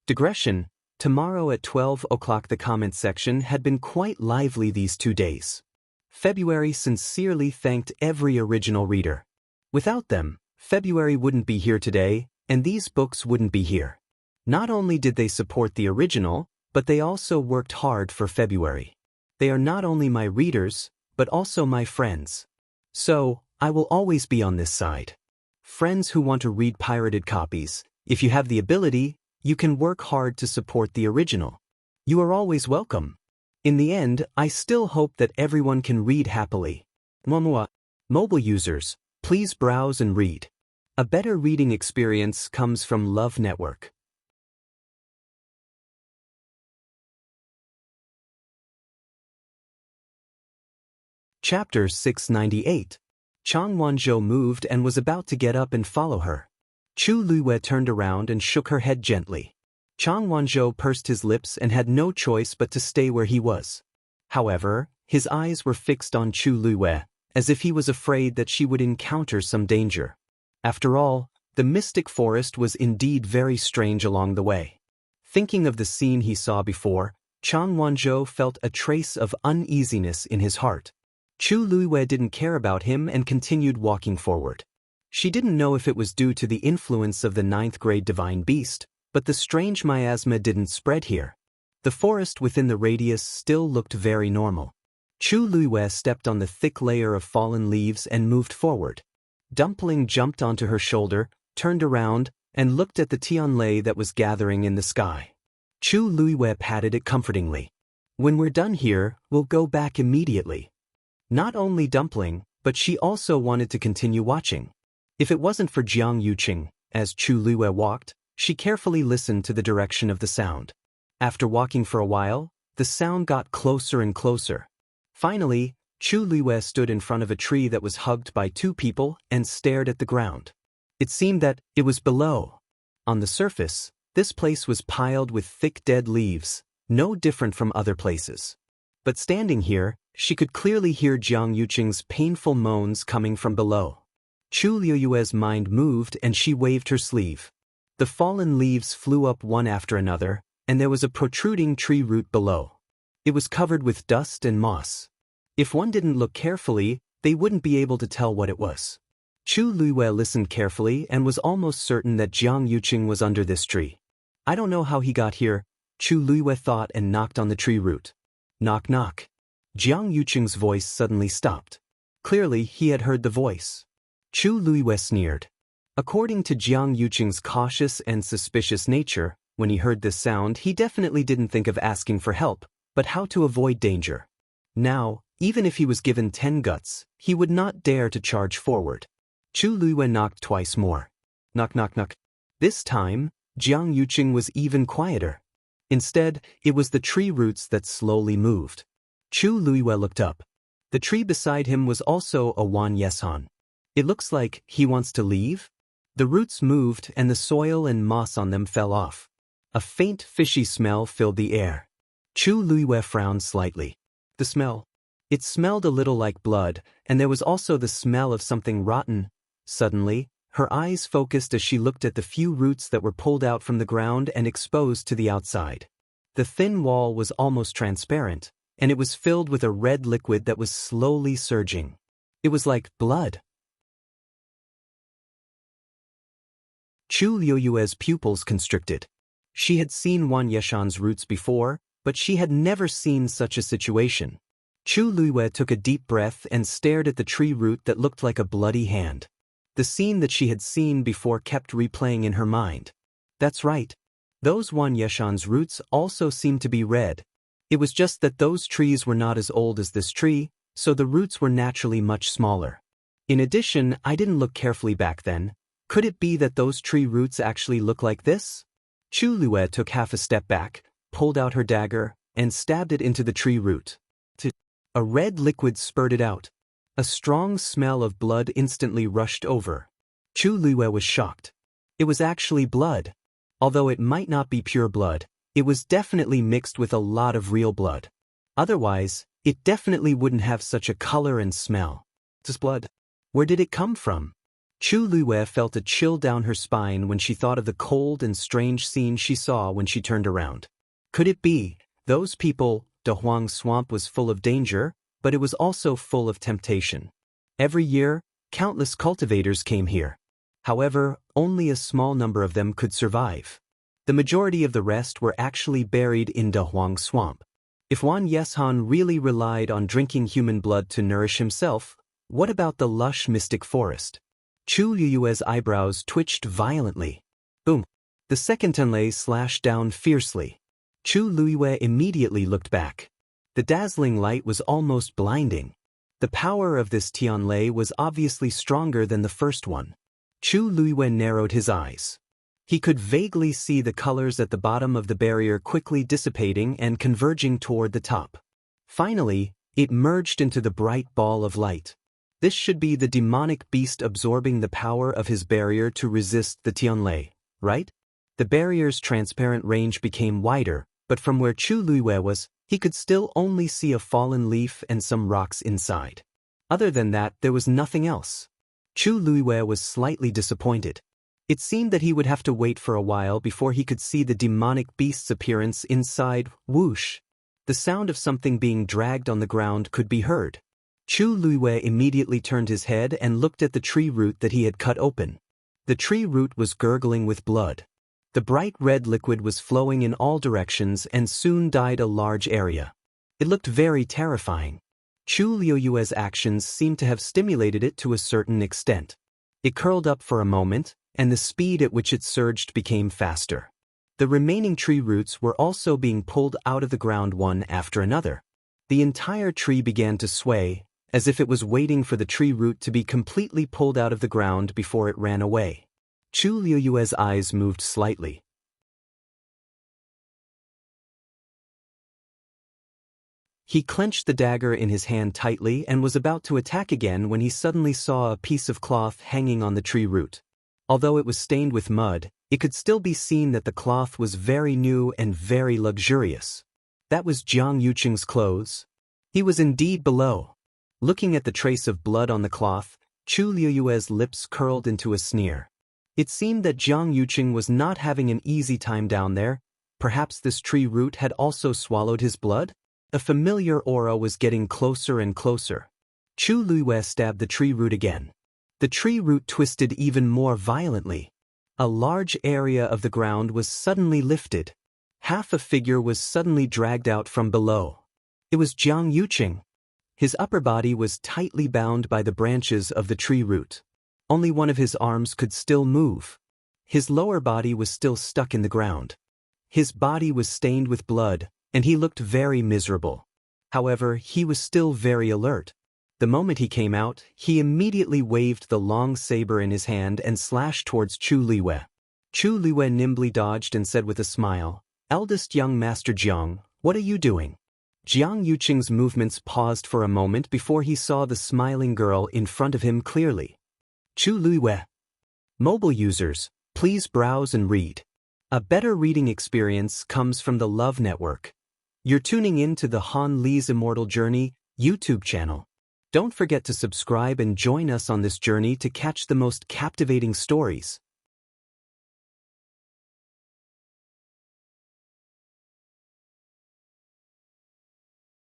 Digression, tomorrow at 12 o'clock. The comment section had been quite lively these 2 days. February sincerely thanked every original reader. Without them, February wouldn't be here today, and these books wouldn't be here. Not only did they support the original, but they also worked hard for February. They are not only my readers, but also my friends. So, I will always be on this side. Friends who want to read pirated copies, if you have the ability, you can work hard to support the original. You are always welcome. In the end, I still hope that everyone can read happily. Mobile users, please browse and read. A better reading experience comes from Love Network. Chapter 698. Chang Wanzhou moved and was about to get up and follow her. Chu Luiyue turned around and shook her head gently. Chang Wanzhou pursed his lips and had no choice but to stay where he was. However, his eyes were fixed on Chu Luiyue, as if he was afraid that she would encounter some danger. After all, the mystic forest was indeed very strange along the way. Thinking of the scene he saw before, Chang Wanzhou felt a trace of uneasiness in his heart. Chu Luiyue didn't care about him and continued walking forward. She didn't know if it was due to the influence of the 9th grade divine beast, but the strange miasma didn't spread here. The forest within the radius still looked very normal. Chu Luiyue stepped on the thick layer of fallen leaves and moved forward. Dumpling jumped onto her shoulder, turned around, and looked at the Tianlei that was gathering in the sky. Chu Luiyue patted it comfortingly. When we're done here, we'll go back immediately. Not only Dumpling, but she also wanted to continue watching. If it wasn't for Jiang Yuqing, as Chu Luiyue walked, she carefully listened to the direction of the sound. After walking for a while, the sound got closer and closer. Finally, Chu Luiyue stood in front of a tree that was hugged by 2 people and stared at the ground. It seemed that it was below. On the surface, this place was piled with thick dead leaves, no different from other places. But standing here, she could clearly hear Jiang Yuqing's painful moans coming from below. Chu Luiyue's mind moved and she waved her sleeve. The fallen leaves flew up one after another, and there was a protruding tree root below. It was covered with dust and moss. If one didn't look carefully, they wouldn't be able to tell what it was. Chu Luiyue listened carefully and was almost certain that Jiang Yuqing was under this tree. I don't know how he got here, Chu Luiyue thought and knocked on the tree root. Knock knock. Jiang Yuqing's voice suddenly stopped. Clearly, he had heard the voice. Chu Luiyue sneered. According to Jiang Yuqing's cautious and suspicious nature, when he heard this sound, he definitely didn't think of asking for help, but how to avoid danger. Now, even if he was given 10 guts, he would not dare to charge forward. Chu Luiyue knocked twice more. Knock knock knock. This time, Jiang Yuqing was even quieter. Instead, it was the tree roots that slowly moved. Chu Luiyue looked up. The tree beside him was also a Wan Yesan. It looks like he wants to leave. The roots moved and the soil and moss on them fell off. A faint fishy smell filled the air. Chu Luiyue frowned slightly. The smell. It smelled a little like blood, and there was also the smell of something rotten. Suddenly, her eyes focused as she looked at the few roots that were pulled out from the ground and exposed to the outside. The thin wall was almost transparent, and it was filled with a red liquid that was slowly surging. It was like blood. Chu Liuyue's pupils constricted. She had seen Wan Yeshan's roots before, but she had never seen such a situation. Chu Liyue took a deep breath and stared at the tree root that looked like a bloody hand. The scene that she had seen before kept replaying in her mind. That's right. Those Wan Yeshan's roots also seemed to be red. It was just that those trees were not as old as this tree, so the roots were naturally much smaller. In addition, I didn't look carefully back then. Could it be that those tree roots actually look like this? Chu Liyue took half a step back, pulled out her dagger, and stabbed it into the tree root. A red liquid spurted out. A strong smell of blood instantly rushed over. Chu Liyue was shocked. It was actually blood. Although it might not be pure blood, it was definitely mixed with a lot of real blood. Otherwise, it definitely wouldn't have such a color and smell. This blood. Where did it come from? Chu Liyue felt a chill down her spine when she thought of the cold and strange scene she saw when she turned around. Could it be, those people? De Huang Swamp was full of danger, but it was also full of temptation. Every year, countless cultivators came here. However, only a small number of them could survive. The majority of the rest were actually buried in De Huang Swamp. If Wan Yeshan really relied on drinking human blood to nourish himself, what about the lush mystic forest? Chu Liyue's eyebrows twitched violently. Boom! The second Tianlei slashed down fiercely. Chu Liyue immediately looked back. The dazzling light was almost blinding. The power of this Tianlei was obviously stronger than the first one. Chu Liyue narrowed his eyes. He could vaguely see the colors at the bottom of the barrier quickly dissipating and converging toward the top. Finally, it merged into the bright ball of light. This should be the demonic beast absorbing the power of his barrier to resist the Tianlei, right? The barrier's transparent range became wider, but from where Chu Liyue was, he could still only see a fallen leaf and some rocks inside. Other than that, there was nothing else. Chu Liyue was slightly disappointed. It seemed that he would have to wait for a while before he could see the demonic beast's appearance inside. Whoosh! The sound of something being dragged on the ground could be heard. Chu Liyue immediately turned his head and looked at the tree root that he had cut open. The tree root was gurgling with blood. The bright red liquid was flowing in all directions and soon dyed a large area. It looked very terrifying. Chu Liyue's actions seemed to have stimulated it to a certain extent. It curled up for a moment, and the speed at which it surged became faster. The remaining tree roots were also being pulled out of the ground one after another. The entire tree began to sway, as if it was waiting for the tree root to be completely pulled out of the ground before it ran away. Chu Liyue's eyes moved slightly. He clenched the dagger in his hand tightly and was about to attack again when he suddenly saw a piece of cloth hanging on the tree root. Although it was stained with mud, it could still be seen that the cloth was very new and very luxurious. That was Jiang Yuqing's clothes. He was indeed below. Looking at the trace of blood on the cloth, Chu Liyue's lips curled into a sneer. It seemed that Jiang Yuqing was not having an easy time down there. Perhaps this tree root had also swallowed his blood? A familiar aura was getting closer and closer. Chu Liyue stabbed the tree root again. The tree root twisted even more violently. A large area of the ground was suddenly lifted. Half a figure was suddenly dragged out from below. It was Jiang Yuqing. His upper body was tightly bound by the branches of the tree root. Only one of his arms could still move. His lower body was still stuck in the ground. His body was stained with blood, and he looked very miserable. However, he was still very alert. The moment he came out, he immediately waved the long saber in his hand and slashed towards Chu Liyue. Chu Liyue nimbly dodged and said with a smile, "Eldest young Master Jiang, what are you doing?" Jiang Yuqing's movements paused for a moment before he saw the smiling girl in front of him clearly. Chu Liyue. Mobile users, please browse and read. A better reading experience comes from the Love Network. You're tuning in to the Han Li's Immortal journey, YouTube channel. Don't forget to subscribe and join us on this journey to catch the most captivating stories.